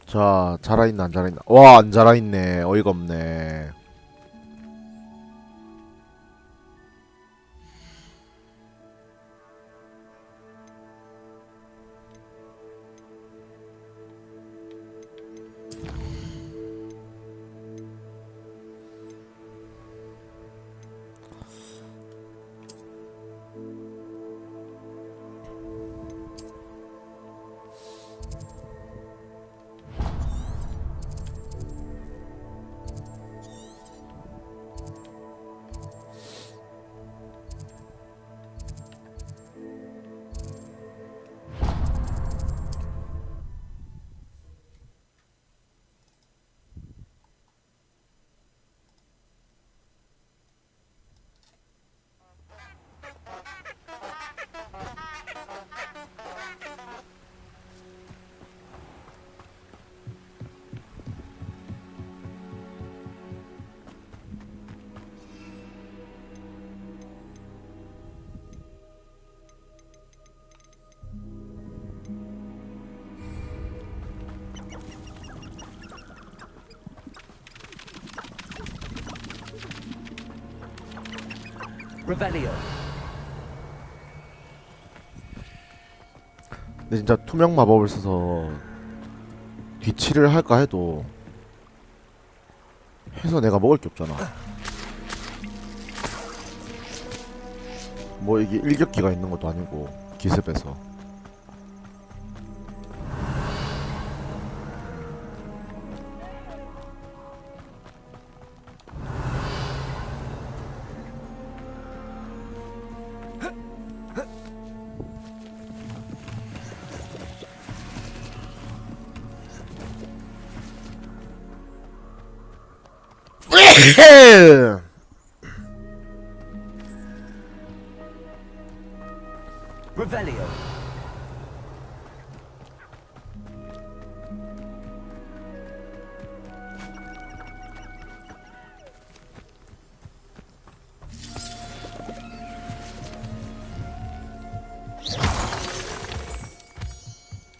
자, 자라있나 안 자라있나. 와, 안 자라있네. 어이가 없네. Revelio. 근데 진짜 투명 마법을 써서 뒤치를 할까 해도 해서 내가 먹을 게 없잖아. 뭐 이게 일격기가 있는 것도 아니고 기습에서. Revelio.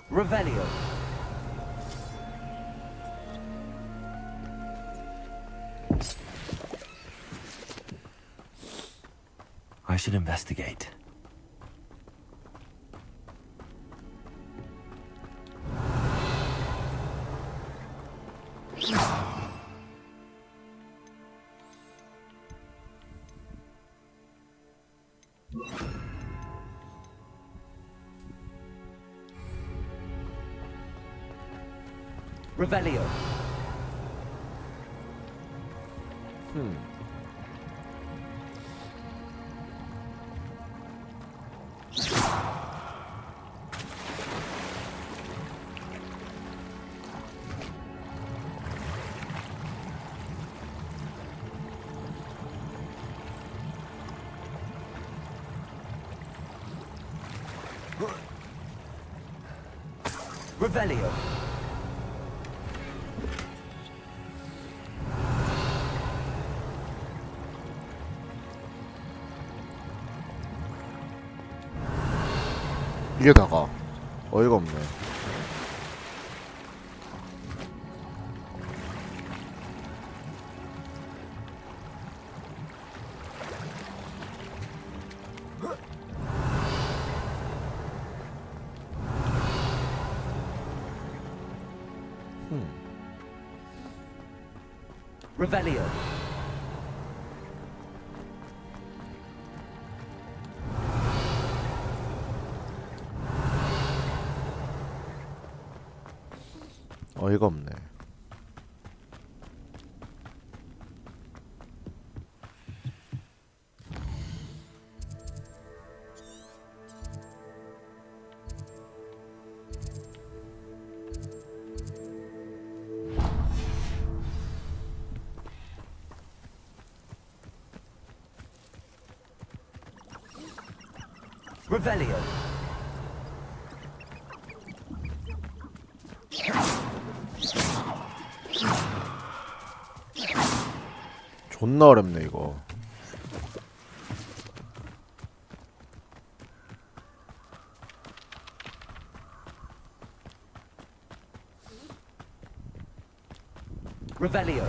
Revelio. I should investigate. Revelio. Revelio. 이게 다가 어이가 없네. Revelio. 어이가 없네. Revelio. 존나 어렵네 이거. Revelio.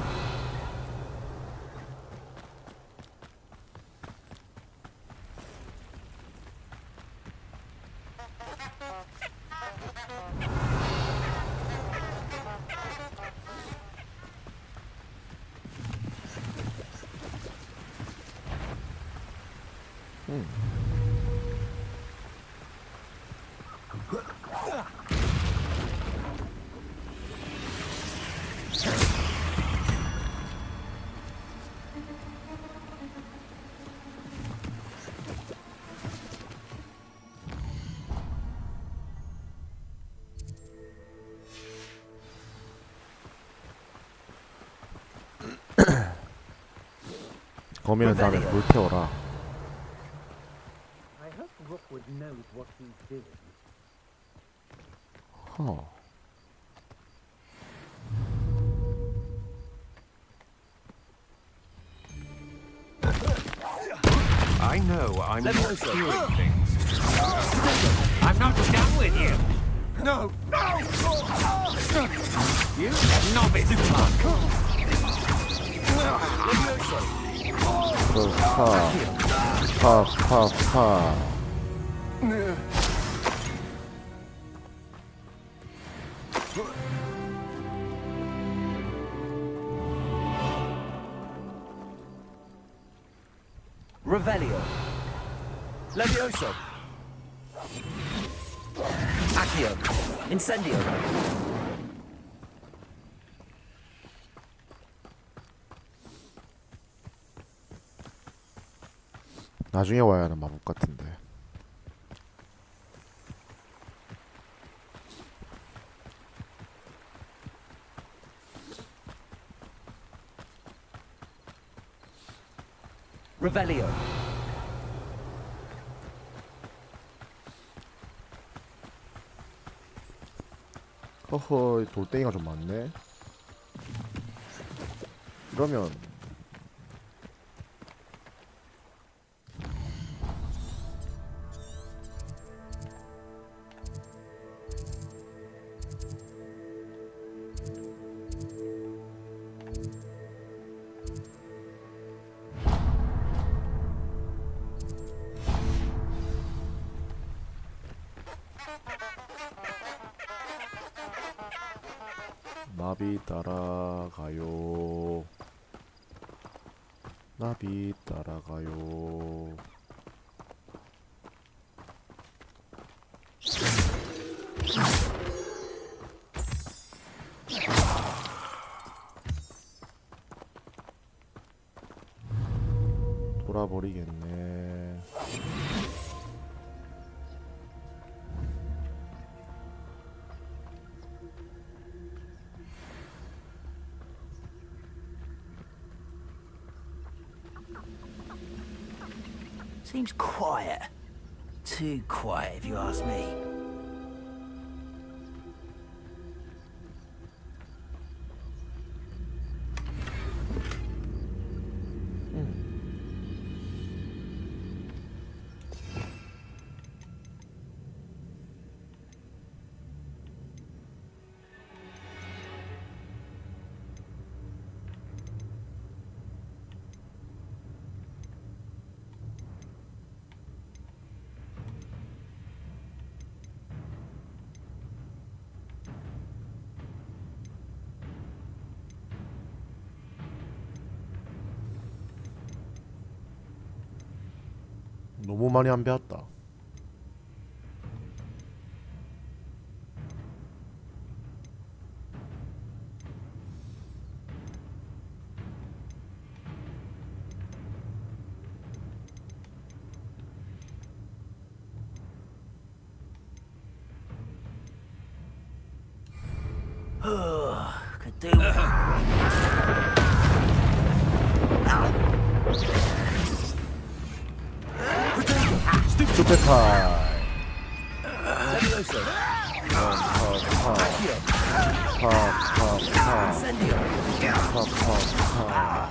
거미는 다음에 물 태워라. I hope Rookwood knows what he's doing. 허. I know I'm Let me not also- doing things. I'm not done with you. No! No! You novice punk. 파. Revelio. Levioso. Accio. Incendio. 나중에 와야 하는 마법 같은데. Revelio. 허허, 돌덩이가 좀 많네. 이러면 나비 따라가요. 나비 따라가요. 돌아버리겠네. Seems quiet. Too quiet, if you ask me. 너무 많이 안 배웠다. Could do. 슈페타. Levioso. Accio. 파파파. Incendio. 파파파.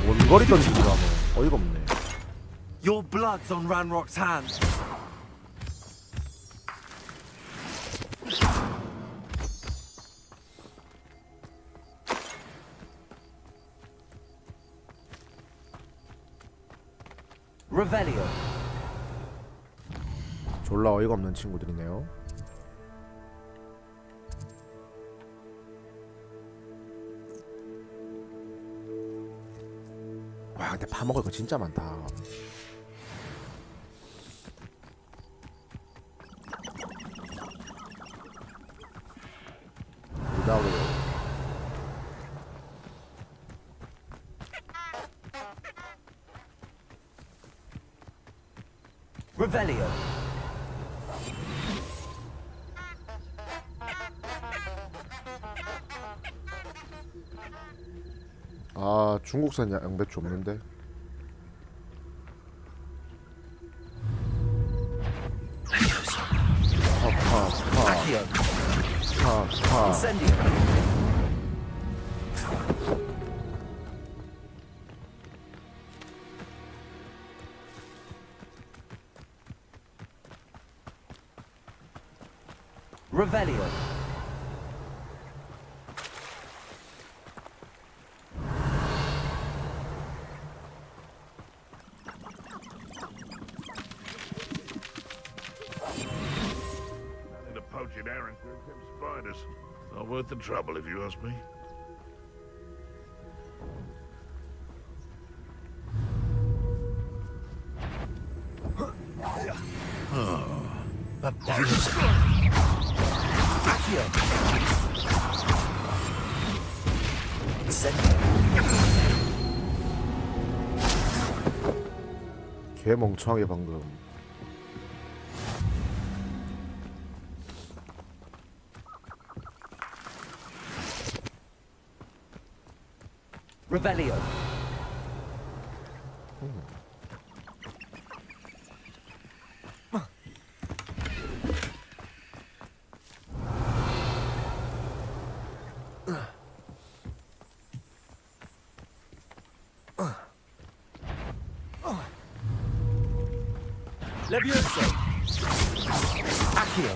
원거리 던지기로 하면 어이가 없네. Your blood's on Ranrock's hands. Revelio. 졸라 어이가 없는 친구들이네요. 와 근데 파먹을 거 진짜 많다. without it. Revelio. 아 중국산 양배추 없는데. Accio. 파파파파파. Incendio. Revelio. Nothing to poach an errand through them spiders. Not worth the trouble, if you ask me. Accio. Incendio. 개 멍청하게 방금. Revelio. Levioso. Accio.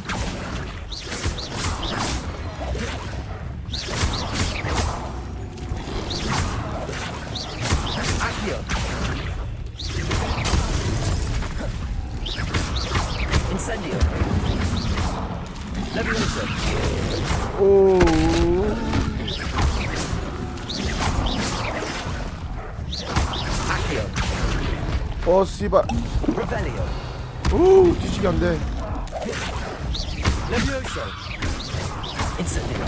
Accio. Incendio. Levioso. 오. Accio. 어 씨발. Revelio. 오 뒤지기 안 돼. Levioso. Incendio.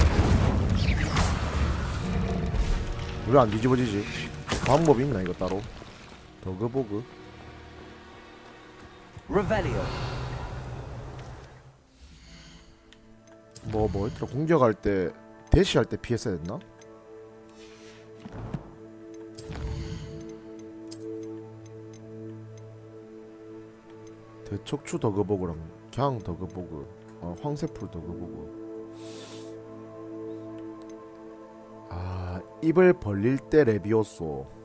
왜 안 뒤집어지지? 방법이 있나 이거 따로? 더그보그. Revelio. 뭐였더라? 공격할 때 대시할 때 피했어야 됐나? 대척추 더그보그랑 그냥 더그보그. 황새풀 더그보그. 아 입을 벌릴 때 레비오소.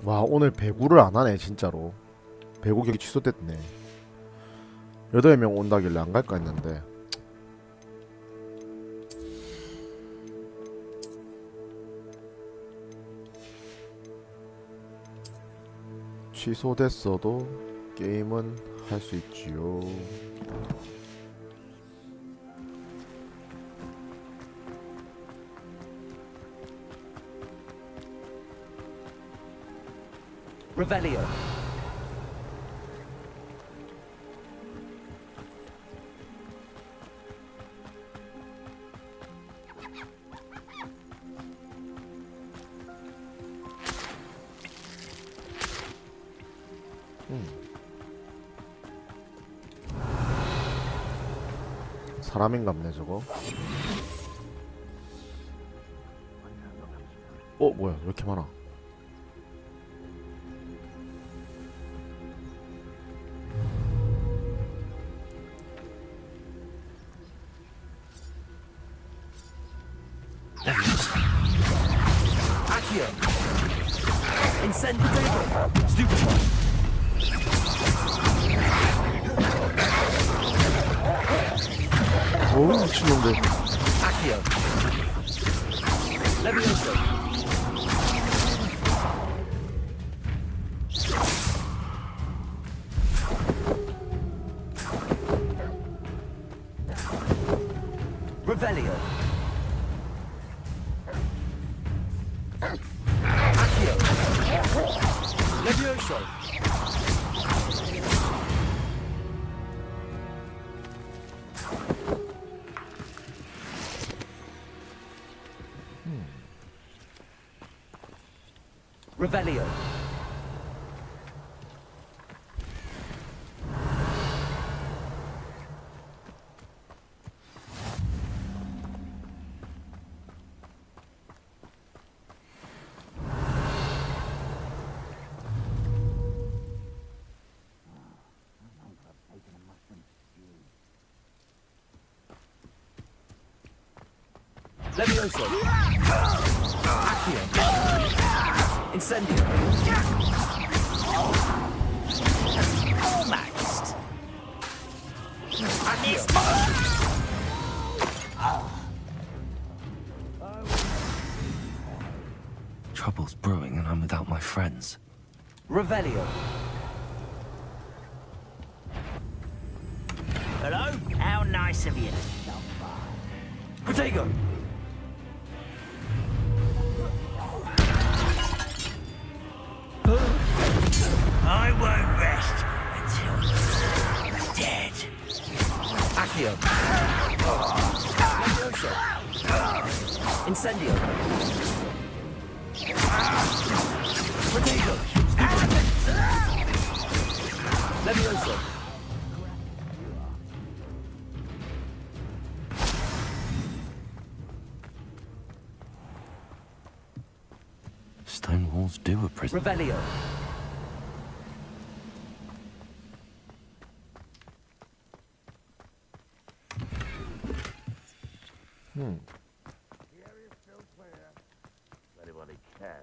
와 오늘 배구를 안 하네 진짜로. 배구 경기 취소됐네. 8명 온다길래 안 갈까 했는데. 취소됐어도 게임은 할 수 있지요. Revelio. 사람인갑네 저거. 뭐야 왜 이렇게 많아. Accio. Incendio. Stupefy. 어우 미친놈들. Accio. Levioso. Revelio. Accio. Levioso. Revelio. Levioso. Accio. Incendio. Almost. Accio. Trouble's brewing and I'm without my friends. Revelio. Hello? How nice of you. Protego. I won't rest until you're dead. Accio. Levioso. Incendio. Protego. Levioso. Stone walls do a prison. Revelio. Anybody can.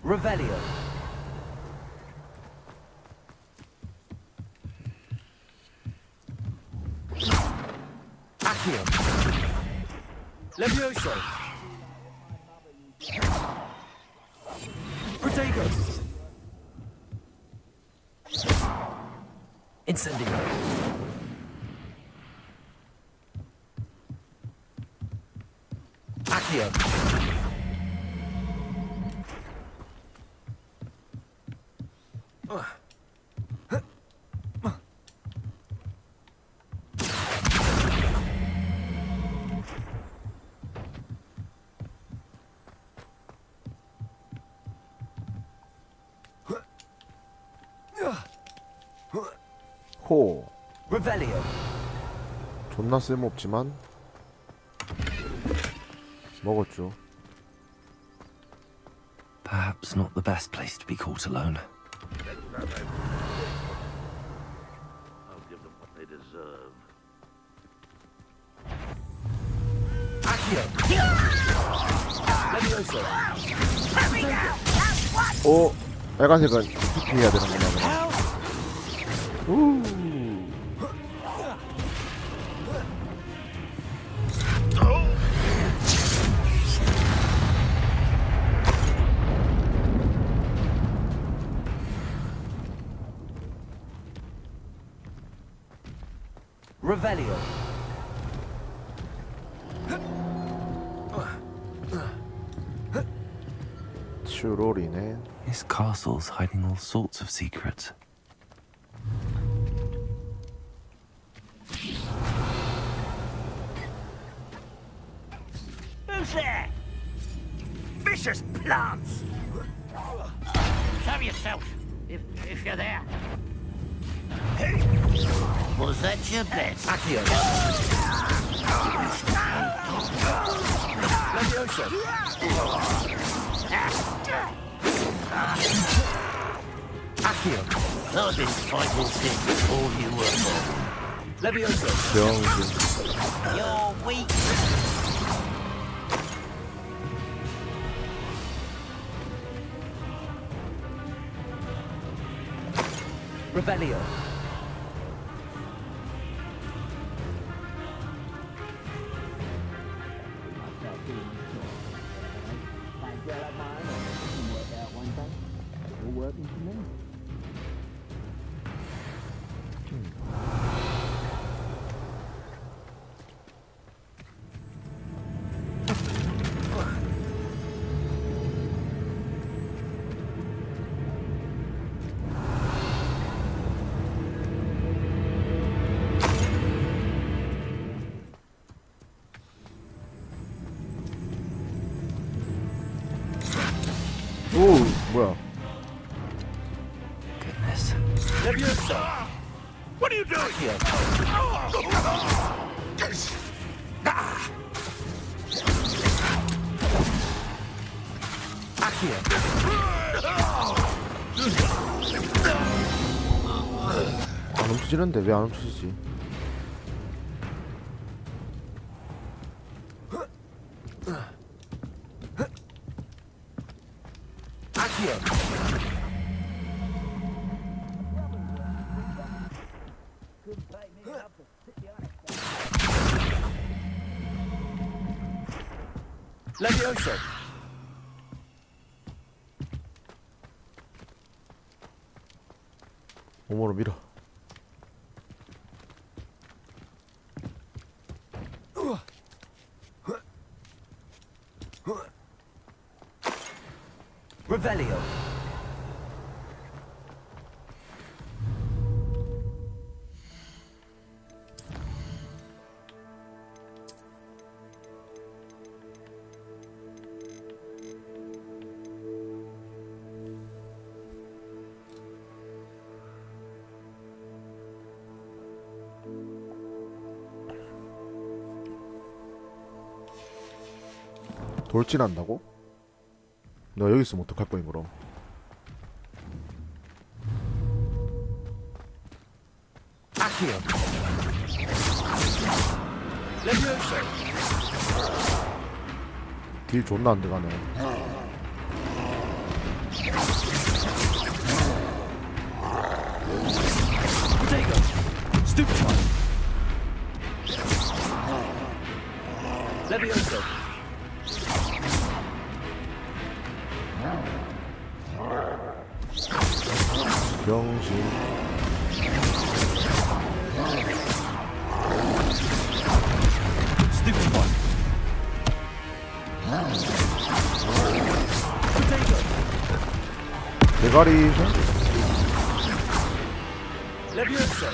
Revelio. Accio. Levioso. Protego. Incendio. Accio. 호. Revelio. 존나 쓸모없지만 먹었죠. Perhaps not the best place to be caught alone. Accio. Levioso. 오, 빨간색은 스킵해야 되는구나. 그럼. 우. Revelio. 추롤이네. This castle's hiding all sorts of secrets. Who's there? Vicious plants! Show yourself, if you're there. Was that your best? Accio. Levioso. Accio. I've been fighting since all you were born. Levioso. 병신. You're weak. Revelio. 오, 뭐야? Goodness. Levioso. What are you doing? Accio. Accio. 안 훔치는데 왜 안 훔치지? Accio. Levioso. 몸으로 밀어. Revelio. 돌진한다고? 너 여기 있으면 어떡할 거임 그럼? Accio. Levioso. 딜 존나 안 들어가네. Protego. Stupefy. Levioso. 병신. Stupefy. Protego. 대가리. Levioso.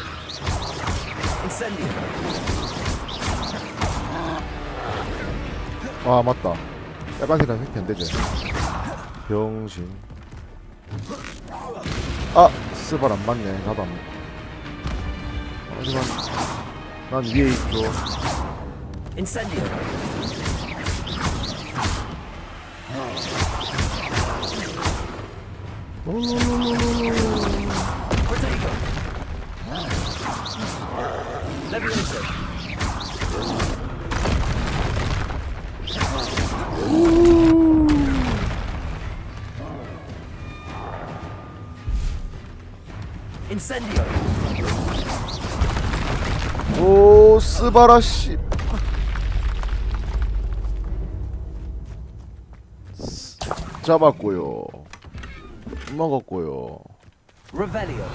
Incendio. 아 맞다. 빨간색은 획기 안 되지. 병신. 아 스발 안 맞네. 나도 안. 하지만 난 위에 있죠. Incendio. Protego. Levioso. Incendio. 오 스바라 씨. 잡았고요. 먹었고요. Revelio.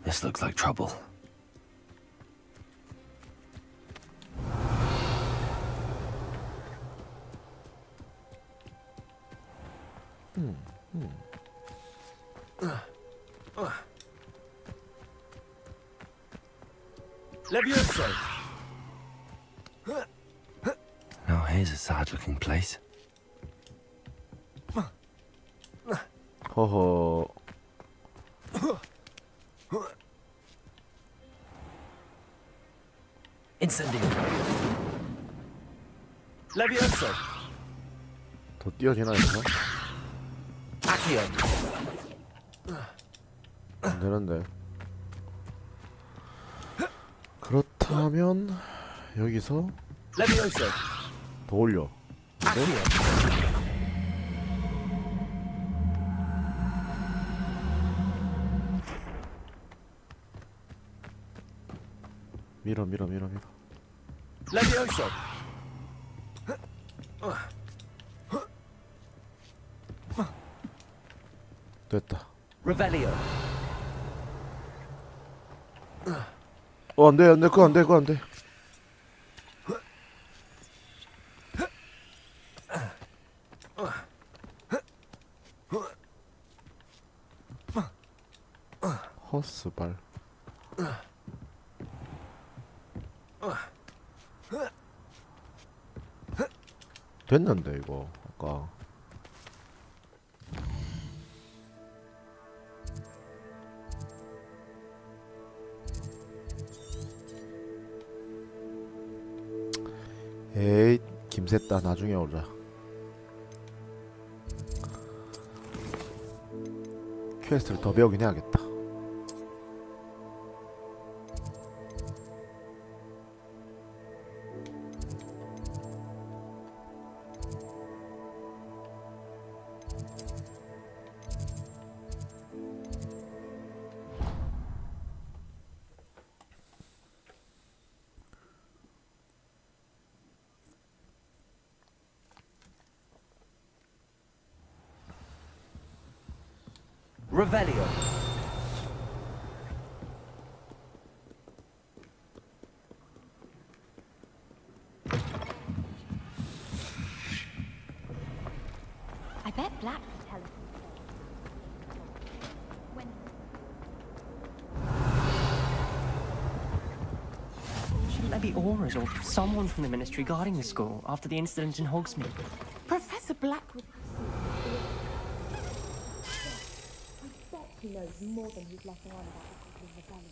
This looks like trouble. Levioso. Now here's a sad-looking place. 허허. Incendio. Levioso. 더 뛰어지나 이거? Accio. 안 되는데. 그렇다면 여기서 Levioso. 더 올려. Accio. 밀어. Levioso. 됐다. Revelio. 안돼 그거 안돼. 허스발. 됐는데 이거 아까. 에이 김새따 나중에 오자. 퀘스트를 더 배우긴 해야겠다. Revelio. I bet Black can tell us. When Shouldn't there be auras or someone from the ministry guarding the school after the incident in Hogsmeade? Professor Black would I bet he knows more than he's letting on about the Goblin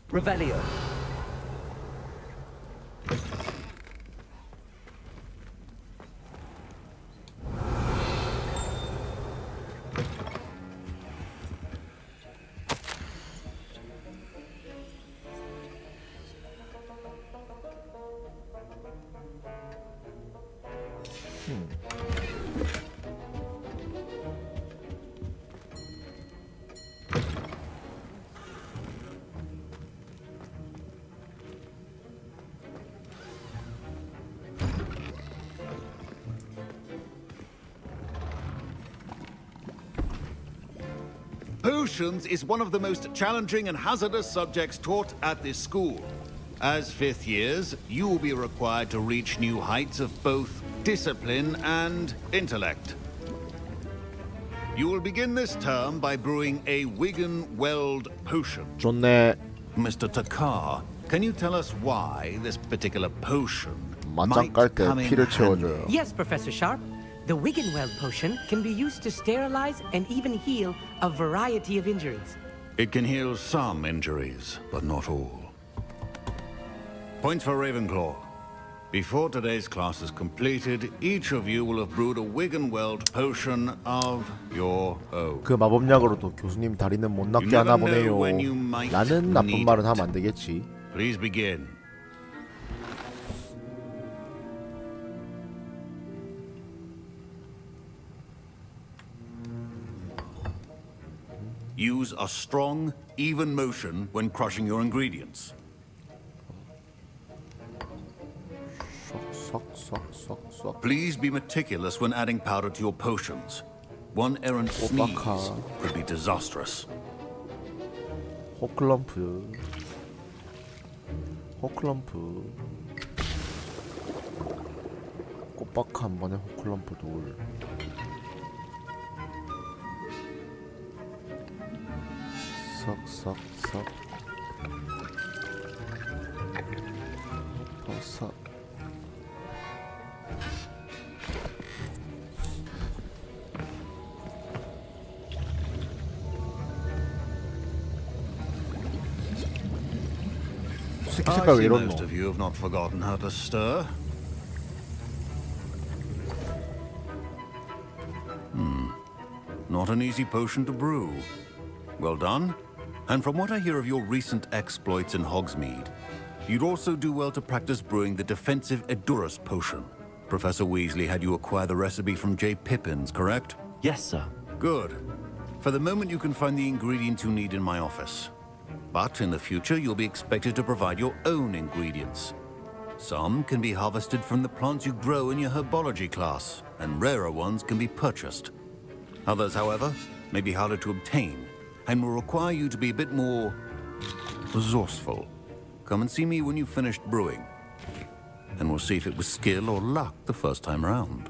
Rebellion. Revelio. Potions is one of the most challenging and hazardous subjects taught at this school. As fifth years, you will be required to reach new heights of both discipline and intellect. You will begin this term by brewing a Wigan-Weld potion. 좋네. Mr. Takar, can you tell us why this particular potion 맞짱 might 깔 때 come in 피를 handy? 채워줘요. Yes, Professor Sharp. The Wiggenweld potion can be used to sterilize and even heal a variety of injuries. It can heal some injuries, but not all. Points for Ravenclaw. Before today's class is completed, each of you will have brewed a Wiggenweld potion of your own. 그 마법약으로도 교수님 다리는 못 낫게 하나 보네요. 라는 나쁜 말은 하면 안 되겠지. Please begin. Use a strong, even motion when crushing your ingredients. 쏙쏙쏙쏙쏙. Please be meticulous when adding powder to your potions. One errant sneeze could be disastrous. 호클럼프. 호클럼프. 꽃바카 한 번에 호클럼프 돌. 썩썩썩. 버섯. 새끼 I 색깔 왜 see 이런 most 거? of you have not forgotten how to stir. Not an easy potion to brew. Well done. And from what I hear of your recent exploits in Hogsmeade, you'd also do well to practice brewing the defensive Edurus potion. Professor Weasley had you acquire the recipe from J. Pippins, correct? Yes, sir. Good. For the moment, you can find the ingredients you need in my office. But in the future, you'll be expected to provide your own ingredients. Some can be harvested from the plants you grow in your herbology class, and rarer ones can be purchased. Others, however, may be harder to obtain, and will require you to be a bit more resourceful. Come and see me when you've finished brewing, and we'll see if it was skill or luck the first time round.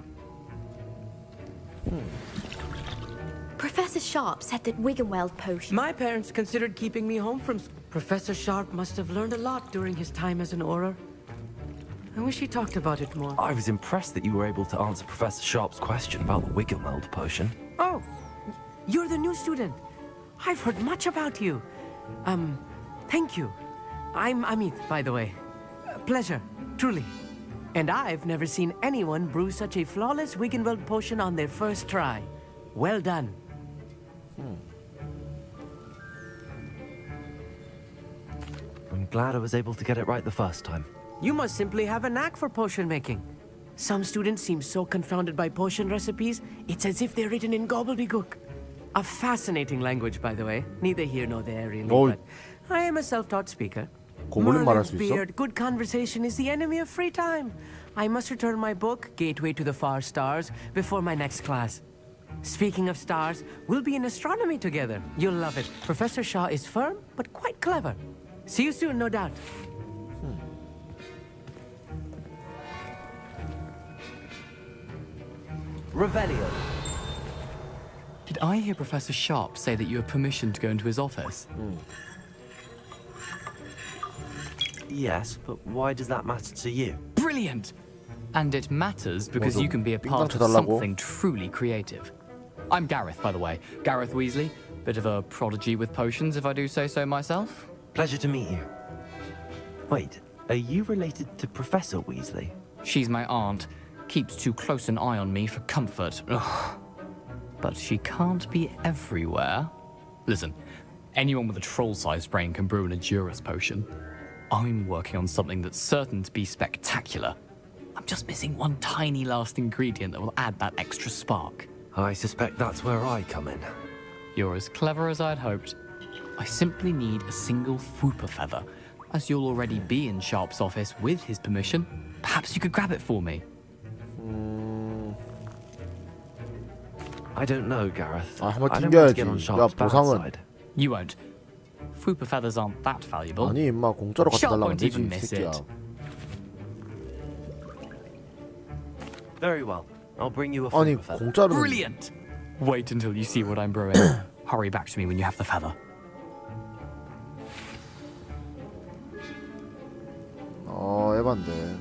Professor Sharp said that Wiggenweld potion... My parents considered keeping me home from... Professor Sharp must have learned a lot during his time as an Auror. I wish he talked about it more. I was impressed that you were able to answer Professor Sharp's question about the Wiggenweld potion. Oh, you're the new student. I've heard much about you. Thank you. I'm Amit, by the way. Pleasure, truly. And I've never seen anyone brew such a flawless Wiggenweld potion on their first try. Well done. I'm glad I was able to get it right the first time. You must simply have a knack for potion making. Some students seem so confounded by potion recipes, it's as if they're written in gobbledygook. A fascinating language, by the way. Neither here nor there, really. Oh. But I am a self-taught speaker. 고블린 말할 Merlin's 수 있어? beard, good conversation is the enemy of free time. I must return my book, Gateway to the Far Stars, before my next class. Speaking of stars, we'll be in astronomy together. You'll love it. Professor Shaw is firm, but quite clever. See you soon, no doubt. Revelio. Did I hear Professor Sharp say that you have permission to go into his office? Yes, but why does that matter to you? Brilliant! And it matters because 좀 you can be a part of 띵땅 쳐달라고? something truly creative. I'm Gareth, by the way. Gareth Weasley. Bit of a prodigy with potions, if I do say so myself. Pleasure to meet you. Wait, are you related to Professor Weasley? She's my aunt. Keeps too close an eye on me for comfort. Ugh. But she can't be everywhere. Listen, anyone with a troll-sized brain can brew an Edurus potion. I'm working on something that's certain to be spectacular. I'm just missing one tiny last ingredient that will add that extra spark. I suspect that's where I come in. You're as clever as I'd hoped. I simply need a single Fwooper feather. As you'll already be in Sharp's office with his permission, perhaps you could grab it for me. I don't know, Gareth. 아, 한번 I don't want to 튕겨야지. get on 야, Sharp's bad 보상은. side. You won't. Fwooper feathers aren't that valuable. 아니 임마 공짜로 갖다 Sharp 달라면 won't 되지 even 이 miss 새끼야. it. Very well. I'll bring you a 아니 Fwooper feather. 공짜로는 Brilliant! Wait until you see what I'm brewing. Hurry back to me when you have the feather. 에반데.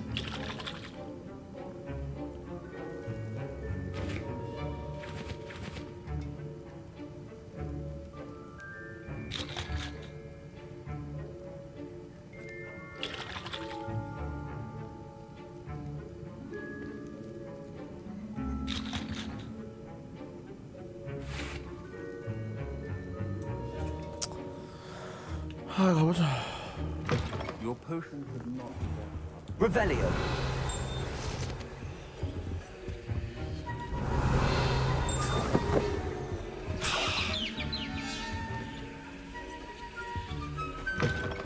아 가보자. Your potion could not Revelio.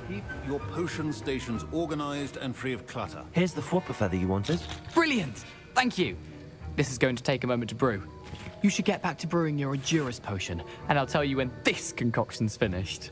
keep your potion stations organized and free of clutter. Here's the flopper feather you wanted. Brilliant! Thank you. This is going to take a moment to brew. You should get back to brewing your Endurus potion, and I'll tell you when this concoction's finished.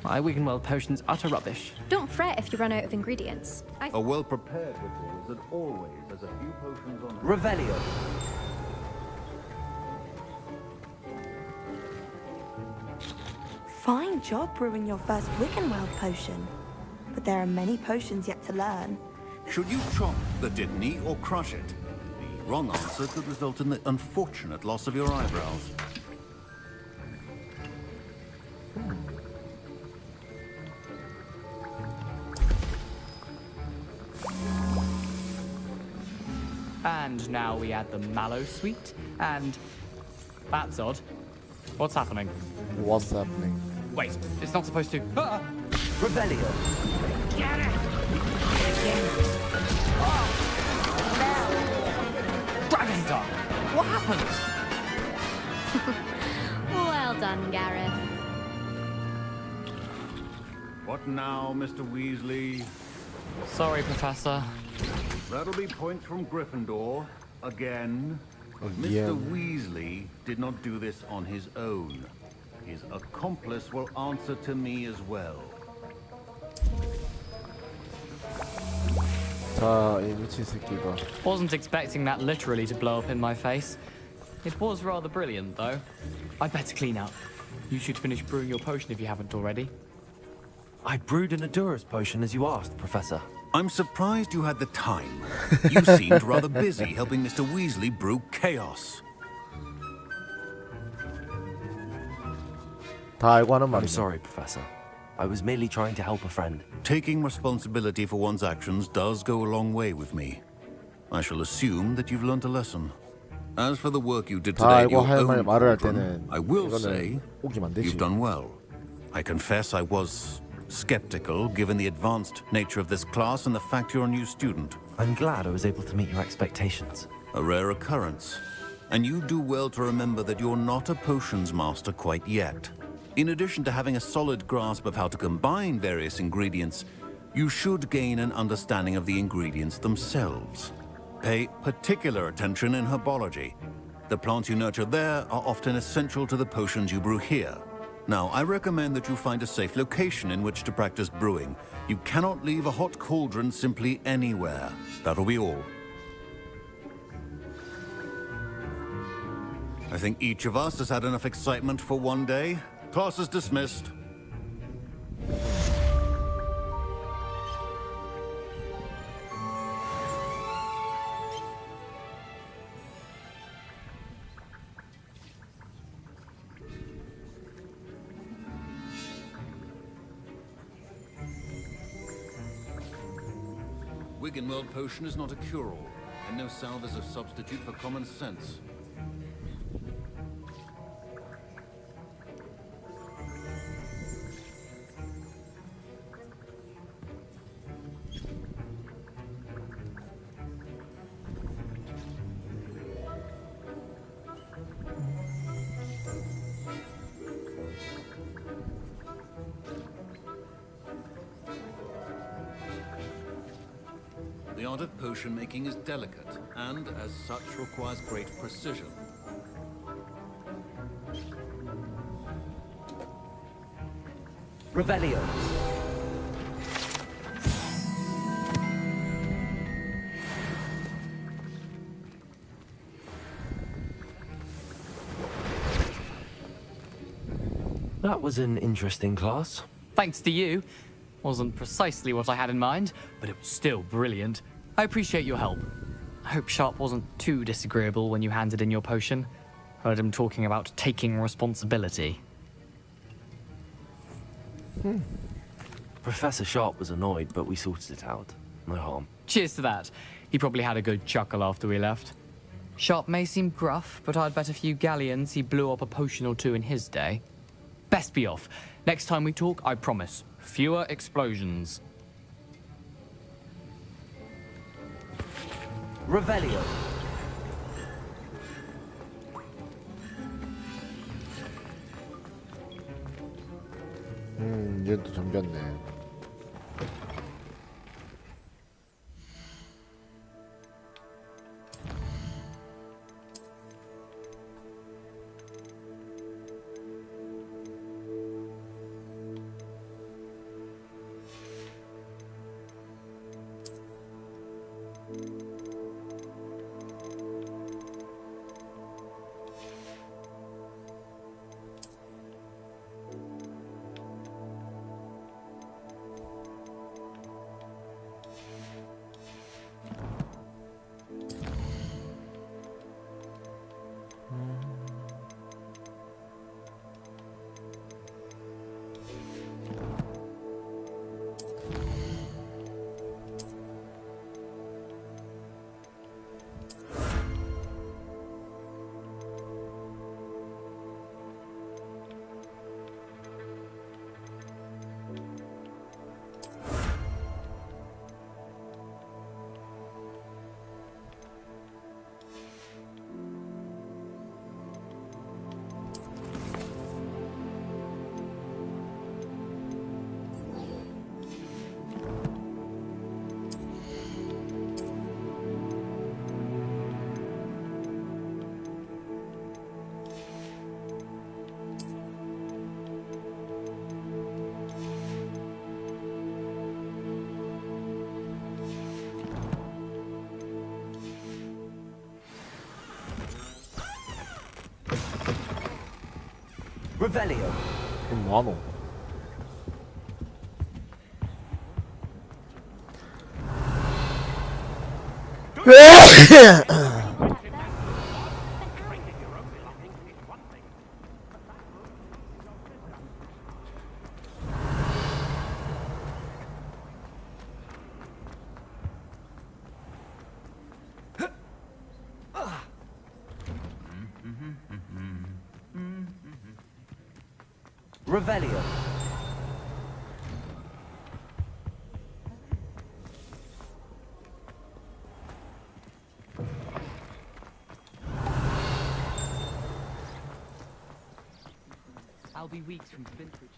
My Wiggenweld potion's utter rubbish. Don't fret if you run out of ingredients. A well-prepared ritual that always has a few potions on hand. Revelio. Fine job brewing your first Wiggenweld potion. But there are many potions yet to learn. Should you chop the Didney or crush it? The wrong answer could result in the unfortunate loss of your eyebrows. And now we add the mallow sweet, and that's odd. What's happening? What's happening? Wait, it's not supposed to. Ah! Revelio. Dragon Dog! What happened? Well done, Gareth. What now, Mr. Weasley? Sorry, Professor. That'll be points from Gryffindor. Again. Yeah. Mr. Weasley did not do this on his own. His accomplice will answer to me as well. 자, 이 미친 새끼가. Wasn't expecting that literally to blow up in my face. It was rather brilliant, though. I'd better clean up. You should finish brewing your potion if you haven't already. I brewed an Endurus potion as you asked, Professor. I'm surprised you had the time. You seemed rather busy helping Mr. Weasley brew chaos. 다 알고 하는 I'm 말이야. sorry, Professor. I was merely trying to help a friend. Taking responsibility for one's actions does go a long way with me. I shall assume that you've learnt a lesson. As for the work you did 다 today at 알고 your 할 own 말을 할 cauldron, 때는 I will say 이거는 우기면 안 되지. you've done well. I confess I was skeptical given the advanced nature of this class and the fact you're a new student. I'm glad I was able to meet your expectations. A rare occurrence. And you do well to remember that you're not a potions master quite yet. In addition to having a solid grasp of how to combine various ingredients, you should gain an understanding of the ingredients themselves. Pay particular attention in herbology. The plants you nurture there are often essential to the potions you brew here. Now, I recommend that you find a safe location in which to practice brewing. You cannot leave a hot cauldron simply anywhere. That'll be all. I think each of us has had enough excitement for one day. Class is dismissed. Wiggenweld potion is not a cure-all, and no salve is a substitute for common sense. The art of potion making is delicate, and as such requires great precision. Revelio. That was an interesting class. Thanks to you. Wasn't precisely what I had in mind, but it was still brilliant. I appreciate your help. I hope Sharp wasn't too disagreeable when you handed in your potion. Heard him talking about taking responsibility. Professor Sharp was annoyed, but we sorted it out. No harm. Cheers to that. He probably had a good chuckle after we left. Sharp may seem gruff, but I'd bet a few galleons he blew up a potion or two in his day. Best be off. Next time we talk, I promise. Fewer explosions. Revelio. 얘는 또 잠겼네. Revelio. 뭐하노? Revelio. I'll be weeks from vintage.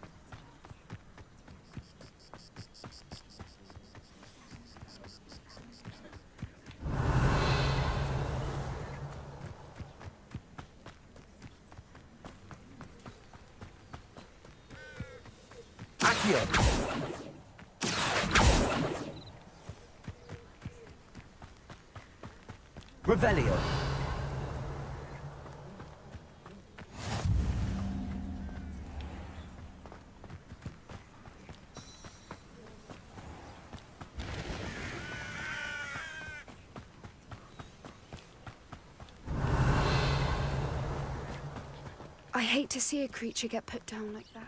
Accio. Revelio. I hate to see a creature get put down like that.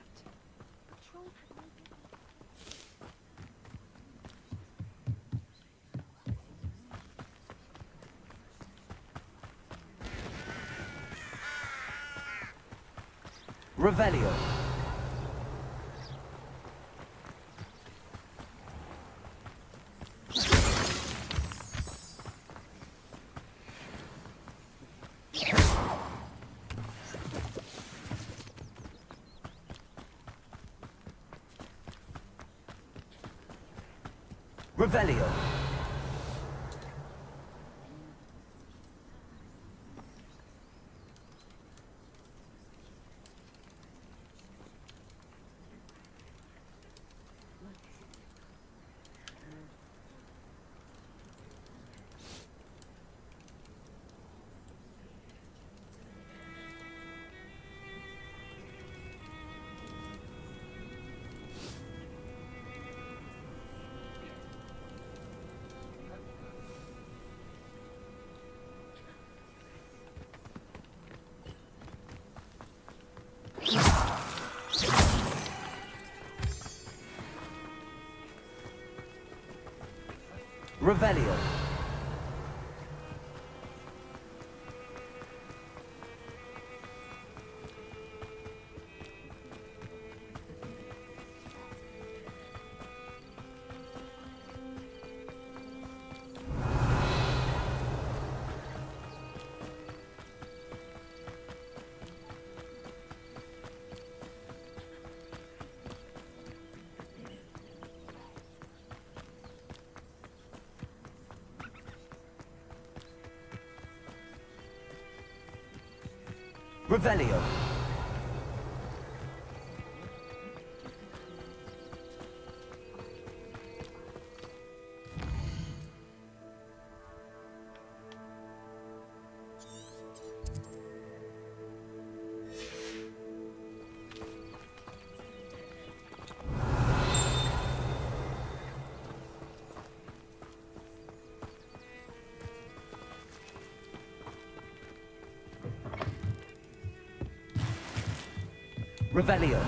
Revelio. Revelio. Revelio. Revelio. Revelio.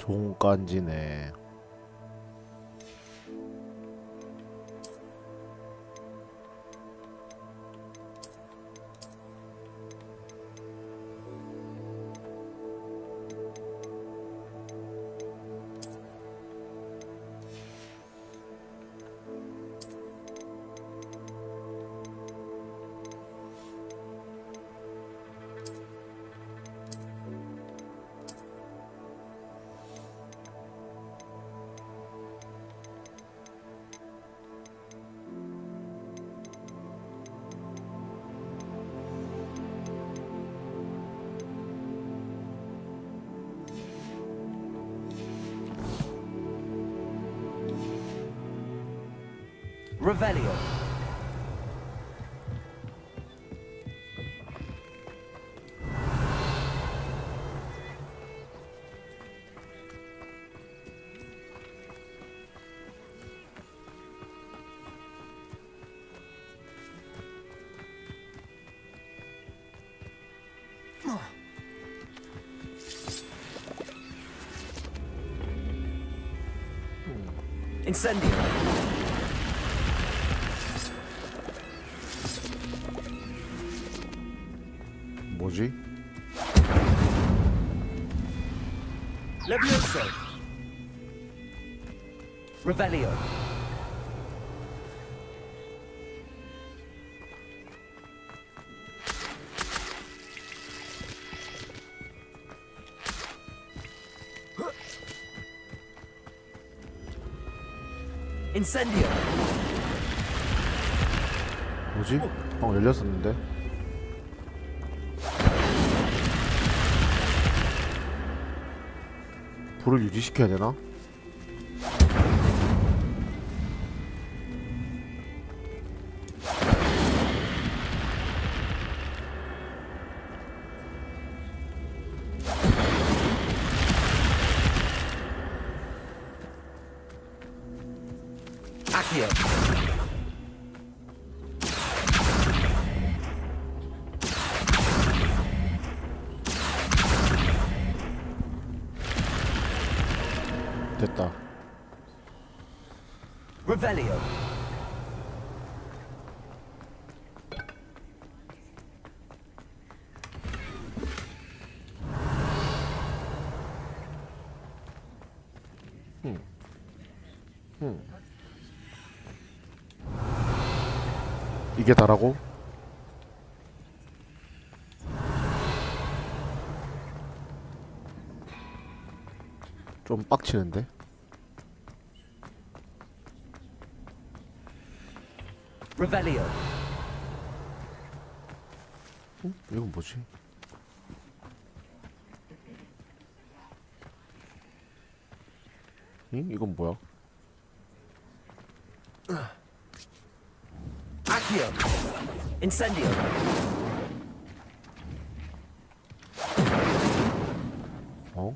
좋은 간지네. Revelio. Incendio. 뭐지? Levioso. Revelio. Incendio. 뭐지? 방 열렸었는데. 불을 유지시켜야 되나? Accio. 됐다. Revelio. 이게 다라고? 좀 빡치는데? Revelio. 이건 뭐지? 응? 이건 뭐야? Accio. Incendio. 어?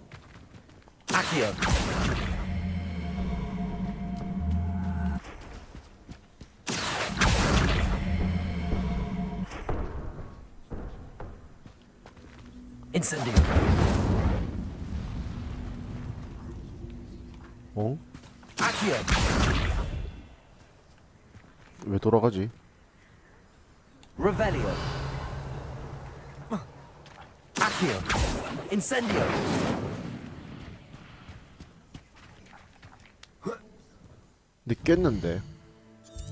Accio. Incendio. 어? Accio. 왜 돌아가지? Revelio. Accio. Incendio. 근데 깼는데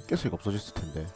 깼으니까 없어졌을 텐데.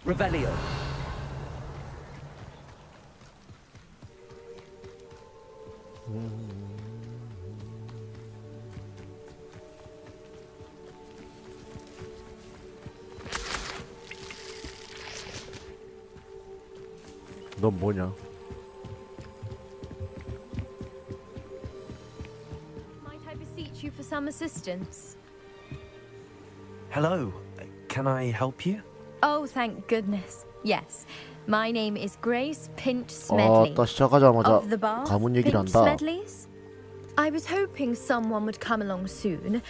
Revelio. 넌 뭐냐? Might I beseech you for some assistance? Hello. Can I help you? Oh, thank goodness. Yes. My name is Grace Pinch Smedley. 딱 시작하자마자 Of the Bath, 가문 얘기를 Pinch 한다. Smedleys? I was hoping someone would come along soon.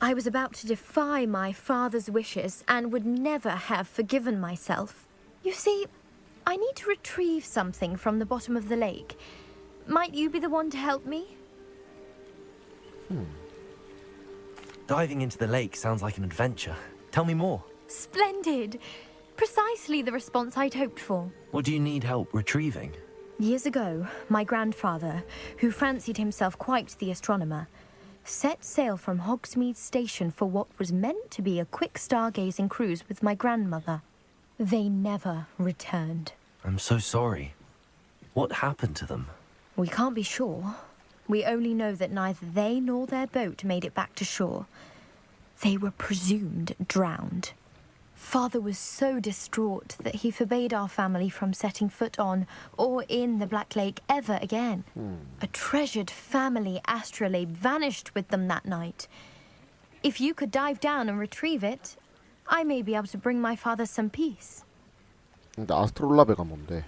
I was about to defy my father's wishes and would never have forgiven myself. You see, I need to retrieve something from the bottom of the lake. Might you be the one to help me? Diving into the lake sounds like an adventure. Tell me more. Splendid! Precisely the response I'd hoped for. What do you need help retrieving? Years ago, my grandfather, who fancied himself quite the astronomer, set sail from Hogsmeade Station for what was meant to be a quick stargazing cruise with my grandmother. They never returned. I'm so sorry. What happened to them? We can't be sure. We only know that neither they nor their boat made it back to shore. They were presumed drowned. Father was so distraught that he forbade our family from setting foot on or in the Black Lake ever again. A treasured family astrolabe vanished with them that night. If you could dive down and retrieve it, I may be able to bring my father some peace. 근데 아스트롤라베가 뭔데?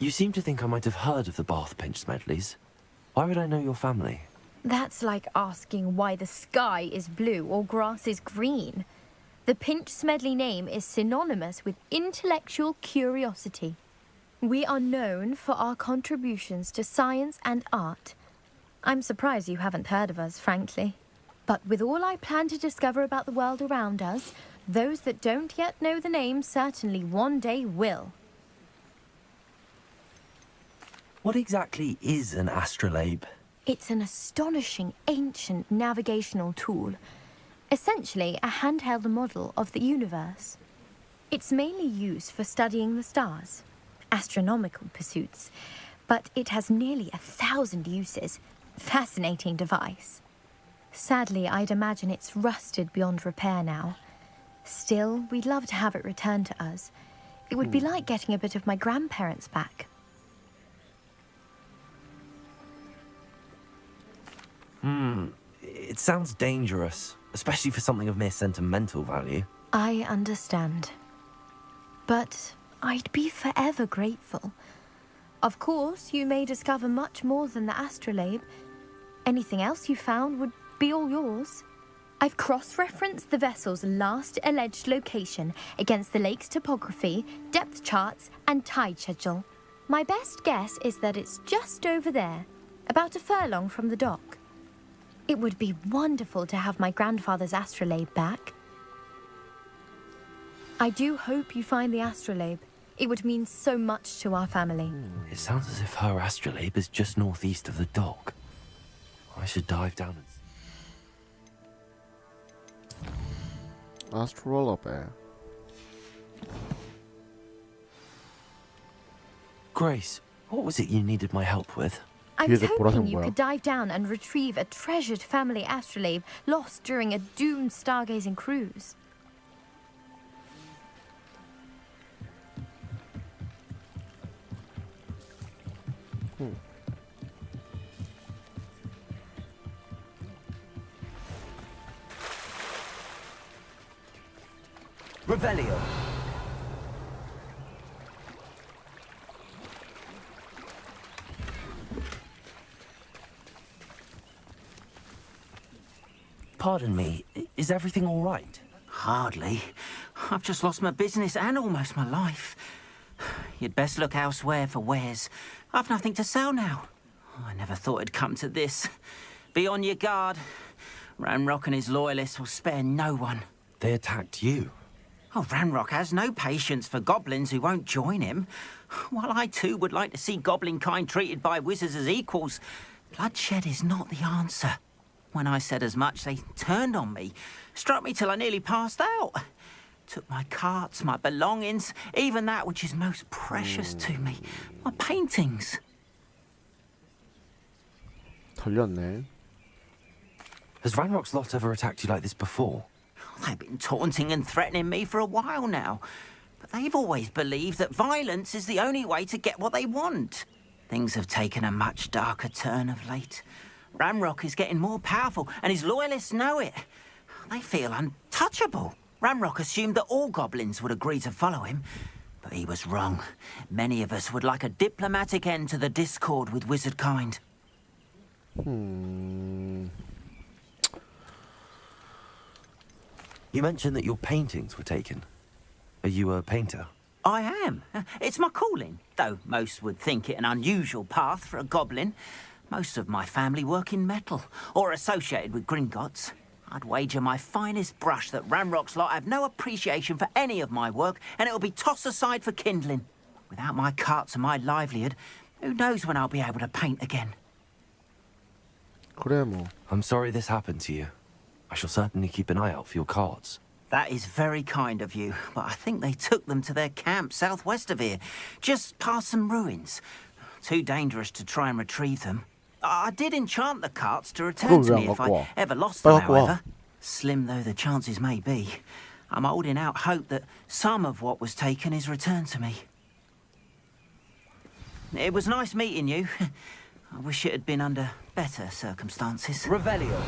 You seem to think I might have heard of the Bath Pinch Smedleys. Why would I know your family? That's like asking why the sky is blue or grass is green. The Pinch Smedley name is synonymous with intellectual curiosity. We are known for our contributions to science and art. I'm surprised you haven't heard of us, frankly. But with all I plan to discover about the world around us, those that don't yet know the name certainly one day will. What exactly is an astrolabe? It's an astonishing ancient navigational tool. Essentially, a handheld model of the universe. It's mainly used for studying the stars, astronomical pursuits, but it has nearly 1,000 uses. Fascinating device. Sadly, I'd imagine it's rusted beyond repair now. Still, we'd love to have it returned to us. It would be like getting a bit of my grandparents back. It sounds dangerous, especially for something of mere sentimental value. I understand. But I'd be forever grateful. Of course, you may discover much more than the astrolabe. Anything else you found would be all yours. I've cross-referenced the vessel's last alleged location against the lake's topography, depth charts, and tide schedule. My best guess is that it's just over there, about a furlong from the dock. It would be wonderful to have my grandfather's astrolabe back. I do hope you find the astrolabe. It would mean so much to our family. It sounds as if her astrolabe is just northeast of the dock. I should dive down and... Astrolabe. Grace, what was it you needed my help with? I was 뒤에서 보라색 hoping you 뭐야? could dive down and retrieve a treasured family astrolabe lost during a doomed stargazing cruise. Revelio. Pardon me, is everything all right? Hardly. I've just lost my business and almost my life. You'd best look elsewhere for wares. I've nothing to sell now. I never thought it'd come to this. Be on your guard. Ranrock and his loyalists will spare no one. They attacked you. Oh, Ranrock has no patience for goblins who won't join him. While I too would like to see goblin kind treated by wizards as equals, bloodshed is not the answer. When I said as much, they turned on me, struck me till I nearly passed out. Took my carts, my belongings, even that which is most precious to me, my paintings. 털렸네. Has Ranrock's lot ever attacked you like this before? They've been taunting and threatening me for a while now, but they've always believed that violence is the only way to get what they want. Things have taken a much darker turn of late. Ranrock is getting more powerful, and his loyalists know it. They feel untouchable. Ranrock assumed that all goblins would agree to follow him, but he was wrong. Many of us would like a diplomatic end to the discord with wizard kind. You mentioned that your paintings were taken. Are you a painter? I am. It's my calling, though most would think it an unusual path for a goblin. Most of my family work in metal, or associated with Gringotts. I'd wager my finest brush that Ranrock's lot have no appreciation for any of my work, and it'll be tossed aside for kindling. Without my carts and my livelihood, who knows when I'll be able to paint again? 그래 뭐. I'm sorry this happened to you. I shall certainly keep an eye out for your cards. That is very kind of you, but I think they took them to their camp southwest of here, just past some ruins. Too dangerous to try and retrieve them. I did enchant the carts to return to me if I ever lost them, however. Slim though the chances may be, I'm holding out hope that some of what was taken is returned to me. It was nice meeting you. I wish it had been under better circumstances. Revelio.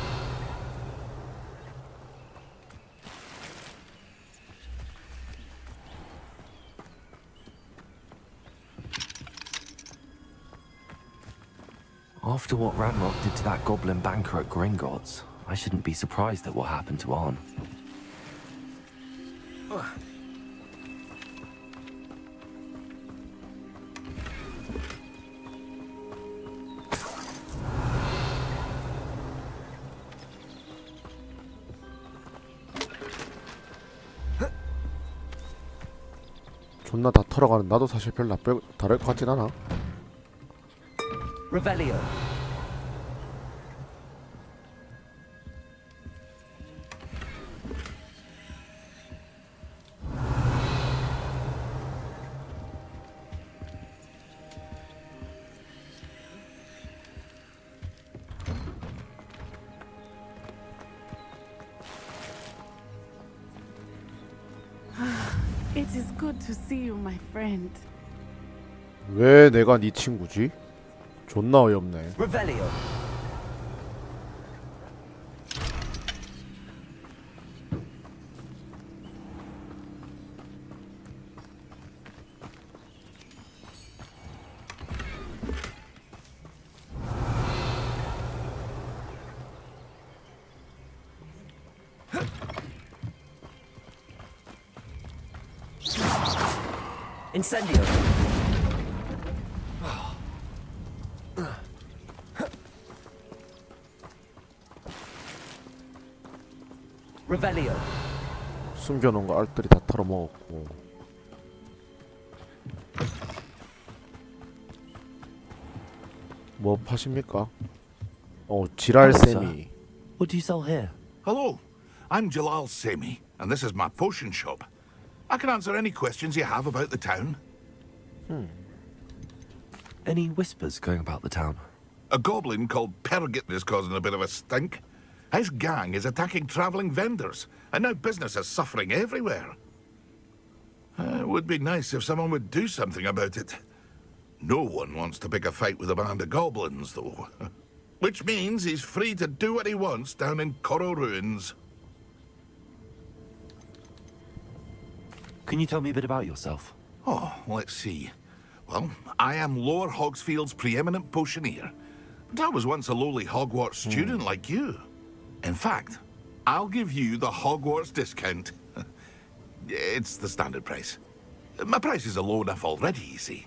After what Ranrock did to that goblin banker at Gringotts, I shouldn't be surprised at what happened to Arn. 존나 다 털어가는 나도 사실 별로 다를 것 같진 않아. Revelio. It is good to see you, my friend. 왜 내가 네 친구지? 존나 어이없네. Revelio. Incendio. Revelio. 숨겨놓은 거 알뜰히 다 털어먹었고. 뭐 파십니까? 지랄쌤이. What do you sell here? Hello, I'm Jalal Semi, and this is my potion shop. I can answer any questions you have about the town. Any whispers going about the town? A goblin called Pergit is causing a bit of a stink. His gang is attacking travelling vendors, and now business is suffering everywhere. It would be nice if someone would do something about it. No one wants to pick a fight with a band of goblins, though. Which means he's free to do what he wants down in Coral Ruins. Can you tell me a bit about yourself? Oh, let's see. Well, I am Lower Hogsfield's preeminent potioneer. But I was once a lowly Hogwarts student like you. In fact, I'll give you the Hogwarts discount. It's the standard price. My prices are low enough already, you see.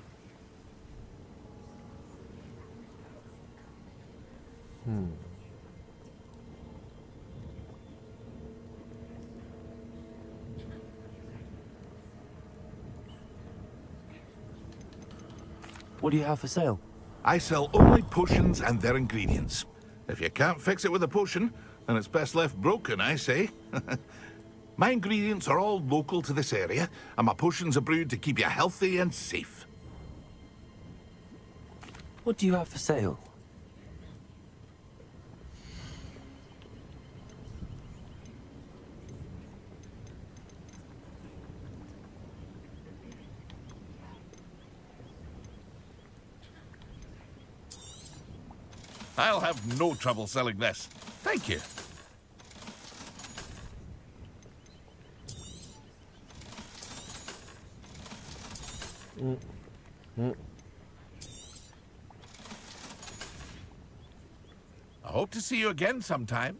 What do you have for sale? I sell only potions and their ingredients. If you can't fix it with a potion, then it's best left broken, I say. My ingredients are all local to this area, and my potions are brewed to keep you healthy and safe. What do you have for sale? I'll have no trouble selling this. Thank you. I hope to see you again sometime.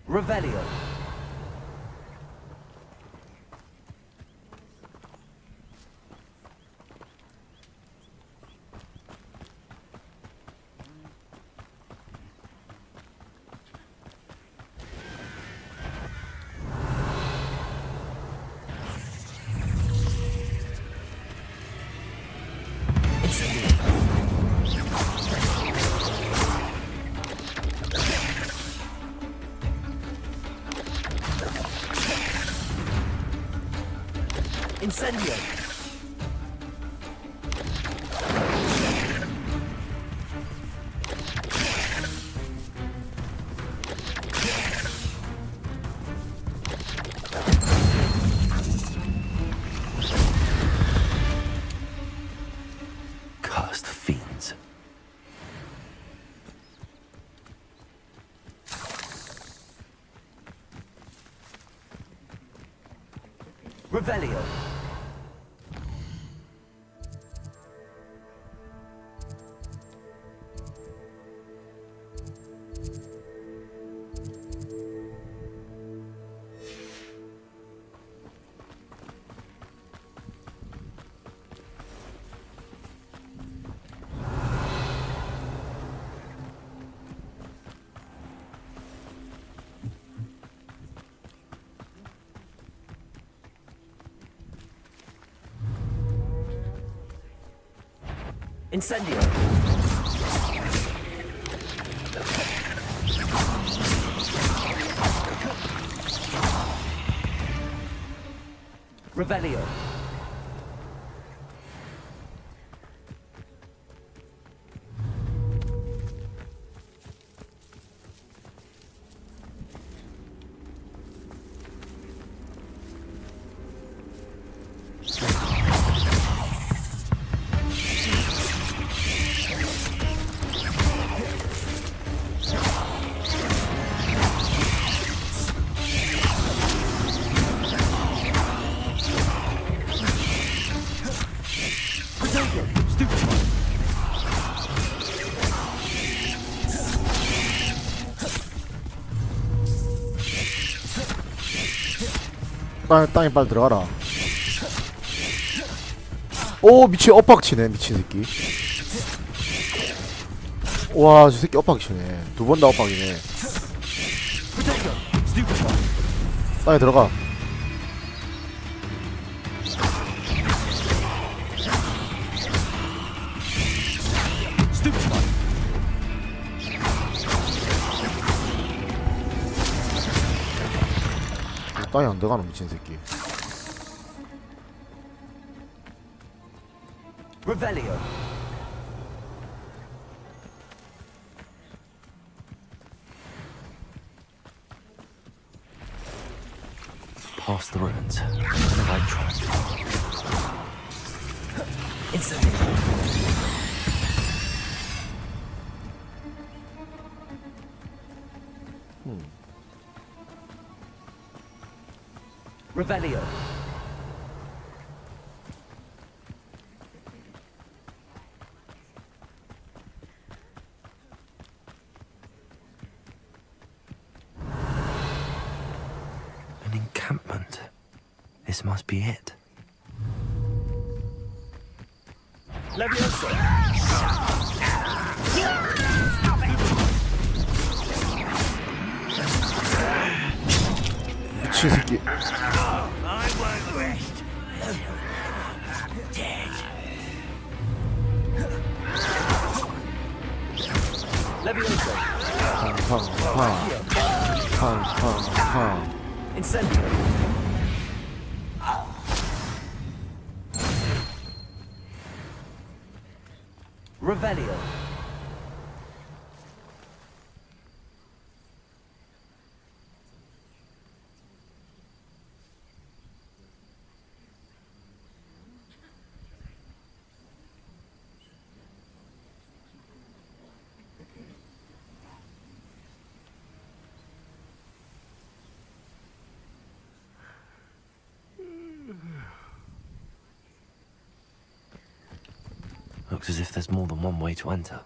Revelio. Incendio. Cursed fiends. Revelio. Incendio. Revelio. 땅에 빨리 들어가라. 오 미친 엇박치네 미친 새끼. 와 저 새끼 엇박치네. 두 번 다 엇박이네. 땅에 들어가. 땅에 안 들어가는 미친 새끼. Revelio. Past the ruins. On the right track. Incendio. Revelio. An encampment. This must be it. Levioso. 미친 새끼. I won't rest. Dead. Levioso. 팡팡팡팡팡팡. Incendio. Revelio. Looks as if there's more than one way to enter.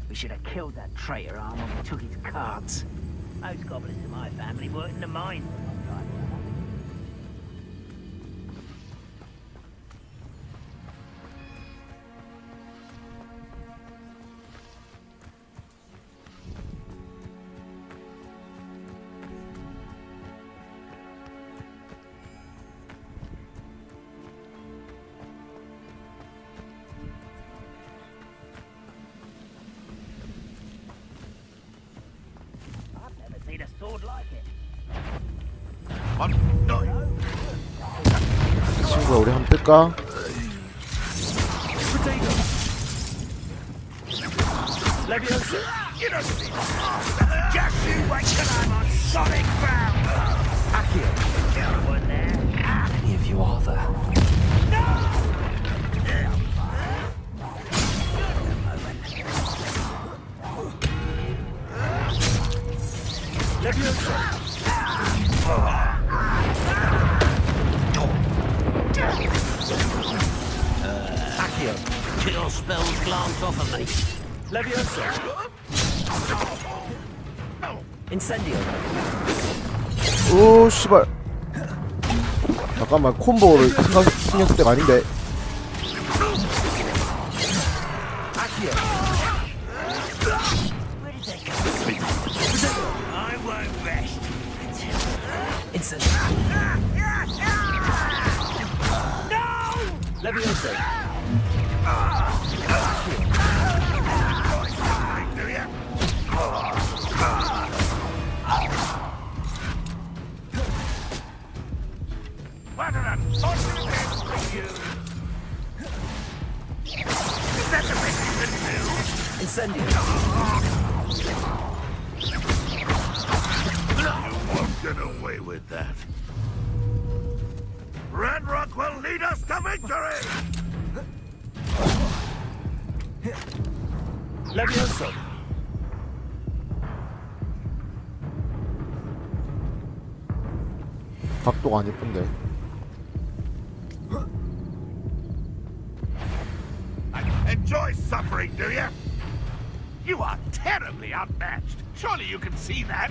We should have killed that traitor arm when we took his cards. Those goblins in my family worked in the mine. 친구야 우리 한번 뜰까? Potato. Leviosa. Just you wait till I'm on solid ground! Accio. How many of you are there? Leviosa. Accio. Kill spells glance off of me. Leviosa. Incendio. 오 씨발. 잠깐만 콤보를 신경 쓸 때가 아닌데. Accio. I won't rest. Incendio. Leviosa. What an unfortunate end for you! Is that the best you can do? Incendio. You won't get away with that. Ranrock will lead us to victory! Leviosa. 각도가 안 예쁜데. Enjoy suffering, do you? You are terribly outmatched. Surely you can see that.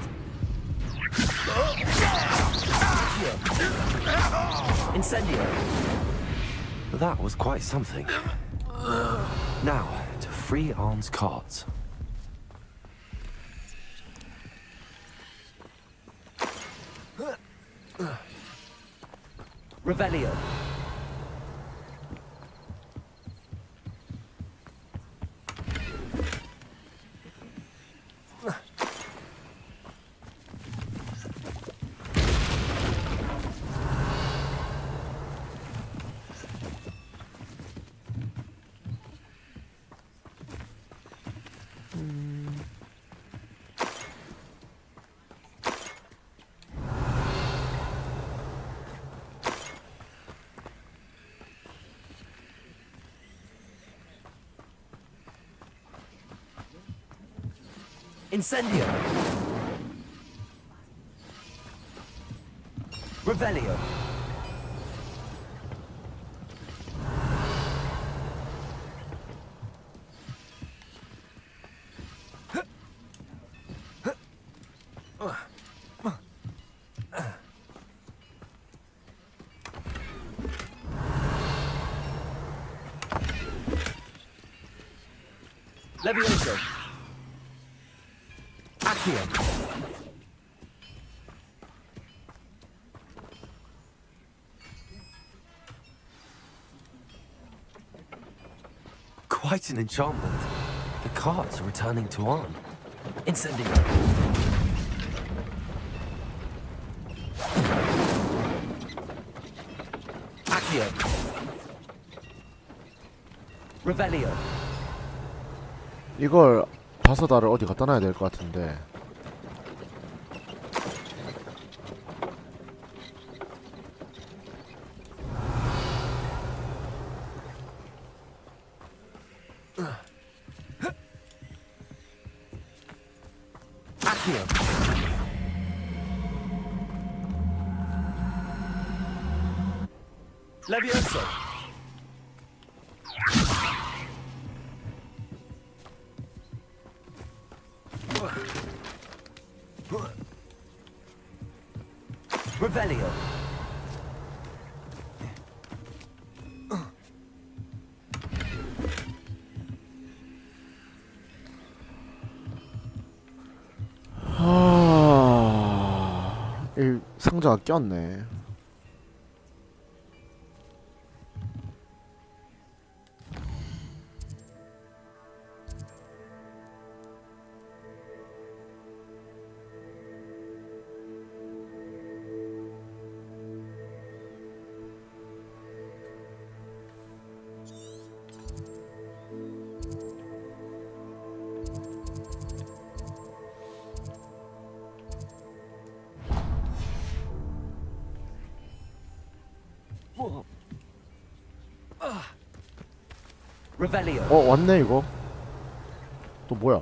Incendio. That was quite something. Now, to free Arn's cards. Revelio. Incendio. Revelio. Levioso. Accio. Quite an enchantment. The cards are returning to Arn. Incendio. Accio. Revelio. 이걸 바서다를 어디 갖다 놔야 될 것 같은데. Accio. Levioso. Revelio. 이 상자가 꼈네. Revelio. 왔네 이거. 또 뭐야?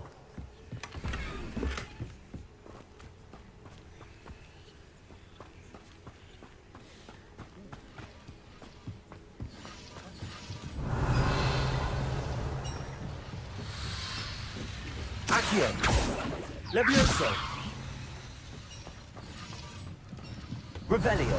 Accio. Levioso. Revelio.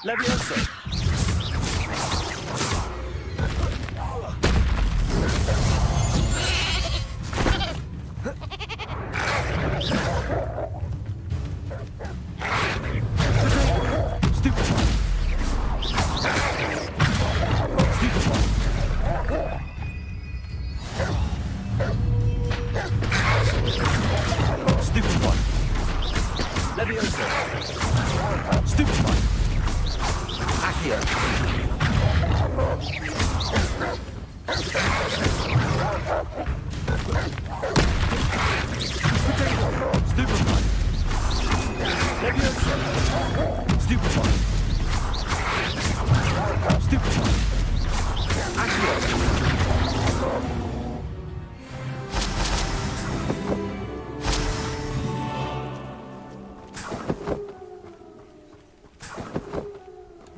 Levioso. Stupid one. Levioso. Stupid one. Accio. Stupid one. Levioso. Stupid one. Stupid one. Accio.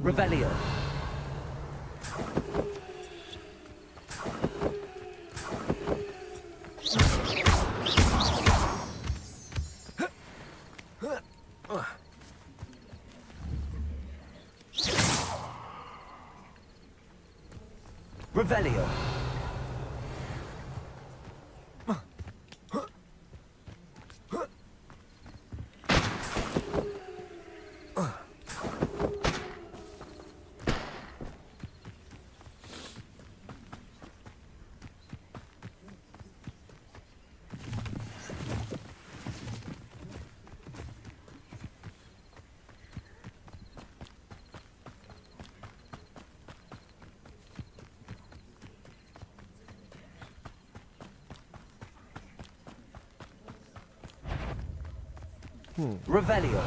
Revelio. Revelio. Revelio.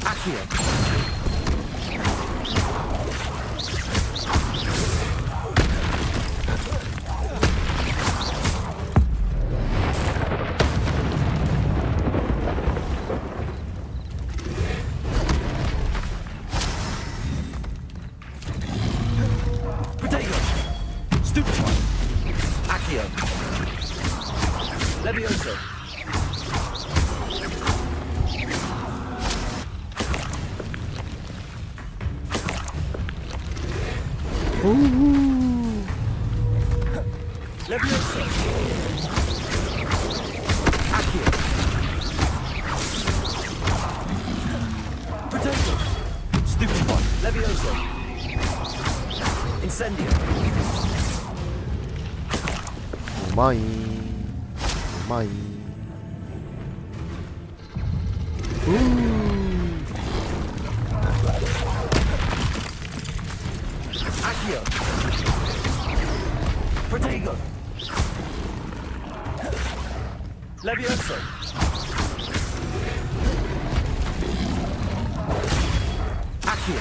Accio. Potato. Stupid one. Accio. Levioso. Levioso. Accio. Potato. Stupid one. Levioso. Incendio. 오마이. 오마이. Accio. Protego. Levioso. Accio.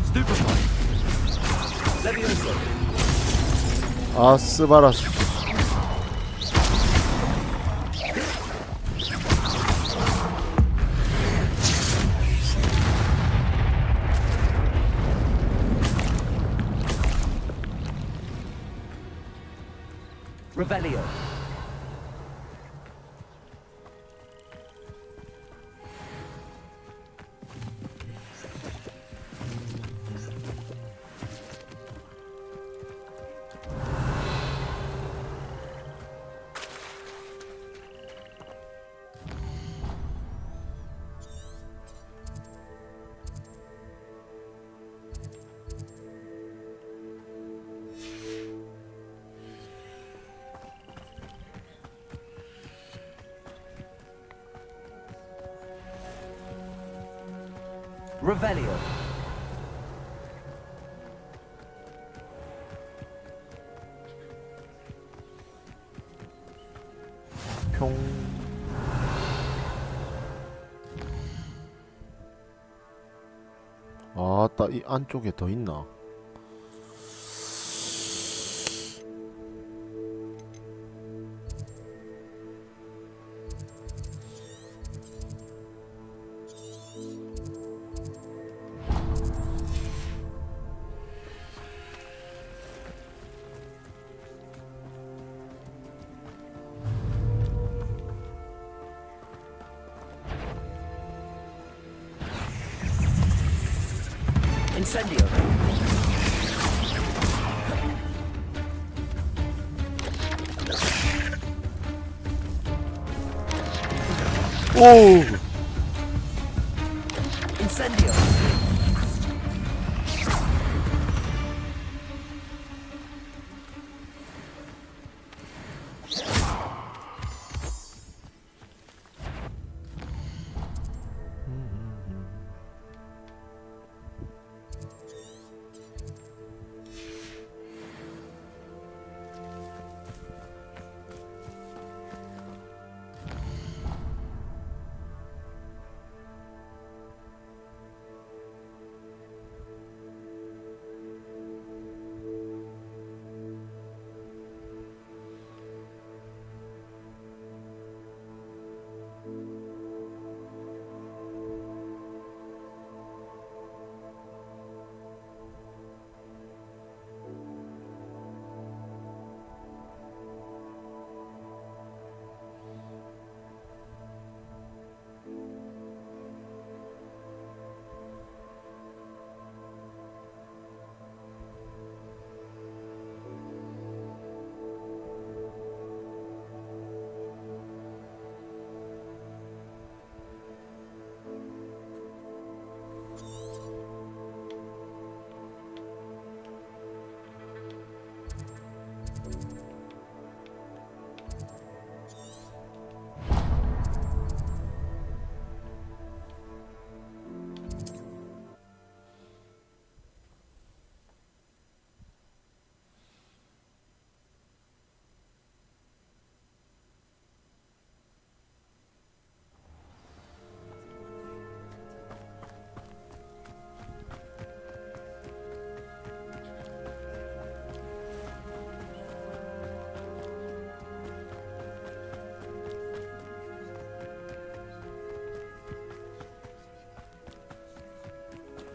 Stupid one. Levioso. 아스바라스. Revelio. Revelio. 평. 아따 이 안쪽에 더 있나? Incendio. 오! Incendio.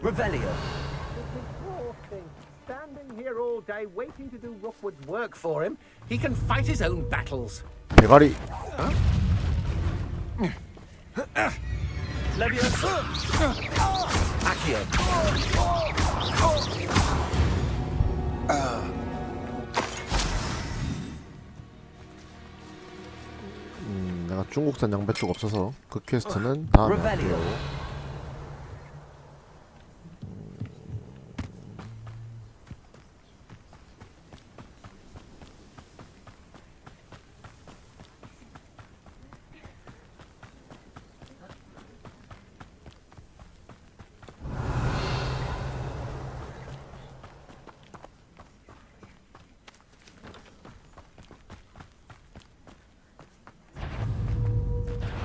Revelio. Poor thing. Standing here all day waiting to do Rookwood's work for him. He can fight his own battles. 대가리. Leviosa. Accio. 내가 중국산 양배추가 없어서 그 퀘스트는 다음에 할게요.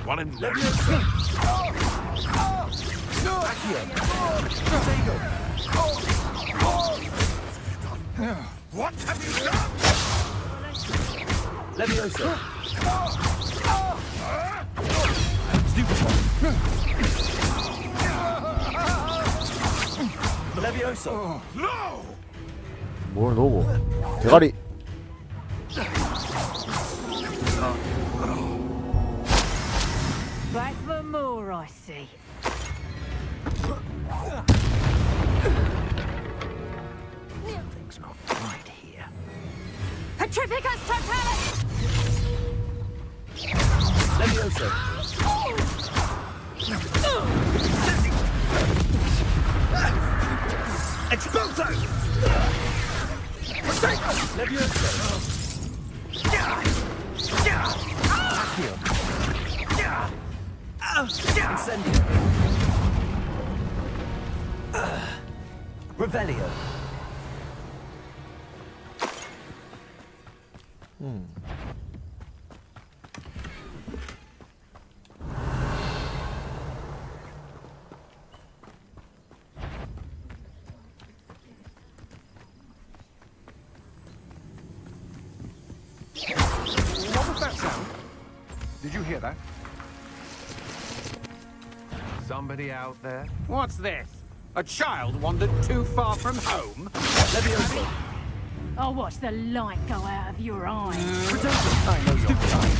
One in Leviosa. What have you done? Leviosa. Stupefy. Leviosa. No! 뭘 놓고 대가리. Back for more, I see. Something's not right here. Petrificus totalis! Leviosa. Expulso! Potato! Leviosa. Accio. Incendio. Revelio. What was that sound? Did you hear that? Somebody out there? What's this? A child wandered too far from home? Levioso. I'll watch the light go out of your eyes. I know your type.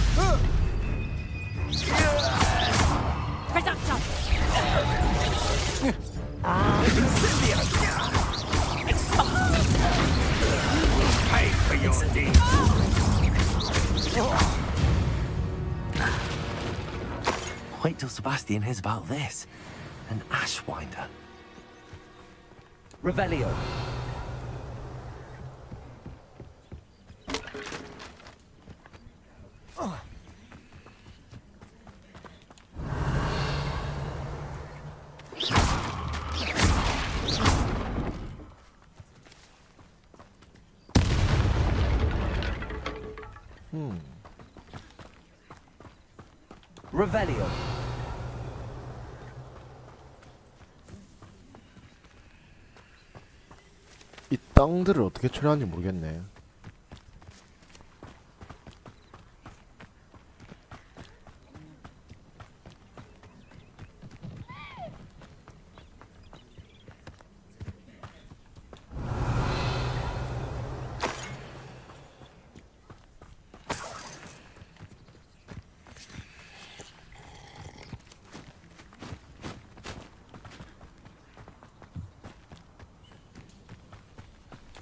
Reduction! Incendio. Pay for your deeds. Wait till Sebastian hears about this. An ashwinder. Revelio. Revelio. 이 땅들을 어떻게 처리하는지 모르겠네.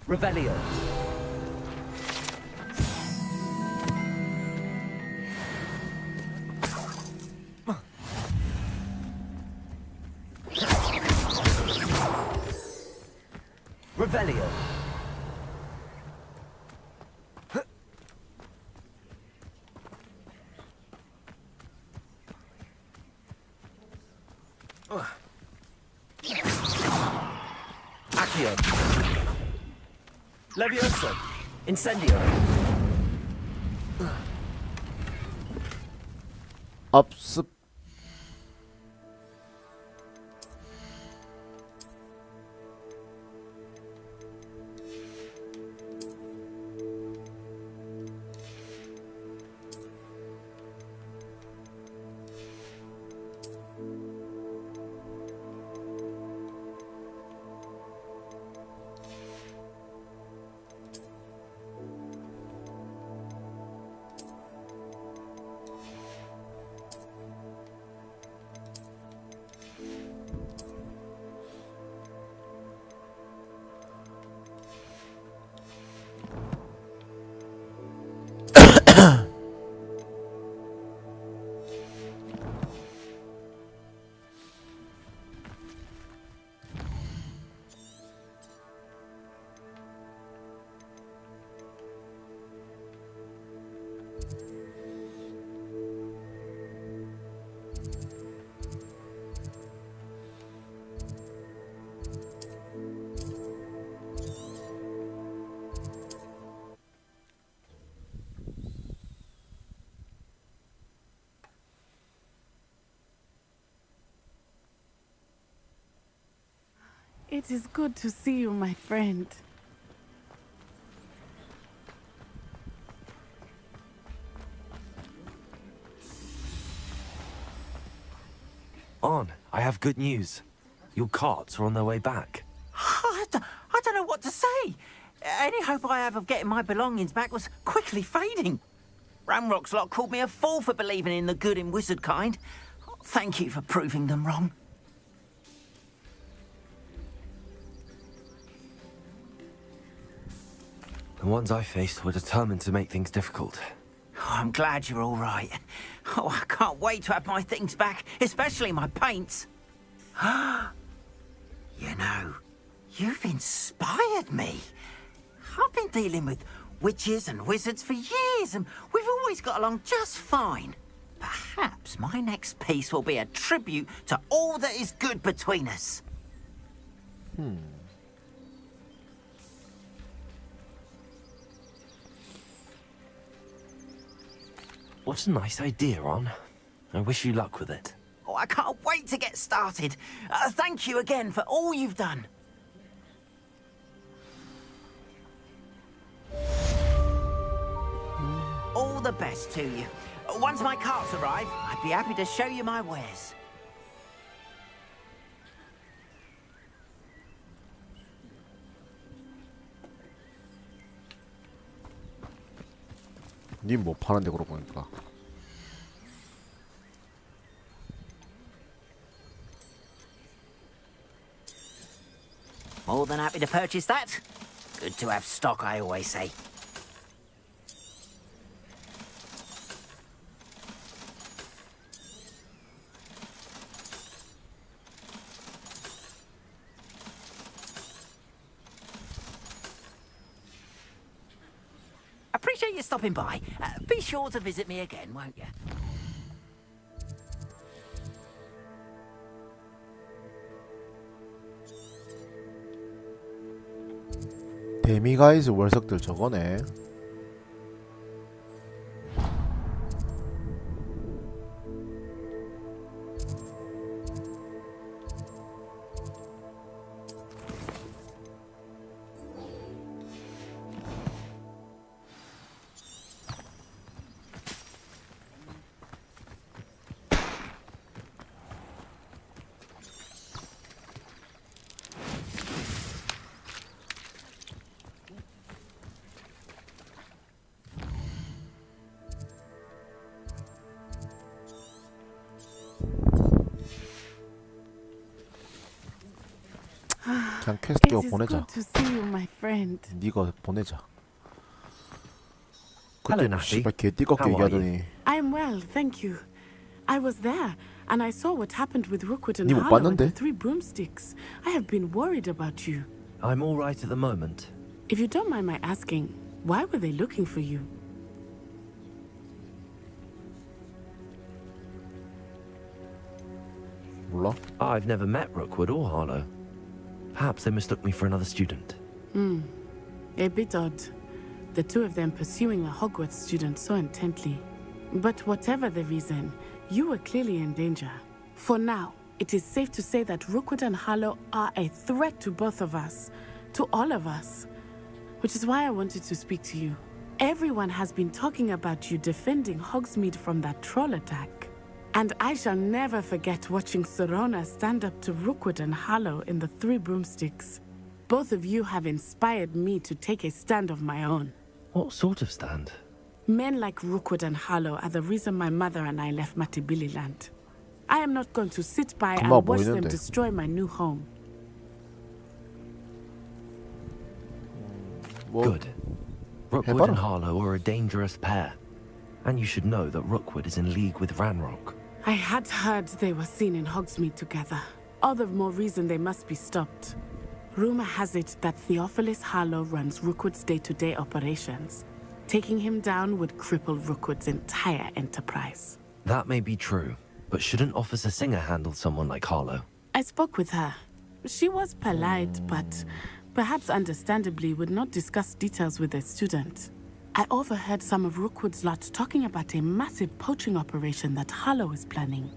Revelio. Revelio. Accio. Levioso. Incendio. 압습. It is good to see you, my friend. On, I have good news. Your carts are on their way back. I don't know what to say. Any hope I have of getting my belongings back was quickly fading. Ramrock's lot called me a fool for believing in the good in wizard kind. Thank you for proving them wrong. The ones I faced were determined to make things difficult. Oh, I'm glad you're all right. Oh, I can't wait to have my things back, especially my paints. You know, you've inspired me. I've been dealing with witches and wizards for years, and we've always got along just fine. Perhaps my next piece will be a tribute to all that is good between us. What a nice idea, Ron. I wish you luck with it. Oh, I can't wait to get started. Thank you again for all you've done. All the best to you. Once my carts arrive, I'd be happy to show you my wares. 님 뭐 파는데 그러고 보니까. More than happy to purchase that. Good to have stock, I always say. Appreciate you stopping by. Be sure to visit me again, won't you? 데미가이즈 월석들 저거네. 그냥 퀘스트 It is 보내자. good to see you, my friend. 니가 보내자. Hello, 그때는 Natty. 씨발 개띠껍게 How are 얘기하더니 I'm well, thank you. I was there, and I saw what happened with Rookwood and 니 못 Harlow and the 봤는데? three broomsticks. I have been worried about you. I'm all right at the moment. If you don't mind my asking, why were they looking for you? 몰라? I've never met Rookwood or Harlow. Perhaps they mistook me for another student. A bit odd. The two of them pursuing a Hogwarts student so intently. But whatever the reason, you were clearly in danger. For now, it is safe to say that Rookwood and Harlow are a threat to both of us. To all of us. Which is why I wanted to speak to you. Everyone has been talking about you defending Hogsmeade from that troll attack. And I shall never forget watching Serona stand up to Rookwood and Harlow in the Three Broomsticks. Both of you have inspired me to take a stand of my own. What sort of stand? Men like Rookwood and Harlow are the reason my mother and I left Matibili land. I am not going to sit by and 금방 watch them 보이는데. destroy my new home. 뭐 Good. Rookwood 해봐라. and Harlow are a dangerous pair. And you should know that Rookwood is in league with Ranrock. I had heard they were seen in Hogsmeade together. All the more reason they must be stopped. Rumor has it that Theophilus Harlow runs Rookwood's day-to-day operations. Taking him down would cripple Rookwood's entire enterprise. That may be true, but shouldn't Officer Singer handle someone like Harlow? I spoke with her. She was polite, but perhaps understandably would not discuss details with a student. I overheard some of Rookwood's lot talking about a massive poaching operation that Harlow is planning.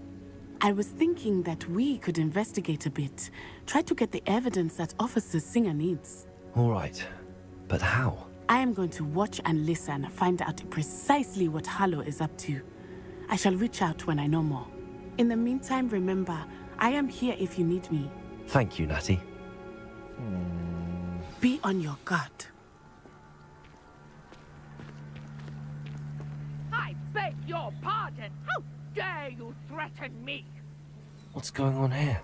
I was thinking that we could investigate a bit, try to get the evidence that Officer Singer needs. All right, but how? I am going to watch and listen, find out precisely what Harlow is up to. I shall reach out when I know more. In the meantime, remember, I am here if you need me. Thank you, Natty. Be on your guard. I beg your pardon. How dare you threaten me? What's going on here?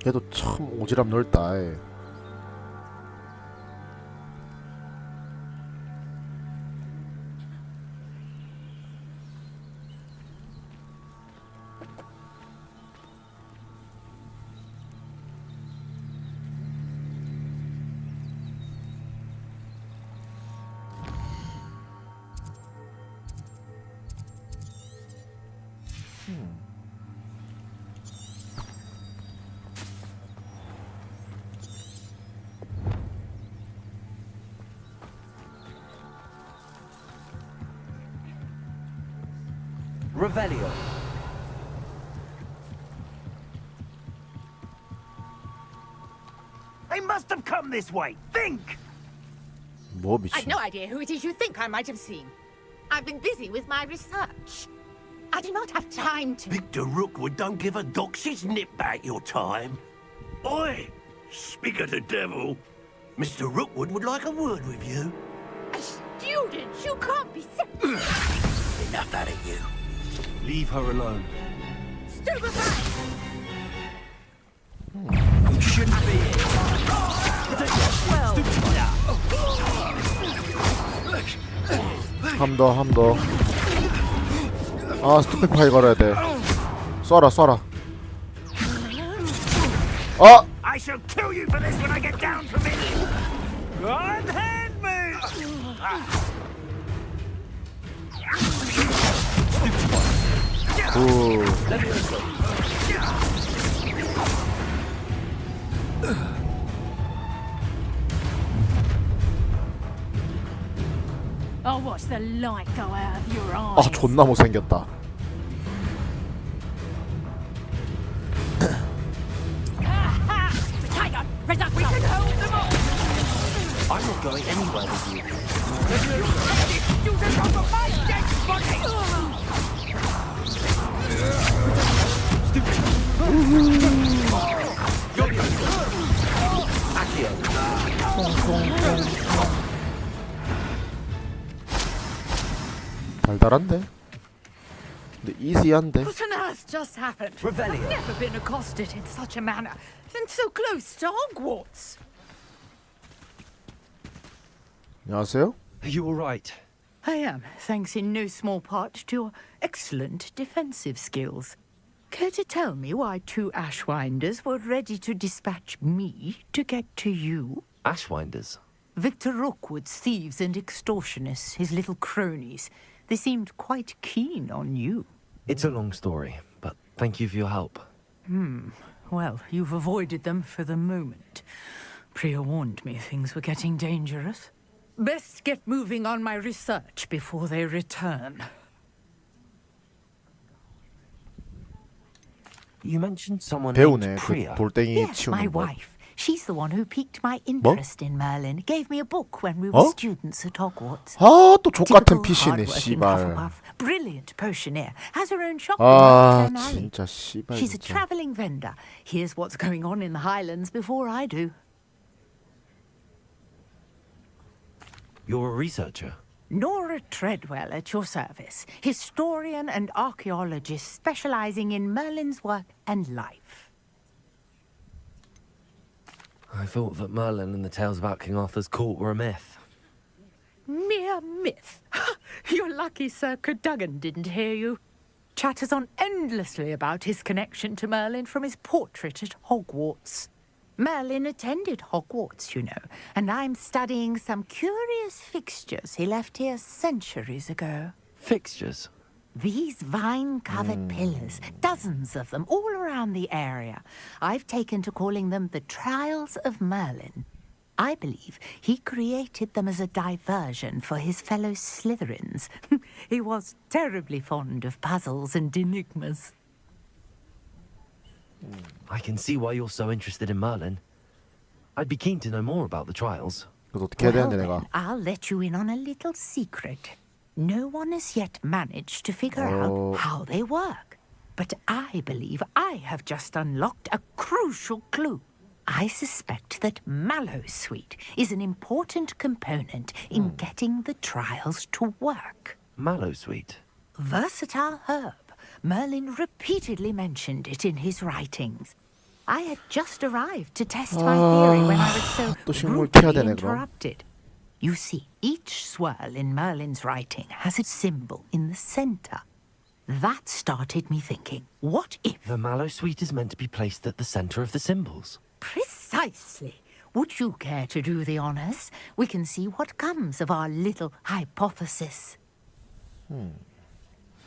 걔도 참 오지랖 넓다. Revelio. They must have come this way. Think! 뭐 I've 미친. no idea who it is you think I might have seen. I've been busy with my research. I do not have time to... Victor Rookwood don't give a doxy's nip back your time. Oi! Speak of the devil. Mr. Rookwood would like a word with you. A student? You can't be Enough out of you. Leave her alone. Stupefy! You shouldn't be here. 함 더. 아, 스투피파이 걸어야 돼. 쏴라. 아! I shall kill you for this when I get down from it. Unhand me! I'll watch the light go out of your 아, eyes. 존나 못생겼다. Tiger, reduction. We can hold them up. I'm not going anywhere with you. Student over my dead body. 달달한데? 근데 이지한데? What on earth just happened? Revelio. I've never been accosted in such a manner, and so close to Hogwarts. 안녕하세요? Are you all right? I am, thanks in no small part to your excellent defensive skills. Care to tell me why two Ashwinders were ready to dispatch me to get to you? Ashwinders? Victor Rookwood's thieves and extortionists, his little cronies. They seemed quite keen on you. It's a long story, but thank you for your help. Well, you've avoided them for the moment. Priya warned me things were getting dangerous. Best get moving on my research before they return. You mentioned someone 배우네. named 그 Priya. 돌덩이 Yes, my 치우는 거. wife. She's the one who piqued my interest in Merlin. Gave me a book when we were 어? students at Hogwarts. 아, 또 족같은 Typical 피시네, hard-working 씨발. Hufflepuff. Brilliant potioneer. Has her own shop 아, in Hogwarts Alley. 진짜 씨발. She's a 진짜. travelling vendor. Here's what's going on in the Highlands before I do. You're a researcher. Nora Treadwell at your service. Historian and archaeologist specializing in Merlin's work and life. I thought that Merlin and the tales about King Arthur's court were a myth. Mere myth. You're lucky Sir Cadogan didn't hear you. Chatters on endlessly about his connection to Merlin from his portrait at Hogwarts. Merlin attended Hogwarts, you know, and I'm studying some curious fixtures he left here centuries ago. Fixtures? These vine-covered pillars, dozens of them, all around the area. I've taken to calling them the Trials of Merlin. I believe he created them as a diversion for his fellow Slytherins. He was terribly fond of puzzles and enigmas. I can see why you're so interested in Merlin. I'd be keen to know more about the trials. 그래서 어떻게 해야 되는데, Well, 내가. then, I'll let you in on a little secret. No one has yet managed to figure out how they work. But I believe I have just unlocked a crucial clue. I suspect that Mallowsweet is an important component in getting the trials to work. Mallowsweet? Versatile herb. Merlin repeatedly mentioned it in his writings. I had just arrived to test my theory when I was so 또 식물 캐야 rudely 되네, 그럼. interrupted. You see, each swirl in Merlin's writing has a symbol in the center. That started me thinking, what if... The Mallowsweet is meant to be placed at the center of the symbols. Precisely. Would you care to do the honors? We can see what comes of our little hypothesis.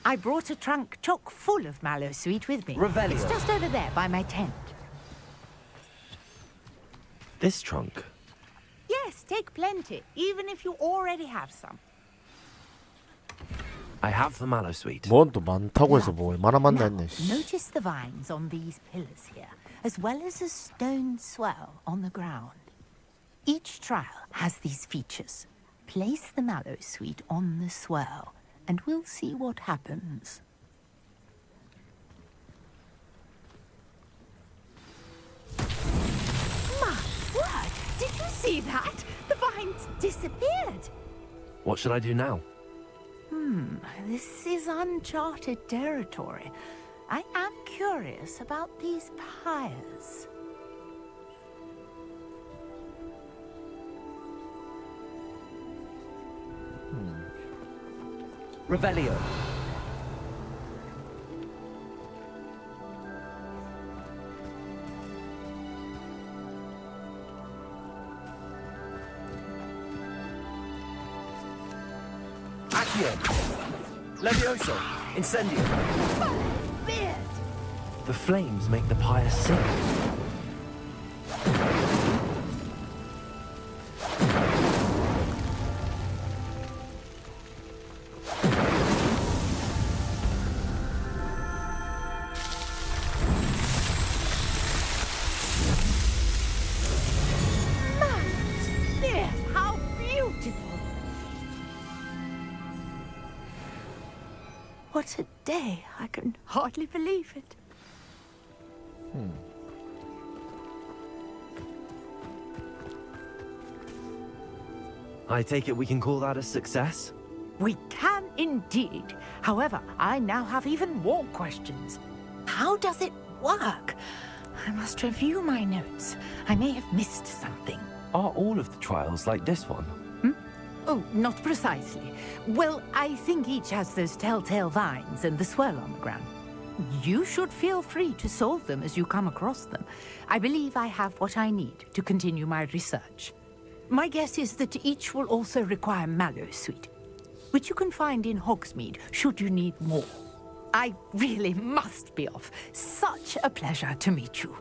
I brought a trunk chock full of Mallowsweet with me. Revelio. It's just over there by my tent. This trunk? Yes, take plenty, even if you already have some. I have the mallow sweet. 뭔 또 많다고 해서 뭐 얼마나 많나 했네. 씨. Notice the vines on these pillars here, as well as a stone swell on the ground. Each trial has these features. Place the mallow sweet on the swell, and we'll see what happens. My word! Did you see that? The vines disappeared. What should I do now? This is uncharted territory. I am curious about these pyres. Revelio. Accio. Levioso. Incendio. Beard! The flames make the pyre sing. Beard, how beautiful! What a day! I can hardly believe it. I take it we can call that a success? We can indeed. However, I now have even more questions. How does it work? I must review my notes. I may have missed something. Are all of the trials like this one? Oh, not precisely. Well, I think each has those telltale vines and the swirl on the ground. You should feel free to solve them as you come across them. I believe I have what I need to continue my research. My guess is that each will also require mallow sweet, which you can find in Hogsmeade should you need more. I really must be off. Such a pleasure to meet you.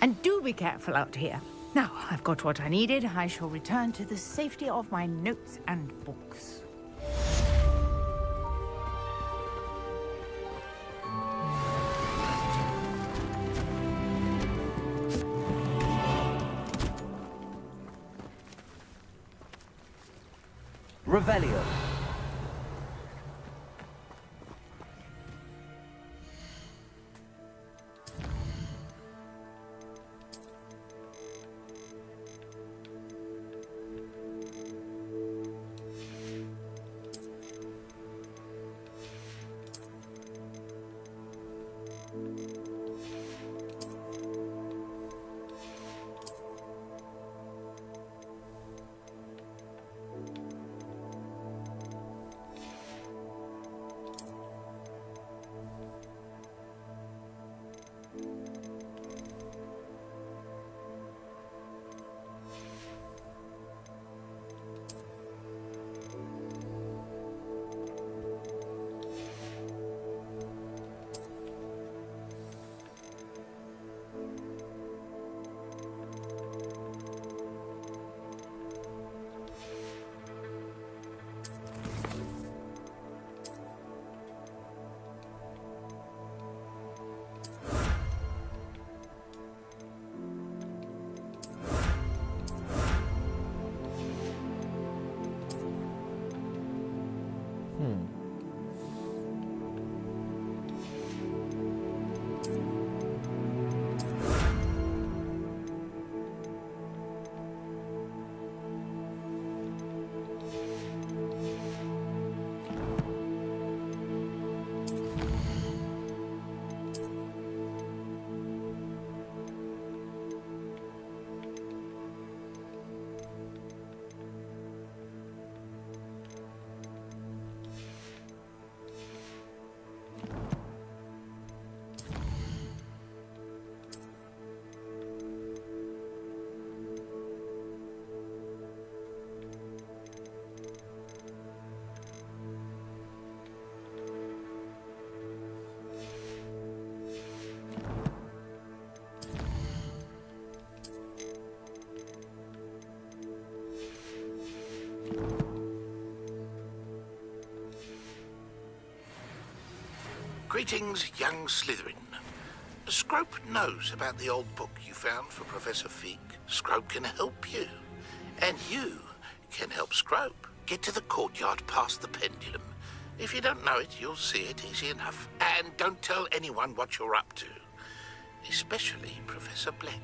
And do be careful out here. Now, I've got what I needed. I shall return to the safety of my notes and books. Revelio. Greetings, young Slytherin. Scrope knows about the old book you found for Professor Fig. Scrope can help you. And you can help Scrope. Get to the courtyard past the pendulum. If you don't know it, you'll see it easy enough. And don't tell anyone what you're up to. Especially Professor Black.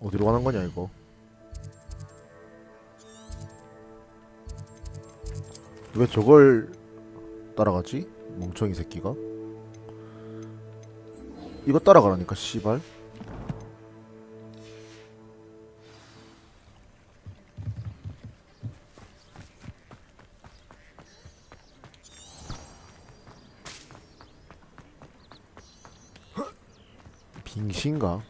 어디로 가는 거냐 이거? 왜 저걸 따라가지? 멍청이 새끼가? 이거 따라가라니까 씨발. 빙신가?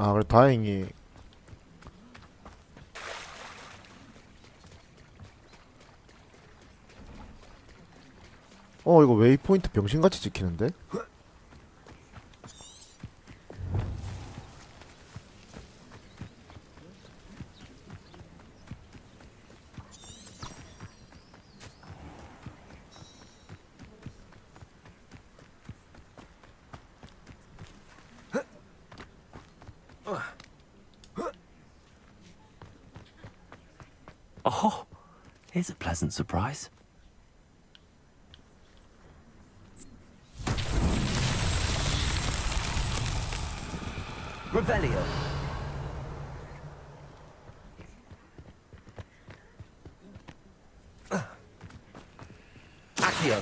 아 그래 다행히 이거 웨이포인트 병신같이 찍히는데? Oh, here's a pleasant surprise. Revelio. Accio.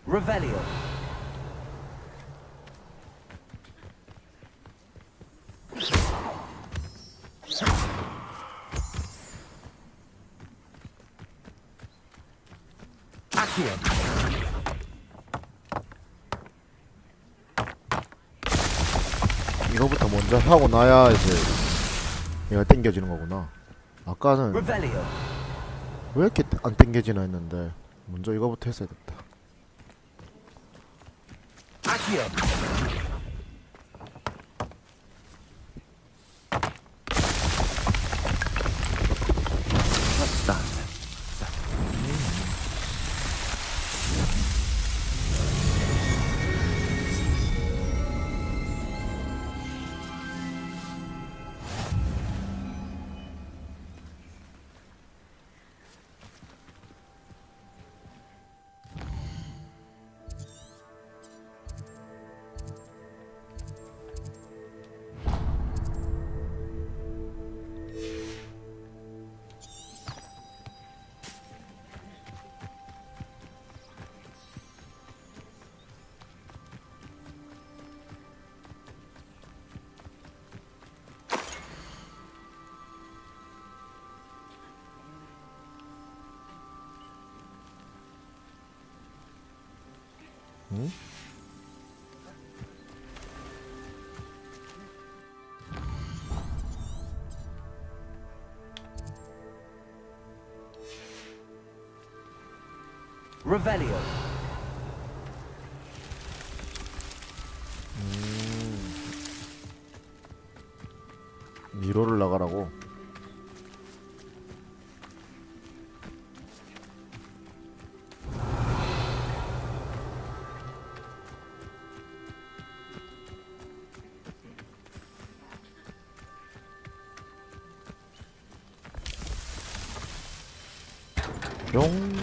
Revelio. 이거부터 먼저 하고 나야 이제 얘가 땡겨지는 거구나. 아까는 Revelio. 왜 이렇게 안 땡겨지나 했는데 먼저 이거부터 했어야겠다. Accio. What's that? 응? Revelio. 미로를 나가라고. 뿅.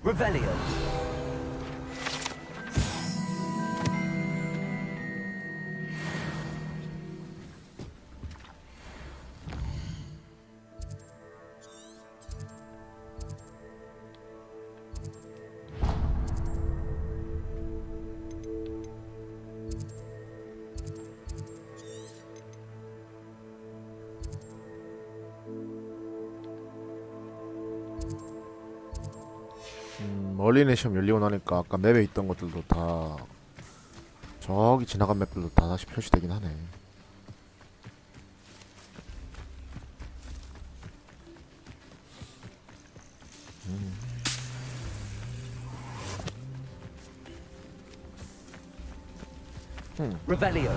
Revelio. 멀리는 시험 열리고 나니까 아까 맵에 있던 것들도 다 저기 지나간 맵들도 다 다시 표시되긴 하네. Revelio.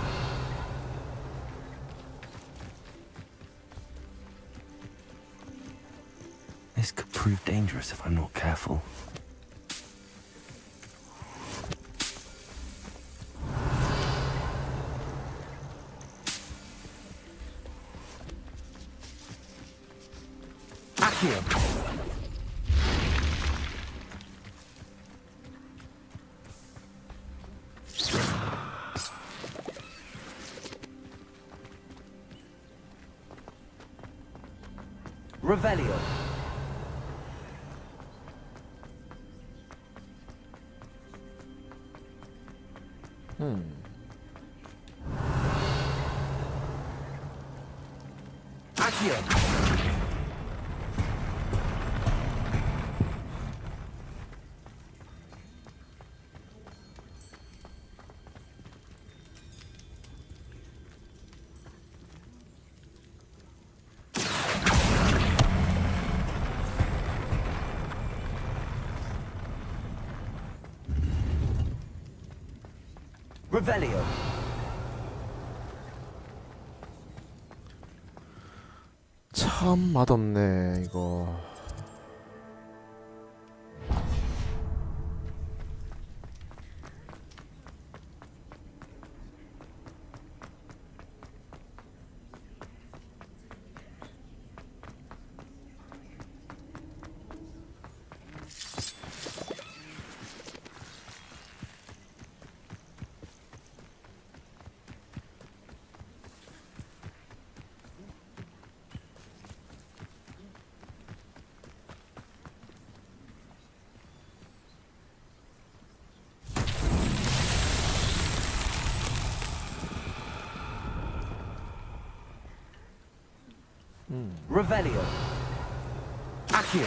This could prove dangerous if I'm not careful. Accio. Revelio. Accio. Revelio. 참 맛없네 이거. Revelio. Accio.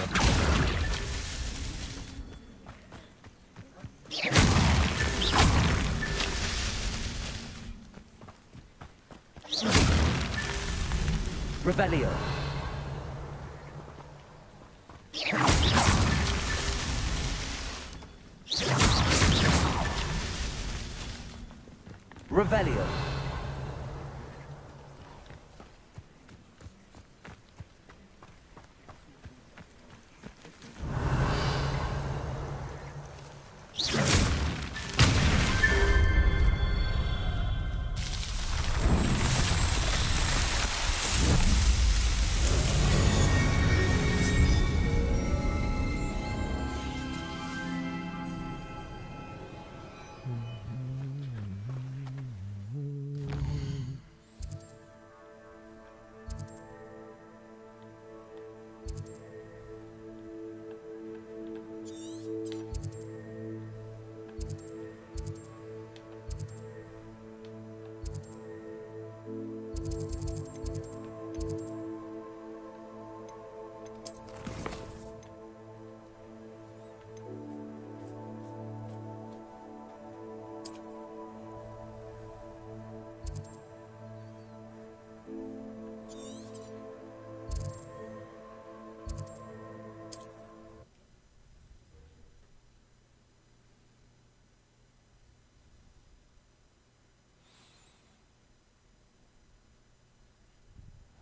Revelio. Revelio.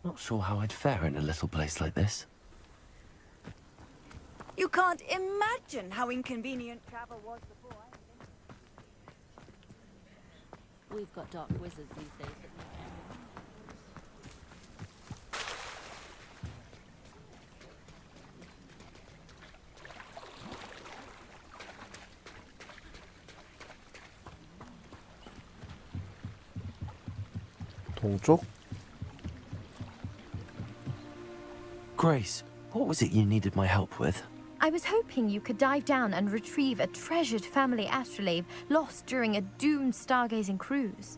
Not sure how I'd fare in a little place like this. You can't imagine how inconvenient travel was before. We've got dark wizards these days. 동쪽? Grace, what was it you needed my help with? I was hoping you could dive down and retrieve a treasured family astrolabe lost during a doomed stargazing cruise.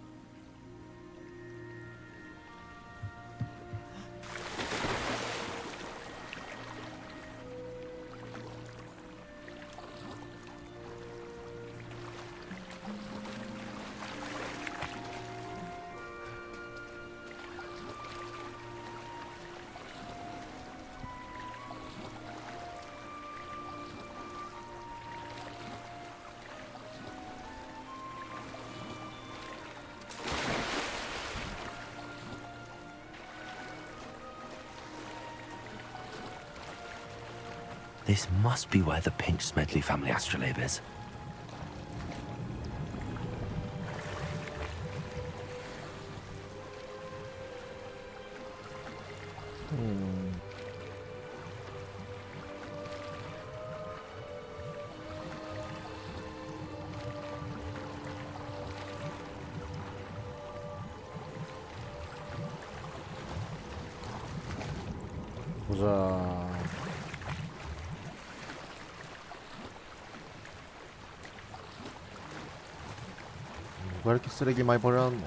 This must be where the Pinch Smedley family astrolabe is. 보자. 왜 이렇게 쓰레기 많이 버려놨노?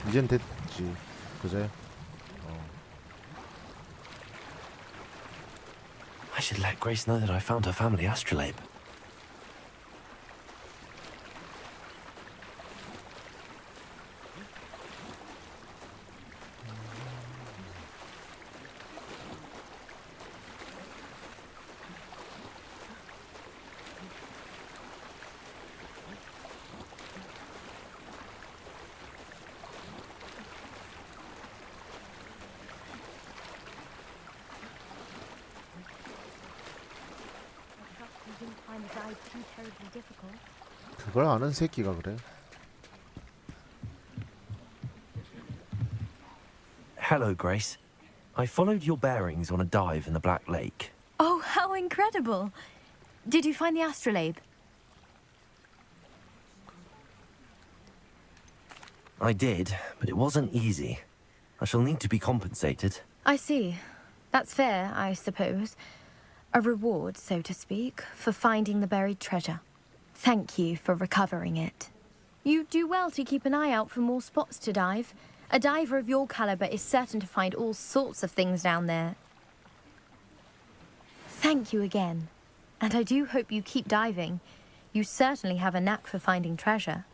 이젠 됐지, 그제? I should let Grace know that I found her family astrolabe. dive too terribly difficult. 그걸 아는 새끼가 그래. Hello, Grace. I followed your bearings on a dive in the Black Lake. Oh, how incredible! Did you find the astrolabe? I did, but it wasn't easy. I shall need to be compensated. I see. That's fair, I suppose. A reward, so to speak, for finding the buried treasure. Thank you for recovering it. You do well to keep an eye out for more spots to dive. A diver of your caliber is certain to find all sorts of things down there. Thank you again. And I do hope you keep diving. You certainly have a knack for finding treasure.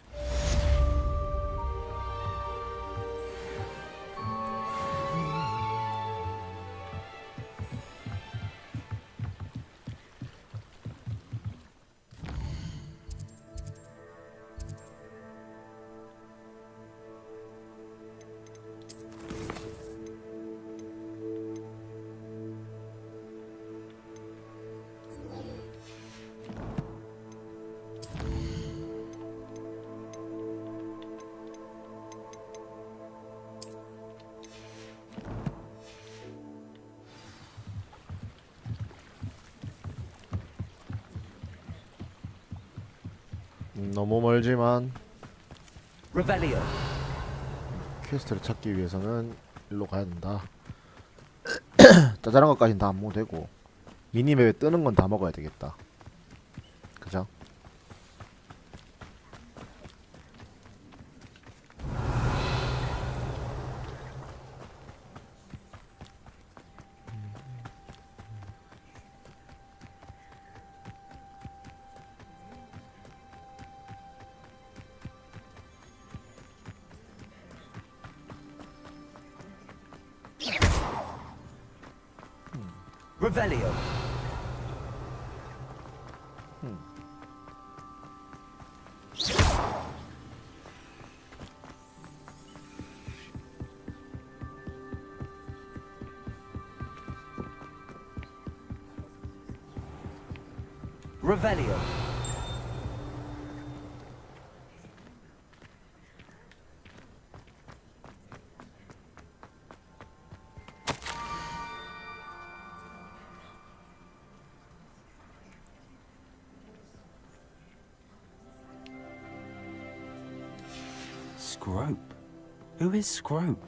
너무 멀지만 Revelio. 퀘스트를 찾기 위해서는 일로 가야 된다. 짜잘한 것까지는 다 안 먹어도 되고 미니맵에 뜨는 건 다 먹어야 되겠다. 그죠? Revelio. Revelio. Scrope? Who is Scrope?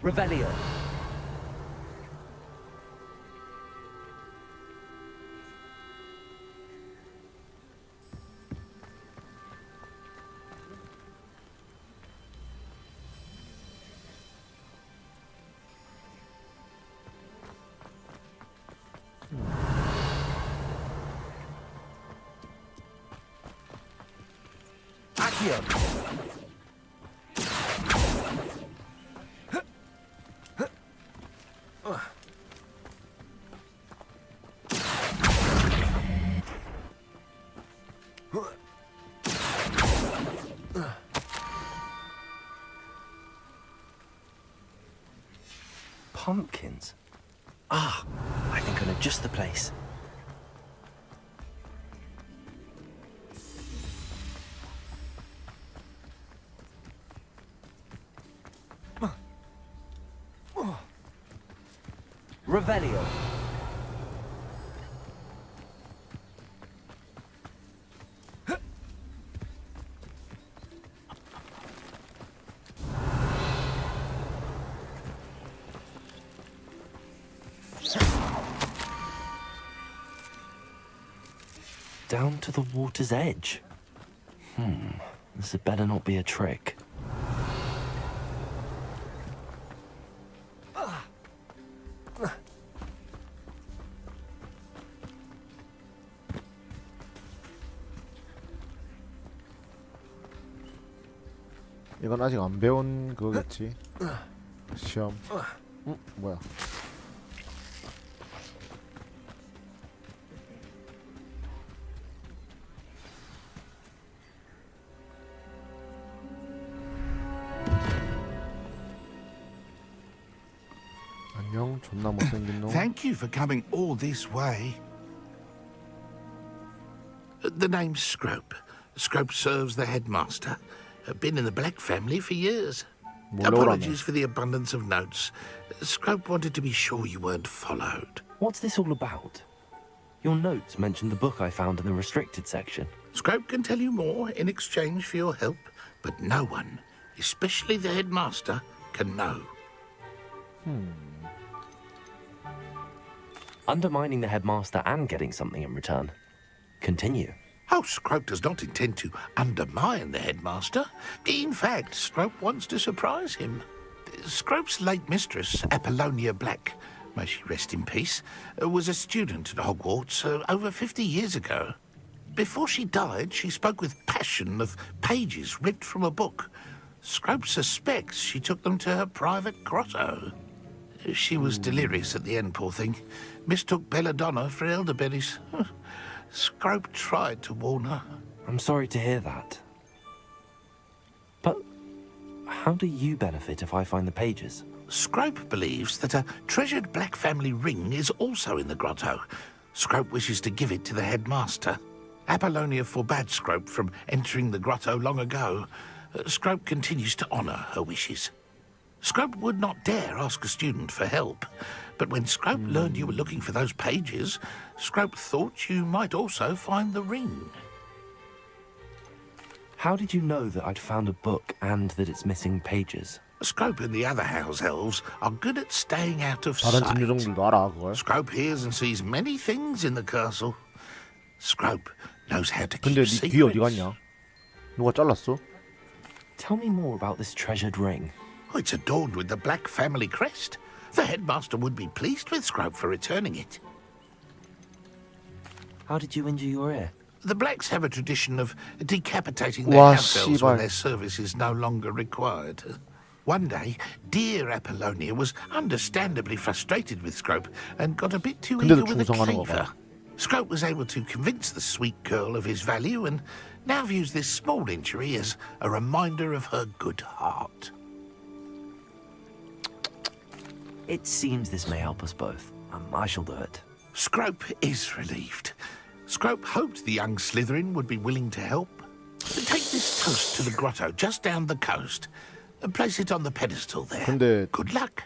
Revelio. Accio. Pumpkins? Ah, I think I know just the place. Revelio. Down to the water's edge. This had better not be a trick. 이건 아직 안 배운 그거겠지. 시험. 뭐야? 형 존나 못생긴 놈. Thank you for coming all this way. The name's Scrope. Scrope serves the headmaster. Been in the Black family for years. Apologies for the abundance of notes. Scrope wanted to be sure you weren't followed. What's this all about? Your notes mentioned the book I found in the restricted section. Scrope can tell you more in exchange for your help, but no one, especially the headmaster, can know. Undermining the headmaster and getting something in return. Continue. Oh, Scrope does not intend to undermine the headmaster. In fact, Scrope wants to surprise him. Scrope's late mistress, Apollonia Black, may she rest in peace, was a student at Hogwarts over 50 years ago. Before she died, she spoke with passion of pages ripped from a book. Scrope suspects she took them to her private grotto. She was delirious at the end, poor thing. Mistook belladonna for elderberries. Scrope tried to warn her. I'm sorry to hear that. But how do you benefit if I find the pages? Scrope believes that a treasured Black family ring is also in the grotto. Scrope wishes to give it to the headmaster. Apollonia forbade Scrope from entering the grotto long ago. Scrope continues to honour her wishes. Scrope would not dare ask a student for help, but when Scrope learned you were looking for those pages, Scrope thought you might also find the ring. How did you know that I'd found a book and that it's missing pages? Scrope and the other house elves are good at staying out of 다른 sight. 진료정들도 알아 그걸. Scrope hears and sees many things in the castle. Scrope knows how to 근데 keep 네 귀 어디 secrets. 갔냐? 누가 잘랐어? Tell me more about this treasured ring. Oh, it's adorned with the Black family crest. The headmaster would be pleased with Scrope for returning it. How did you injure your ear? The Blacks have a tradition of decapitating their 와, house elves when 씨발. their service is no longer required. One day, dear Apollonia was understandably frustrated with Scrope and got a bit too 근데도 eager with a 충성하는 거 caver. 봐. Scrope was able to convince the sweet girl of his value and now views this small injury as a reminder of her good heart. It seems this may help us both. I shall do it. Scrope is relieved. Scrope hoped the young Slytherin would be willing to help. Take this toast to the grotto just down the coast and place it on the pedestal there. 근데 Good luck.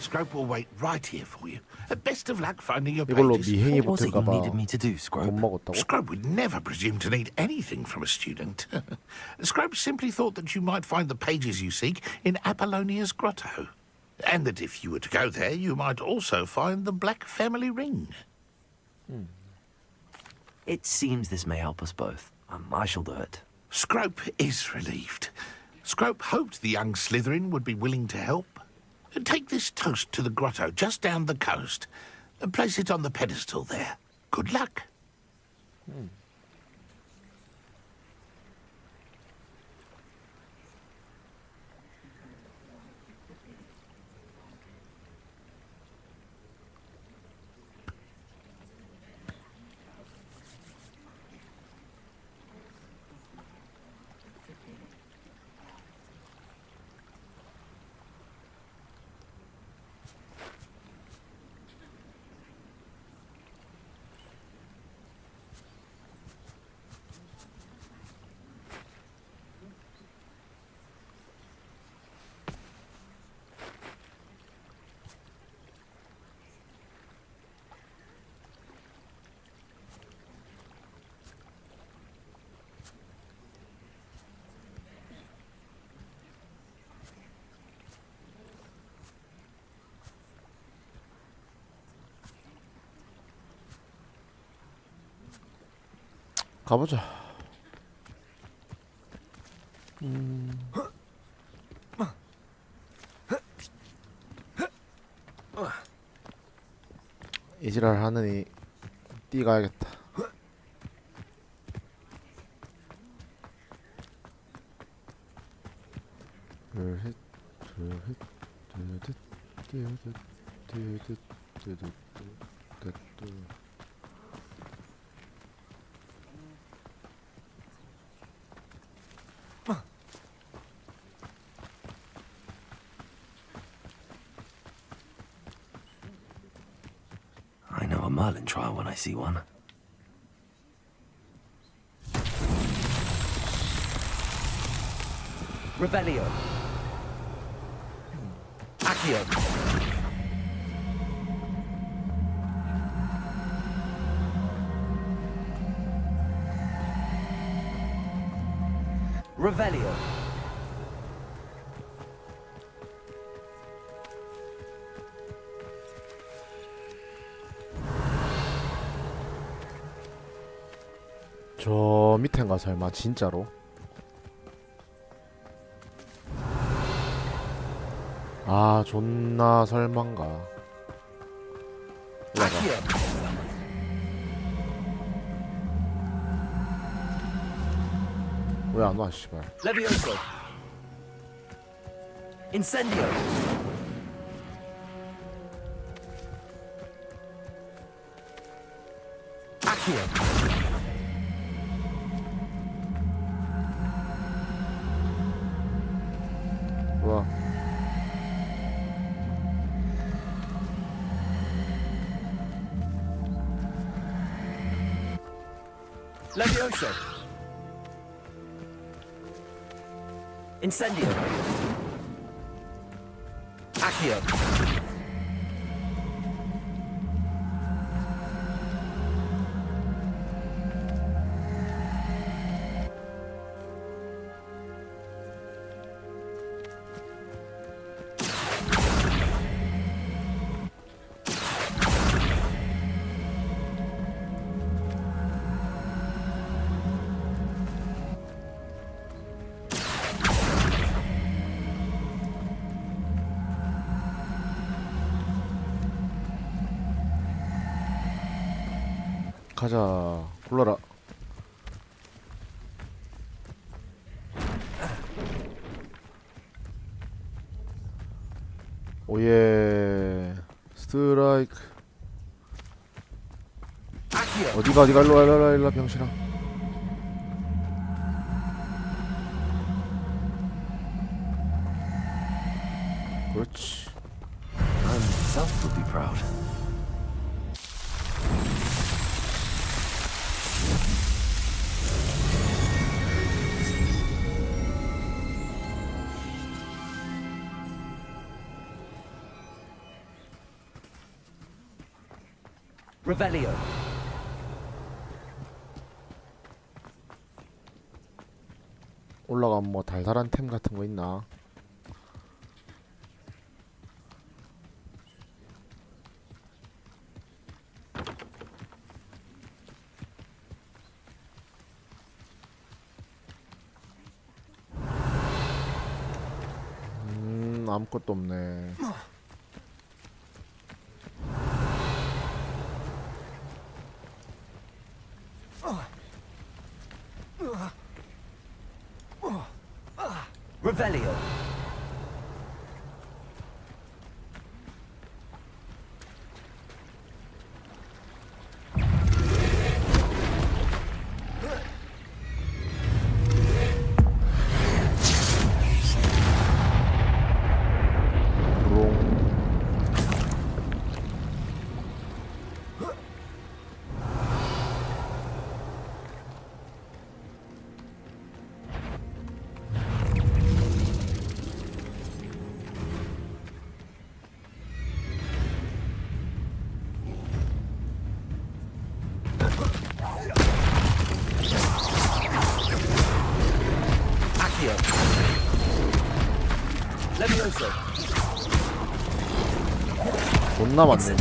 Scrope will wait right here for you. Best of luck finding your 이걸로 pages. 미행이 What was it you 붙을까봐 needed me to do, 못 Scrope? 먹었다고? Scrope would never presume to need anything from a student. Scrope simply thought that you might find the pages you seek in Apollonia's grotto. And that if you were to go there, you might also find the Black family ring. It seems this may help us both. I shall do it. Scrope is relieved. Scrope hoped the young Slytherin would be willing to help. Take this toast to the grotto just down the coast and place it on the pedestal there. Good luck. 가보자. 이지랄 하느니 뛰가야겠다. 둘셋 둘셋 둘셋 둘셋 둘셋 둘셋 둘셋 Merlin trial when I see one. Revelio. Accio. Revelio. 저 밑엔가 설마 진짜로? 아 존나 설만가. 올라가. 왜 안 와 씨발. Levioso. Incendio. Accio. 와. Levioso. Incendio. Accio. 가자. 불러라. 오예. 스트라이크. 어디가 일로와 병신아. 그렇지. Man himself would be proud. Revelio. 올라가면 뭐 달달한 템 같은 거 있나? 아무것도 없네. Revelio. Levioso. 존나 많네.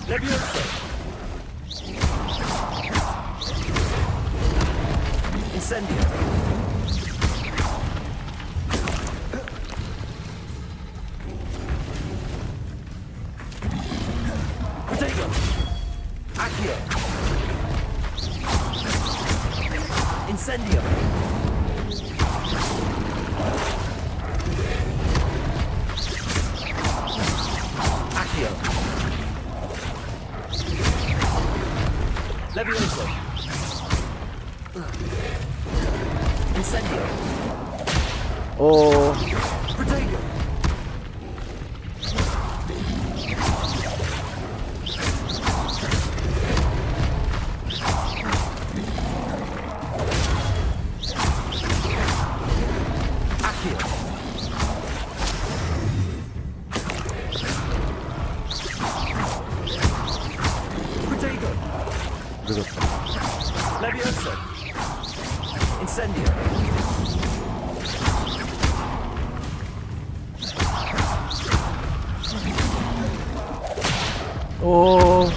Levioso. Incendio. Protego. Accio. Incendio. Accio. Levioso. Incendio. 오. Protego. Incendio. 오.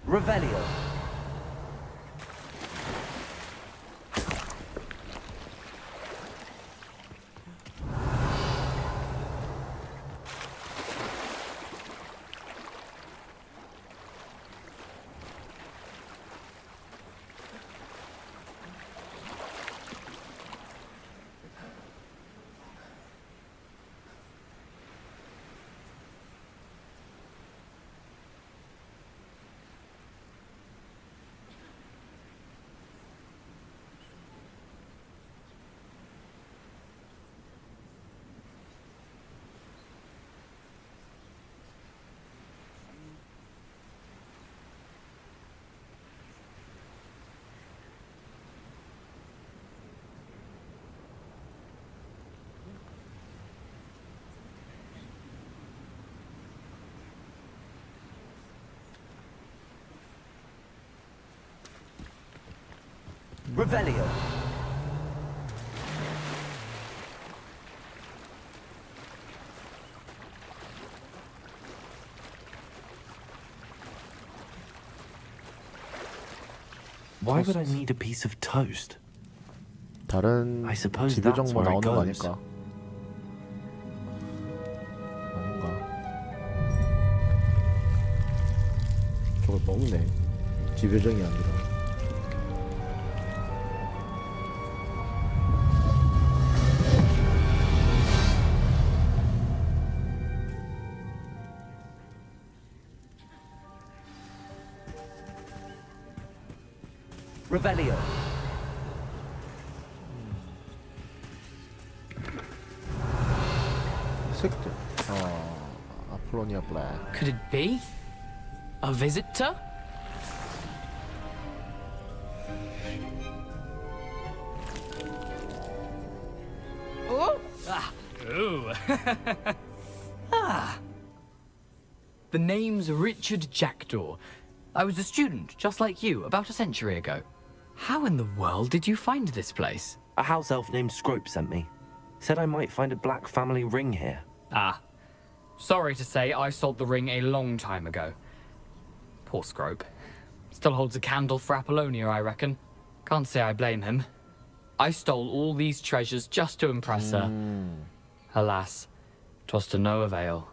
Revelio. Revelio. Why would I need a piece of toast? 다른 I suppose 집요 that's 정보 where it 나오는 거 goes. 아닐까? 아닌가? 저걸 먹네. 집요정이 아니라. Revelio. 색들. 아폴로니아 블랙. Could it be? A visitor? Oh! Ah. Ooh. Ah. The name's Richard Jackdaw. I was a student, just like you, about a century ago. How in the world did you find this place? A house elf named Scrope sent me. Said I might find a black family ring here. Ah. Sorry to say, I sold the ring a long time ago. Poor Scrope. Still holds a candle for Apollonia, I reckon. Can't say I blame him. I stole all these treasures just to impress her. Alas, 'twas to no avail.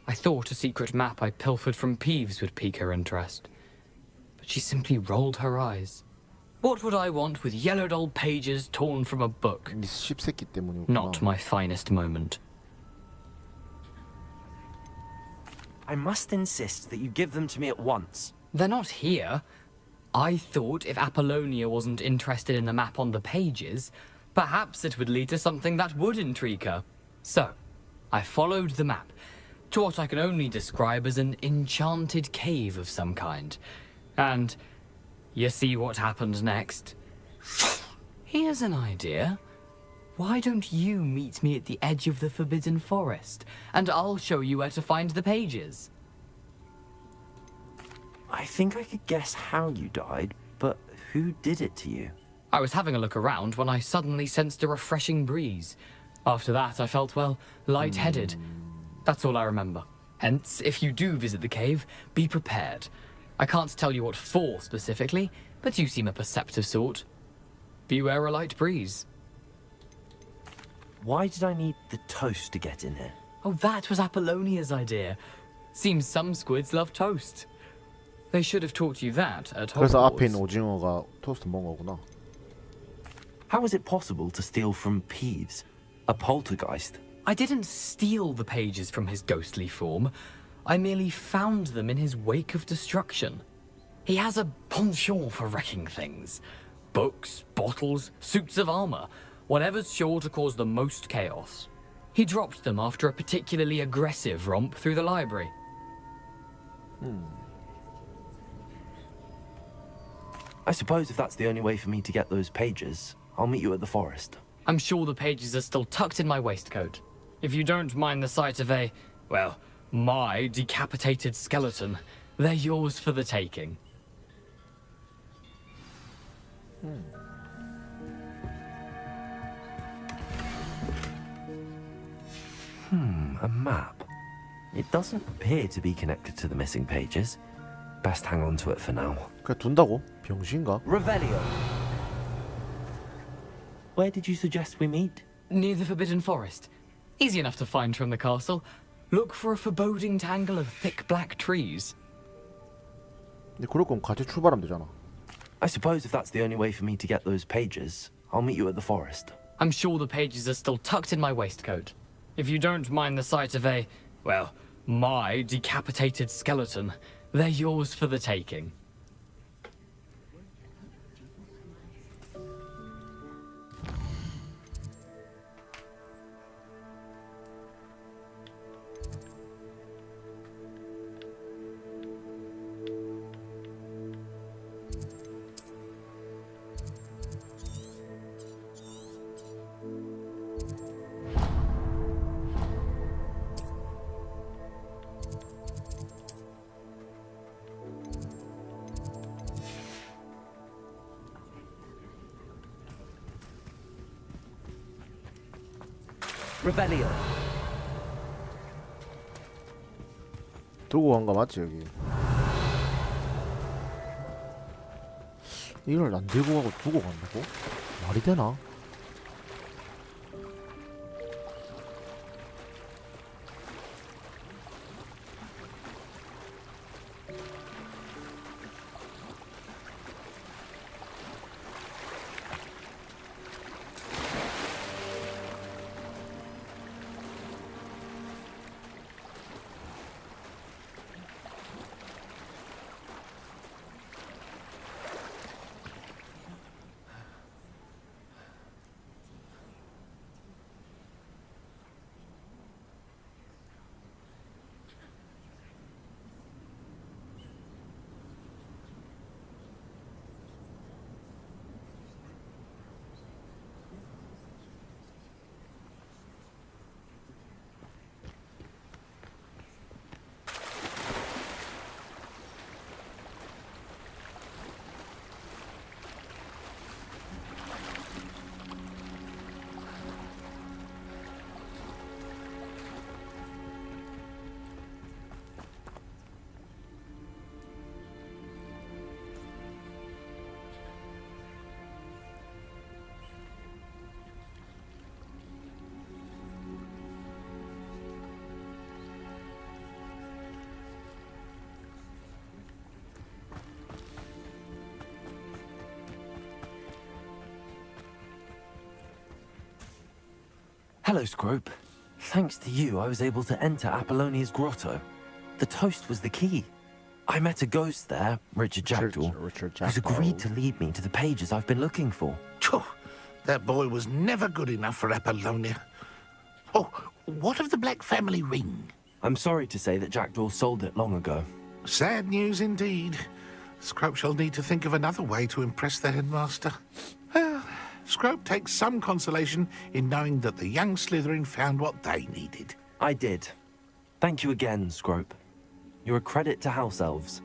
I thought a secret map I pilfered from Peeves would pique her interest. But she simply rolled her eyes. What would I want with yellowed old pages torn from a book? 이 씹새끼 때문이구나. Not my finest moment. I must insist that you give them to me at once. They're not here. I thought if Apollonia wasn't interested in the map on the pages, perhaps it would lead to something that would intrigue her. So, I followed the map to what I can only describe as an enchanted cave of some kind. And you see what happened next? Here's an idea. Why don't you meet me at the edge of the Forbidden Forest, and I'll show you where to find the pages? I think I could guess how you died, but who did it to you? I was having a look around when I suddenly sensed a refreshing breeze. After that, I felt, well, lightheaded. That's all I remember. Hence, if you do visit the cave, be prepared. I can't tell you what for specifically, but you seem a perceptive sort. Beware a light breeze. Why did I need the toast to get in here? Oh, that was Apollonia's idea. Seems some squids love toast. They should have taught you that at 그래서 앞에 있는 Hogwarts. 오징어가 토스트 먹은 거구나. How is it possible to steal from Peeves? A poltergeist? I didn't steal the pages from his ghostly form. I merely found them in his wake of destruction. He has a penchant for wrecking things. Books, bottles, suits of armor. Whatever's sure to cause the most chaos. He dropped them after a particularly aggressive romp through the library. I suppose if that's the only way for me to get those pages, I'll meet you at the forest. I'm sure the pages are still tucked in my waistcoat. If you don't mind the sight of a, well, my decapitated skeleton, they're yours for the taking. A map. It doesn't appear to be connected to the missing pages. Best hang on to it for now. 그냥 둔다고? 병신가? Revelio. Where did you suggest we meet? Near the Forbidden Forest. Easy enough to find from the castle. Look for a foreboding tangle of thick black trees. 근데 그럴 거면 같이 출발하면 되잖아. I suppose if that's the only way for me to get those pages, I'll meet you at the forest. I'm sure the pages are still tucked in my waistcoat. If you don't mind the sight of a, well, my decapitated skeleton, they're yours for the taking. Revelio. 두고 간 거 맞지 여기? 이걸 안 들고 가고 두고 간다고? 말이 되나? Hello, Scrope. Thanks to you, I was able to enter Apollonia's grotto. The toast was the key. I met a ghost there, Richard Jackdaw, who's agreed to lead me to the pages I've been looking for. Phew, that boy was never good enough for Apollonia. Oh, what of the Black family ring? I'm sorry to say that Jackdaw sold it long ago. Sad news indeed. Scrope shall need to think of another way to impress the headmaster. Well, Scrope takes some consolation in knowing that the young Slytherin found what they needed. I did. Thank you again, Scrope. You're a credit to House Elves.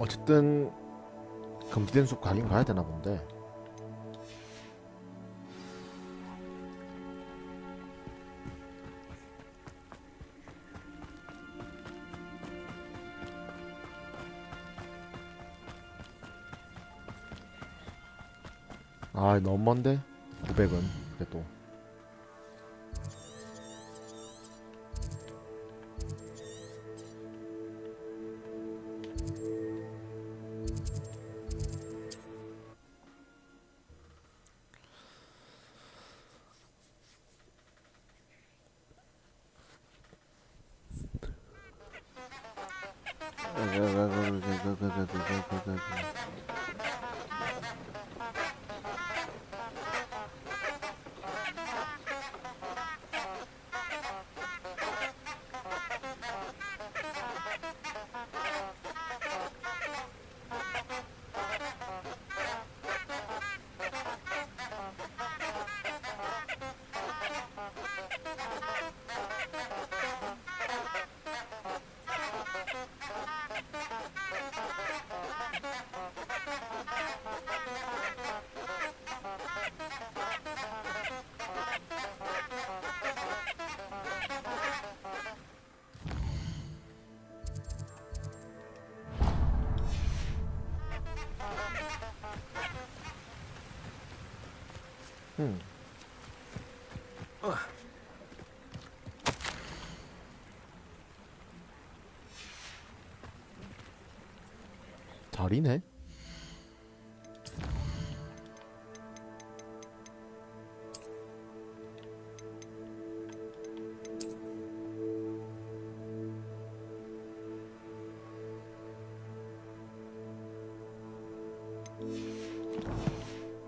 어쨌든 금지된 숲 가긴 가야 되나 본데. 아, 너무 먼데? 900은 그래도. 자리네?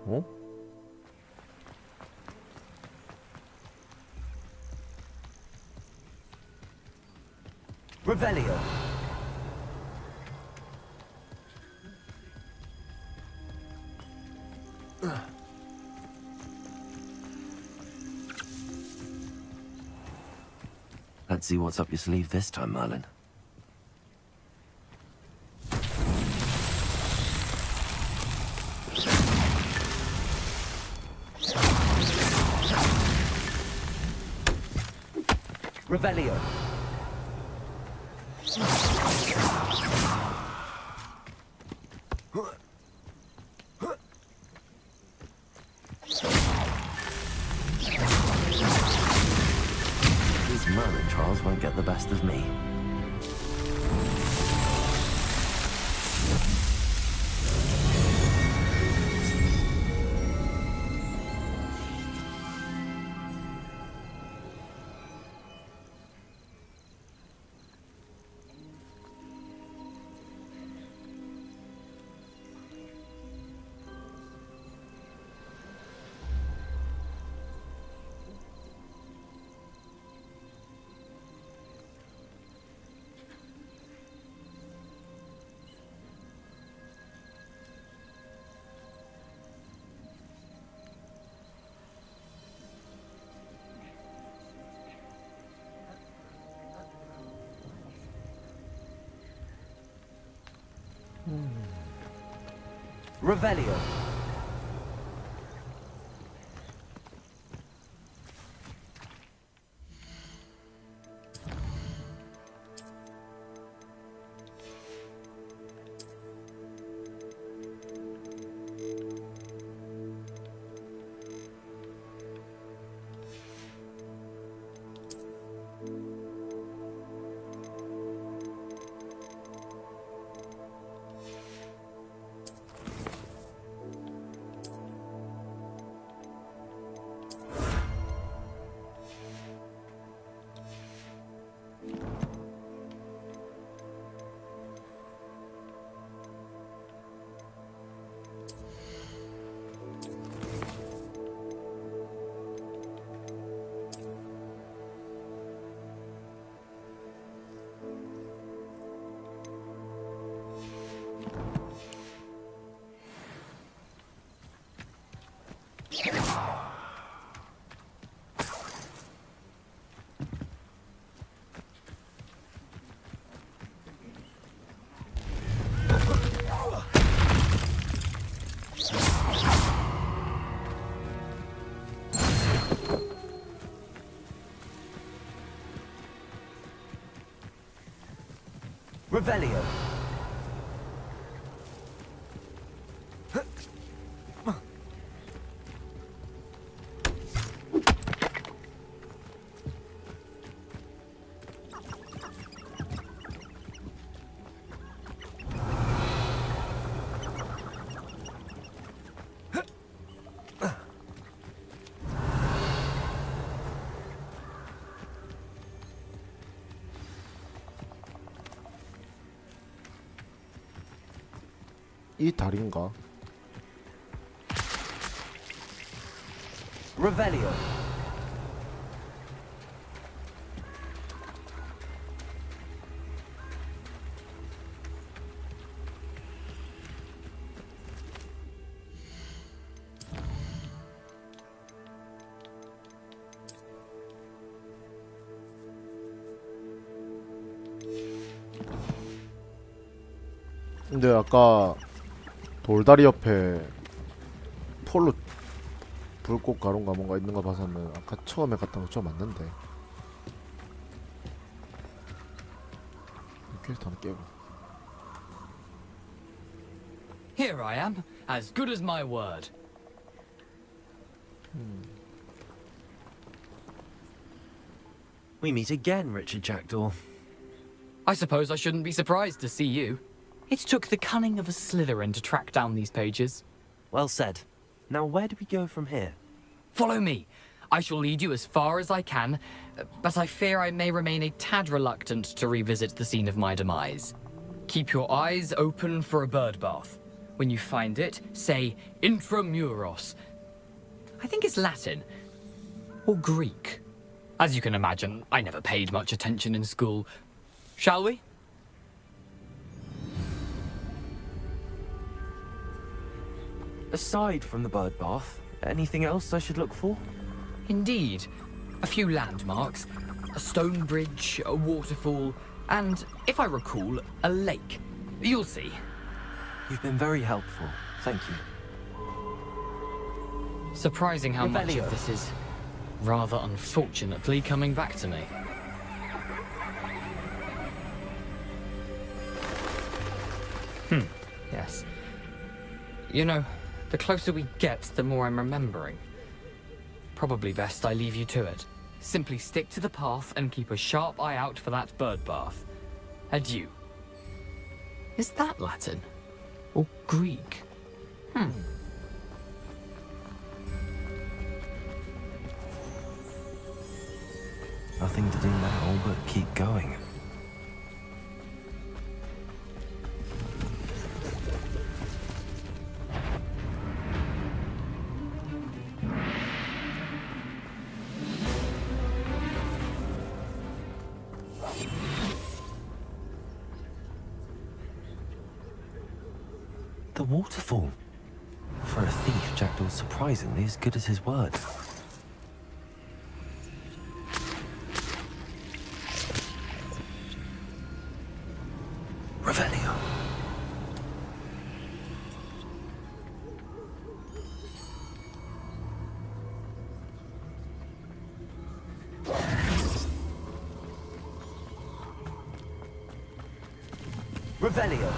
어? Revelio. Let's see what's up your sleeve this time, Merlin. Revelio. These Merlin trials won't get the best of me. Revelio. Revelio. 이 다리인가? Revelio. 근데 아까 돌다리 옆에 폴로 불꽃 가루인가 뭔가 있는 거 봐서는 아까 처음에 갔던 거 좀 맞는데. 퀘스트 하나 깨고. Here I am, as good as my word. We meet again, Richard Jackdaw. I suppose I shouldn't be surprised to see you. It took the cunning of a Slytherin to track down these pages. Well said. Now where do we go from here? Follow me. I shall lead you as far as I can, but I fear I may remain a tad reluctant to revisit the scene of my demise. Keep your eyes open for a bird bath. When you find it, say intramuros. I think it's Latin. Or Greek. As you can imagine, I never paid much attention in school. Shall we? Aside from the bird bath, anything else I should look for? Indeed. A few landmarks. A stone bridge, a waterfall, and, if I recall, a lake. You'll see. You've been very helpful. Thank you. Surprising how much Revelio. of this is, rather unfortunately, coming back to me. Yes. You know, the closer we get, the more I'm remembering. Probably best I leave you to it. Simply stick to the path and keep a sharp eye out for that bird bath. Adieu. Is that Latin? Or Greek? Nothing to do now but keep going. The waterfall. For a thief, Jackdaw's surprisingly as good as his word. Revelio. Revelio.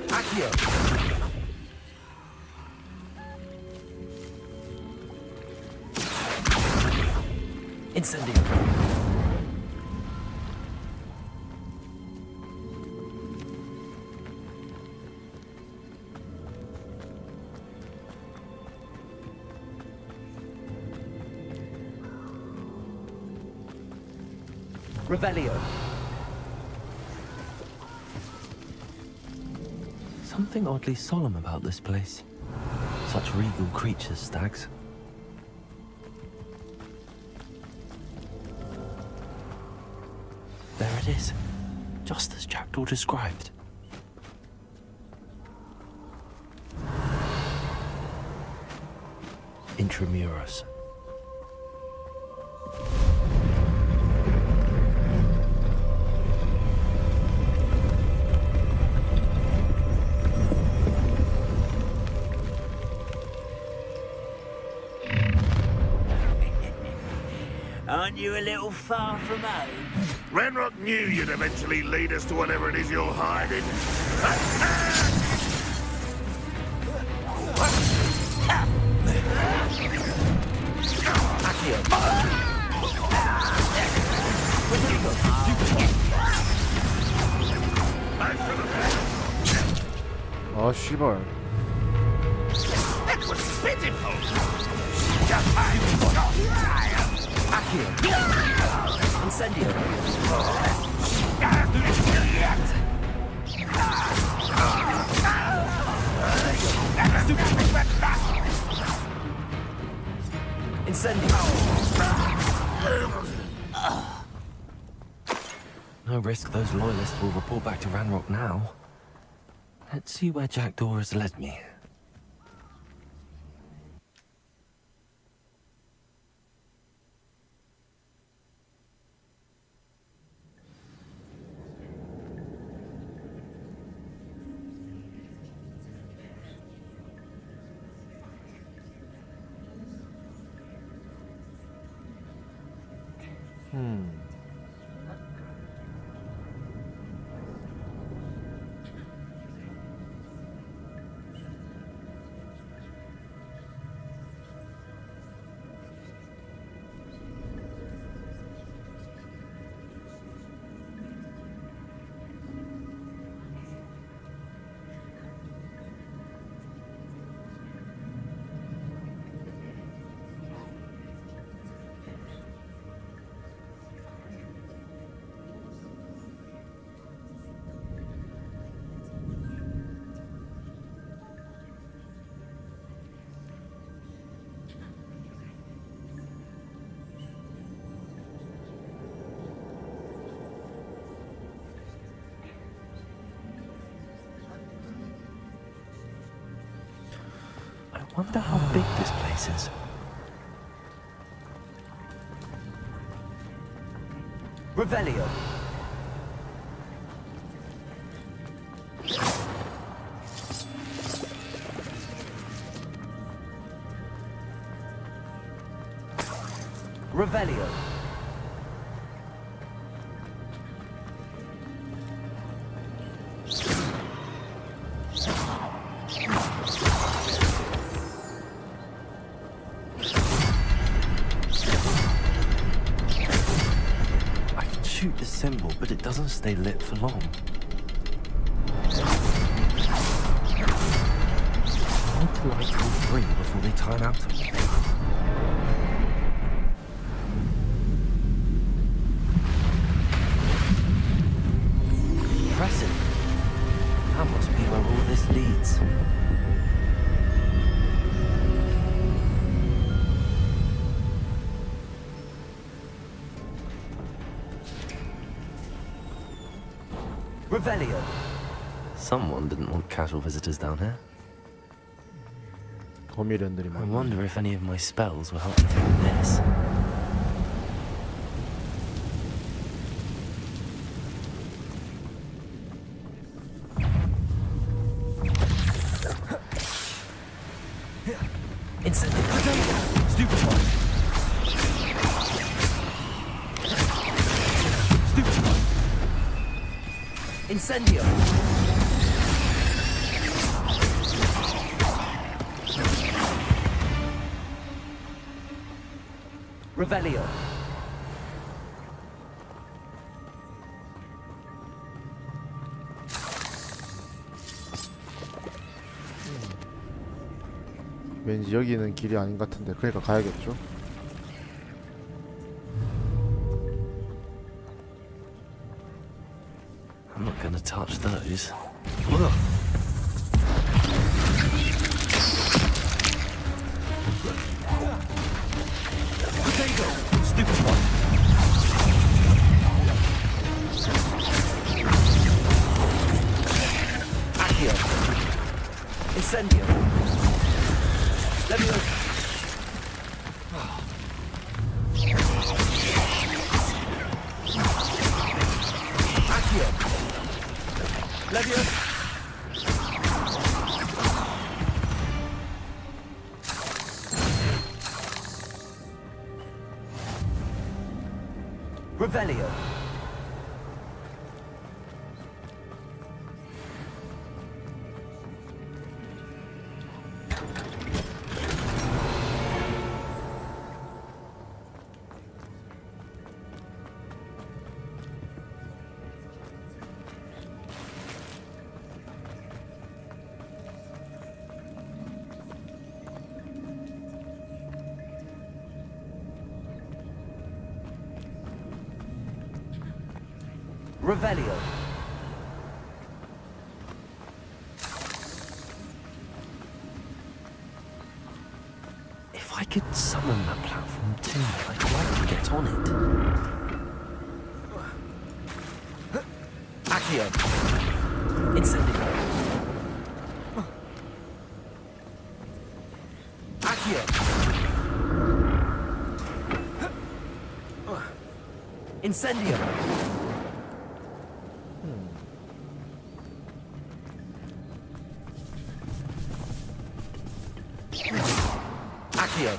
Accio. Incendio. Revelio. Something oddly solemn about this place. Such regal creatures, stags. There it is, just as Jackdaw described. Intramuros. Aren't you a little far from home? Renrock knew you'd eventually lead us to whatever it is you're hiding. 아 씨발. That was pitiful. Incendio. No risk those loyalists will report back to Ranrock now. Let's see where Jackdaw has led me. I wonder how big this place is. Revelio. Revelio. Shoot the symbol, but it doesn't stay lit for long. I want to light all three before they time out. Impressive. That must be where all this leads. Revelio. Someone didn't want casual visitors down here. 거미랜들이 I 많네. wonder if any of my spells will help me through this. Incendio. Revelio. 왠지 여기는 길이 아닌 것 같은데 그러니까 가야겠죠? I'm not gonna touch those. Incendio. Levio. Accio. Levio. Revelio. Revelio. If I could summon that platform too, I'd like to get on it. Accio. Incendio. Accio. Incendio. Accio.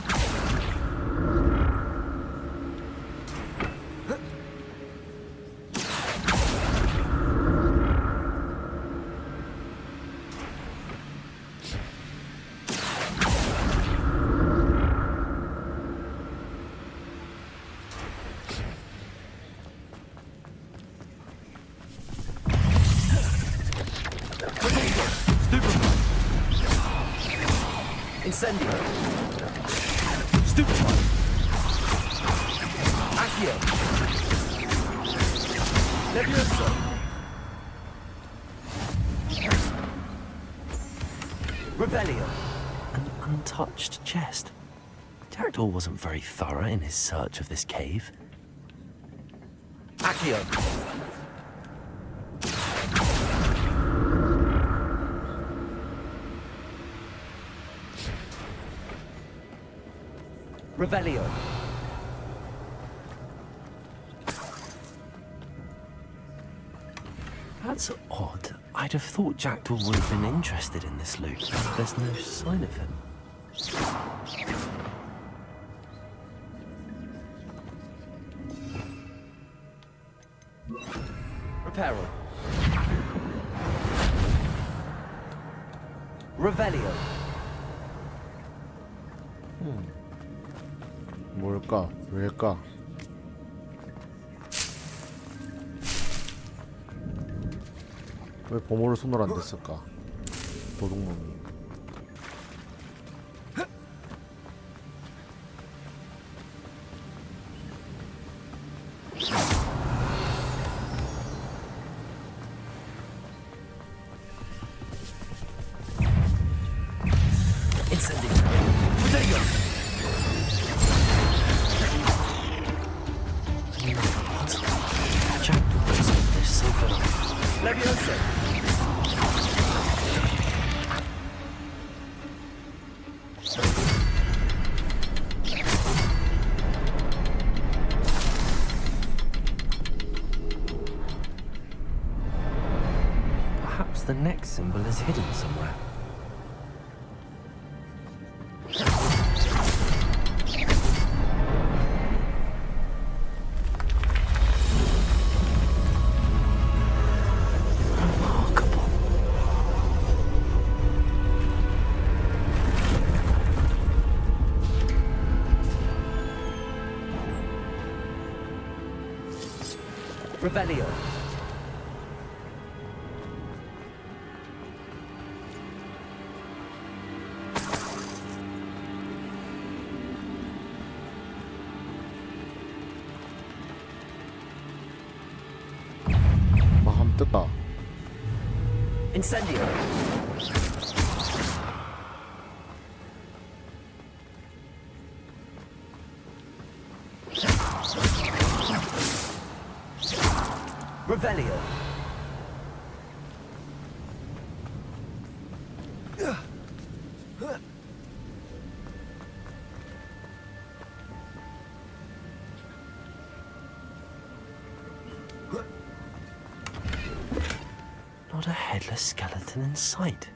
Incendio. Stupefy. Accio. Levioso. Revelio. An untouched chest. Jackdaw wasn't very thorough in his search of this cave. Accio. Revelio. That's odd. I'd have thought Jackdaw would have been interested in this loot, but there's no sign of him. Reparo. Revelio. 뭘까? 왜일까? 왜 보물을 손을 안 댔을까? 도둑놈이. Incendio. Revelio. Jackdaw was like this so good. Levioso. Perhaps the next symbol is hidden somewhere. Revelio. 막 한번 뜯다. Incendio. Revelio. Not a headless skeleton in sight.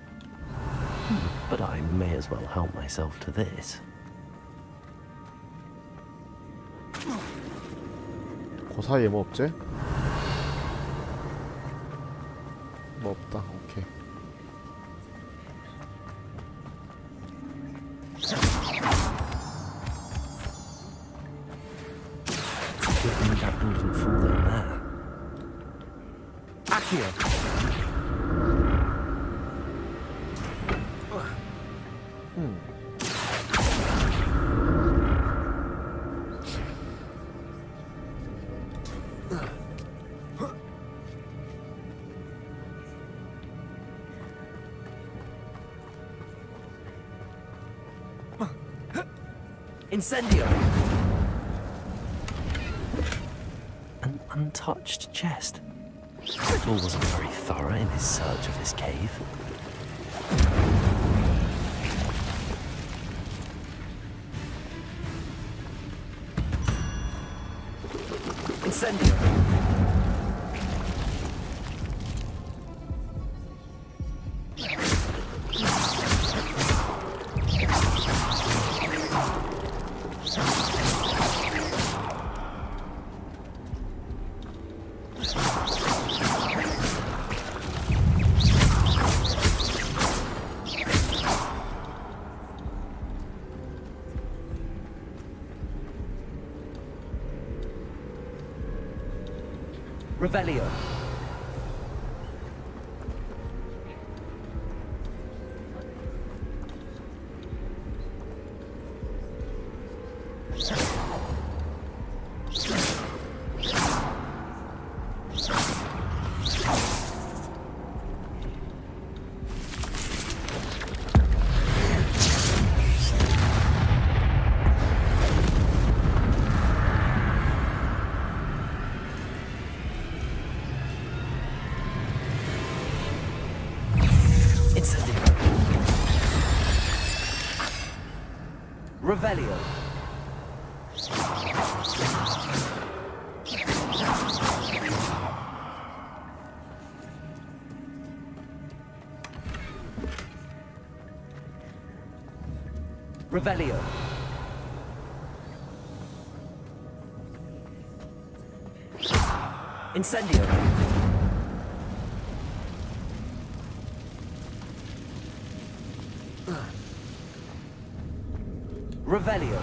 But I may as well help myself to this. 저 사이에 뭐 없지? 뭐 없다. 오케이. Good thing Jackdaw didn't fall down there. Accio. Incendio. An untouched chest. Riddle wasn't very thorough in his search of this cave. Incendio. Revelio. Revelio. Revelio. Incendio. Revelio.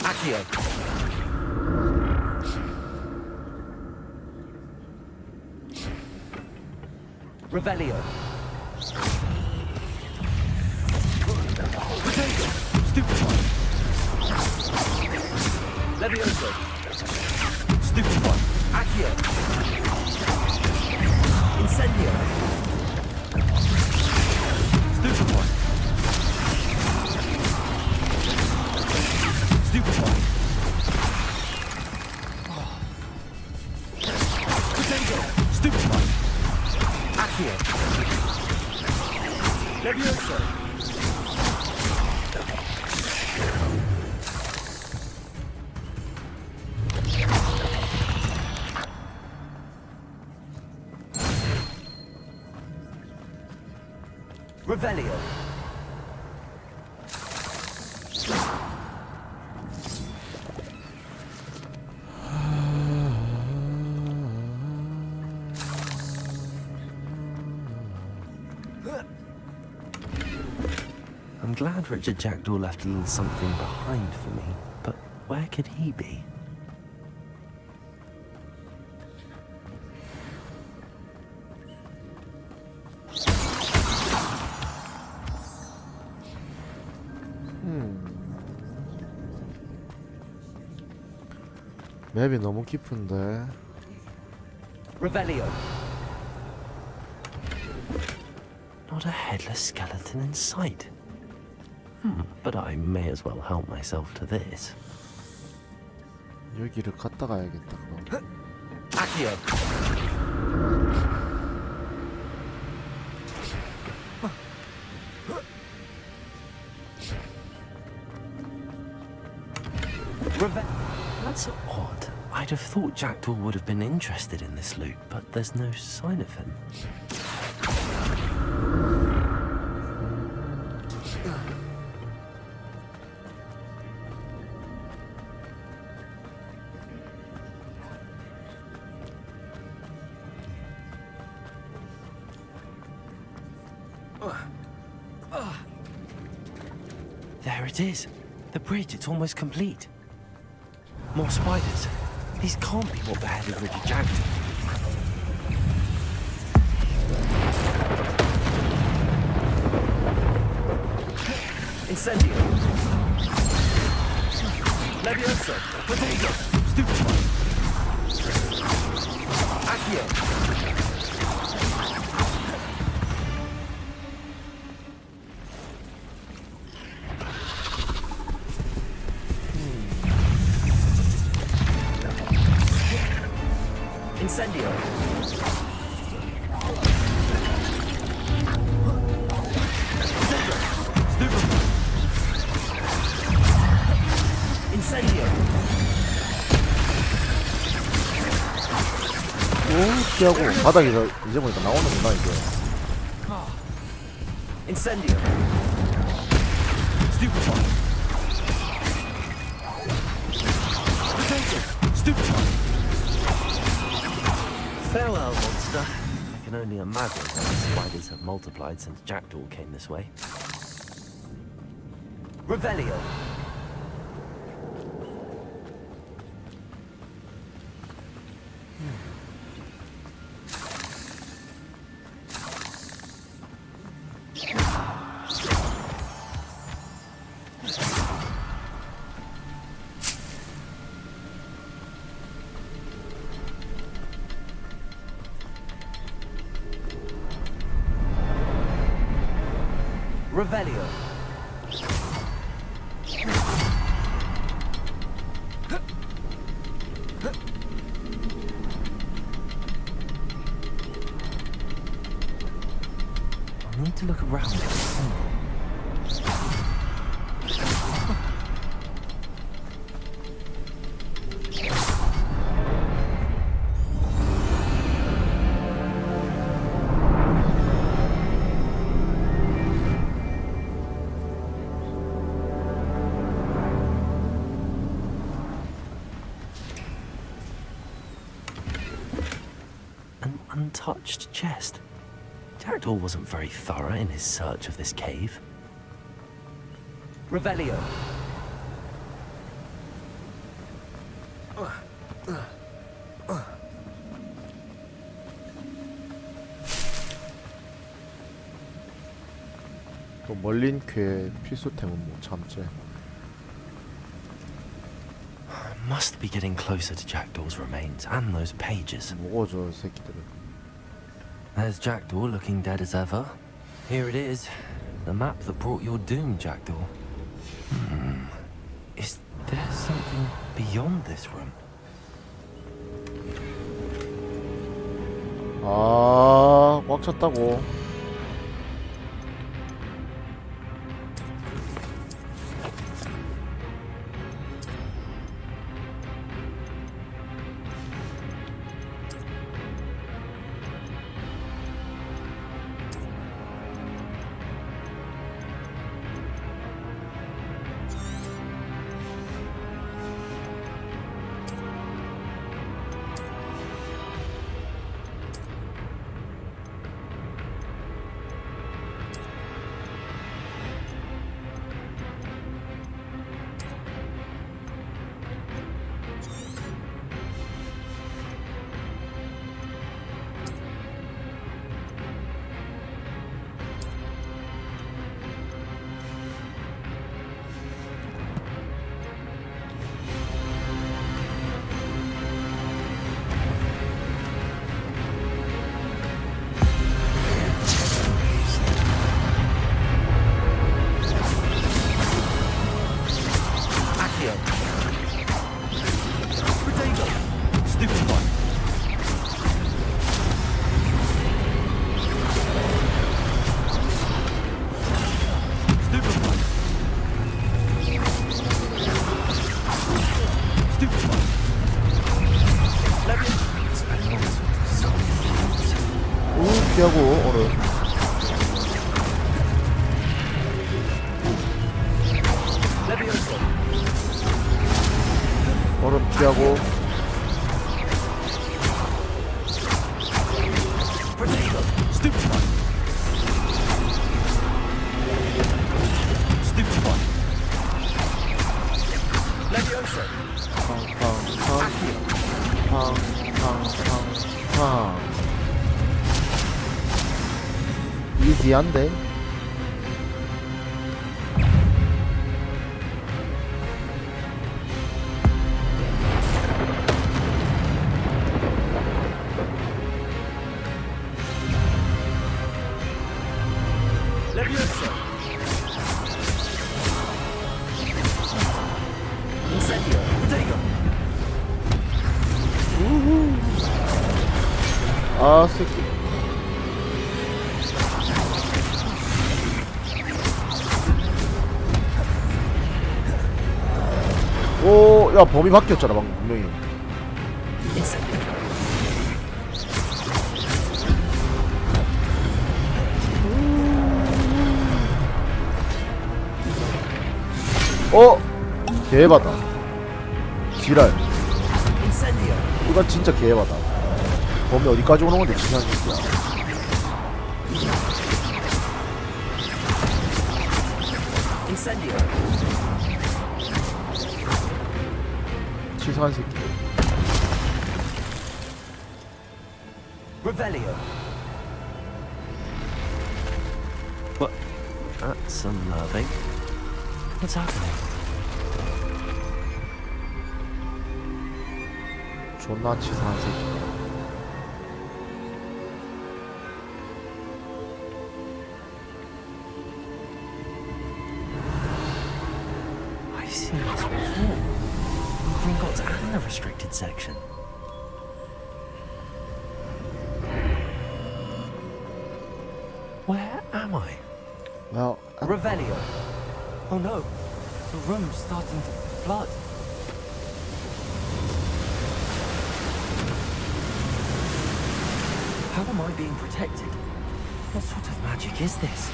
Accio. Revelio. Stupefy. Levioso. Stupefy. Accio. Incendio. Stupefy. Stupefy. Potato. Stupefy. Accio. Levioso. Revelio. I'm glad Richard Jackdaw left a little something behind for me, but where could he be? 맵이 너무 깊은데. Revelio. Not a headless skeleton in sight. But I may as well help myself to this. 여기를 갔다 가야겠다 그럼. Accio. That's odd. I'd have thought Jackdaw would have been interested in this loot, but there's no sign of him. There it is. The bridge, it's almost complete. More spiders. These can't be what beheaded Richard Jackdaw. Incendio. Levioso. Potato. Stupefy. Accio. Incendio. Incendio. 오, 피하고 바닥에서 이제 보니까 나오는구나 이게. Incendio. Stupefy. Potato. Stupefy. Farewell, monster. I can only imagine how the spiders have multiplied since Jackdaw came this way. Revelio. Revelio. I need to look around. An untouched chest. Jackdaw wasn't very thorough in his search of this cave. Revelio. 또 멀린 쾌 필수템은 못 참지. Must be getting closer to Jackdaw's remains and those pages. 뭐고 저 새끼들은. There's Jackdaw looking dead as ever. Here it is. The map that brought your doom, Jackdaw. Is there something beyond this room? 아, 꽉 찼다고. 피하고 얼음. 얼음 피하고. 팡팡팡팡팡팡. 이지한데? 아, 새끼. 오, 야, 범위 바뀌었잖아, 방금 분명히. 개해바다. 지랄. 이건 진짜 개해바다. 범위 어디까지 오는 건데, 지난 새끼야. 치사한 새끼. Revelio. What? That's unnerving. What's happening? 존나 치사한 새끼. I've seen this before. Gringotts and the restricted section. Where am I? Well, Revelio. Oh no, the room's starting to flood. How am I being protected? What sort of magic is this?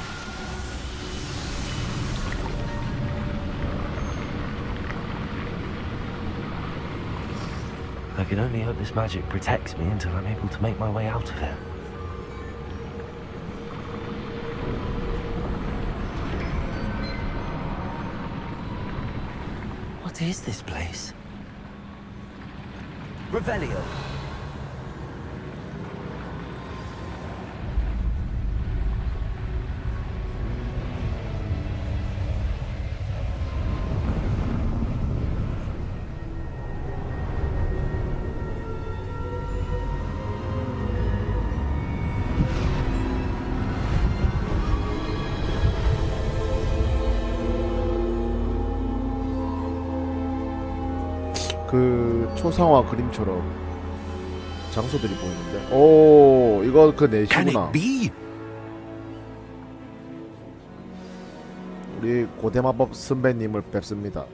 I can only hope this magic protects me until I'm able to make my way out of here. What is this place? Revelio. 그 초상화 그림처럼 장소들이 보이는데. 오, 이거 그 내시구나. 우리 고대마법 선배님을 뵙습니다.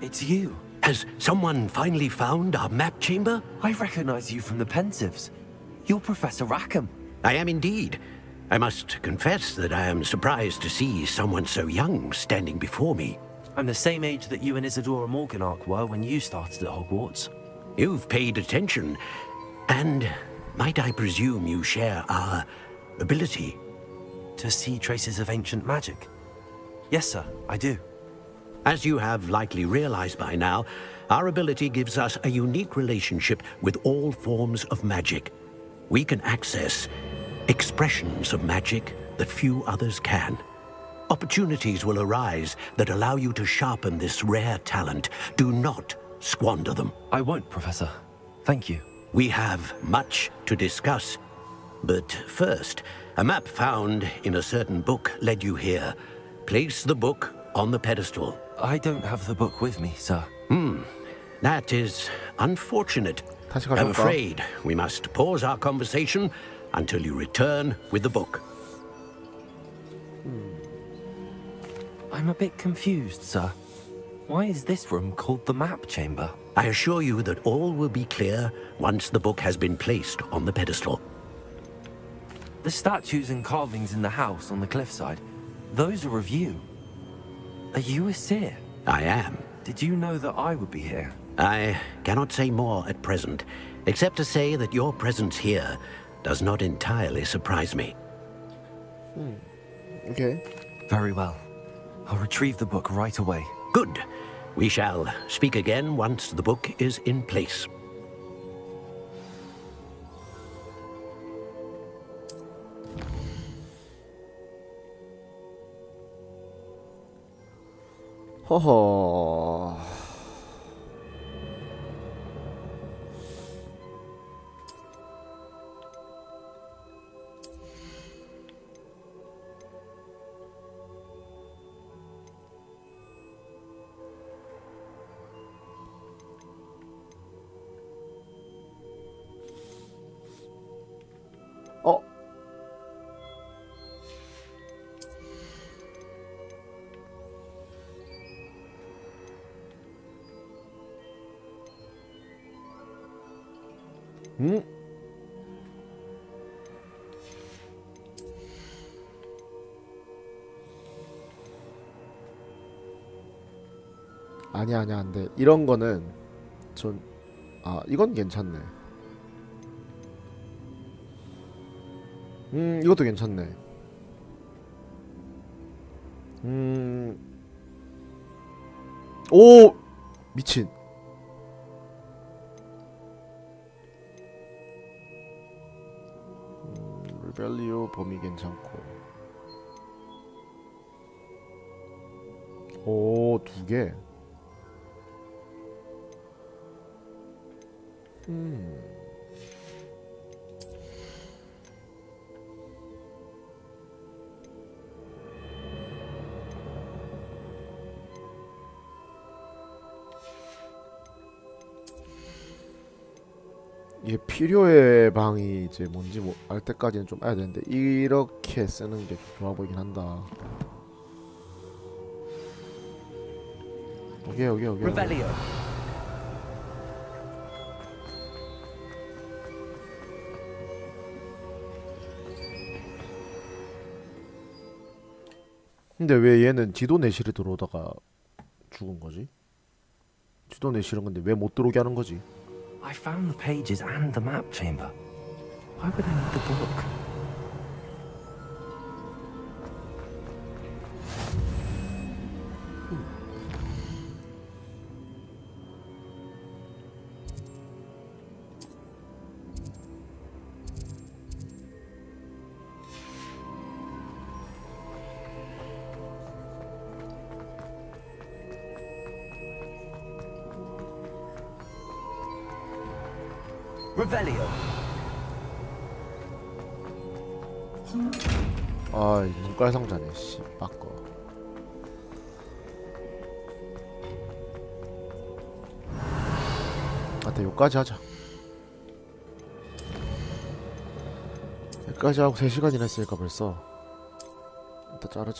It's you. Has someone finally found our map chamber? I recognize you from the Pensives. You're Professor Rackham. I am indeed. I must confess that I am surprised to see someone so young standing before me. I'm the same age that you and Isadora Morganach were when you started at Hogwarts. You've paid attention, and might I presume you share our ability? To see traces of ancient magic? Yes, sir, I do. As you have likely realized by now, our ability gives us a unique relationship with all forms of magic. We can access expressions of magic that few others can. Opportunities will arise that allow you to sharpen this rare talent. Do not squander them. I won't, Professor. Thank you. We have much to discuss. But first, a map found in a certain book led you here. Place the book on the pedestal. I don't have the book with me, sir. That is unfortunate. I'm afraid we must pause our conversation until you return with the book. I'm a bit confused, sir. Why is this room called the map chamber? I assure you that all will be clear once the book has been placed on the pedestal. The statues and carvings in the house on the cliffside, those are of you. Are you a seer? I am. Did you know that I would be here? I cannot say more at present, except to say that your presence here does not entirely surprise me. Okay. Very well. I'll retrieve the book right away. Good. We shall speak again once the book is in place. 허허. 어? 응? 아니야, 안 돼. 이런 거는 이건 괜찮네. 이것도 괜찮네. 오! 미친. 리벨리오 범위 괜찮고. 오, 2개. 이게 필요의 방이 이제 뭔지 알 때까지는 좀 알아야 되는데 이렇게 쓰는 게 좀 좋아 보이긴 한다. 오케이. Revelio. 근데 왜 얘는 지도 내실에 들어오다가 죽은 거지? 지도 내실은 근데 왜 못 들어오게 하는 거지? I found the pages and the map chamber. Why would I need the book? Revelio. 아, 이 눈깔 상자네. 씨, 바꿔. 하여튼 여기까지 하자. 여기까지 하고 3시간이나 했으니까 벌써 일단 자르자.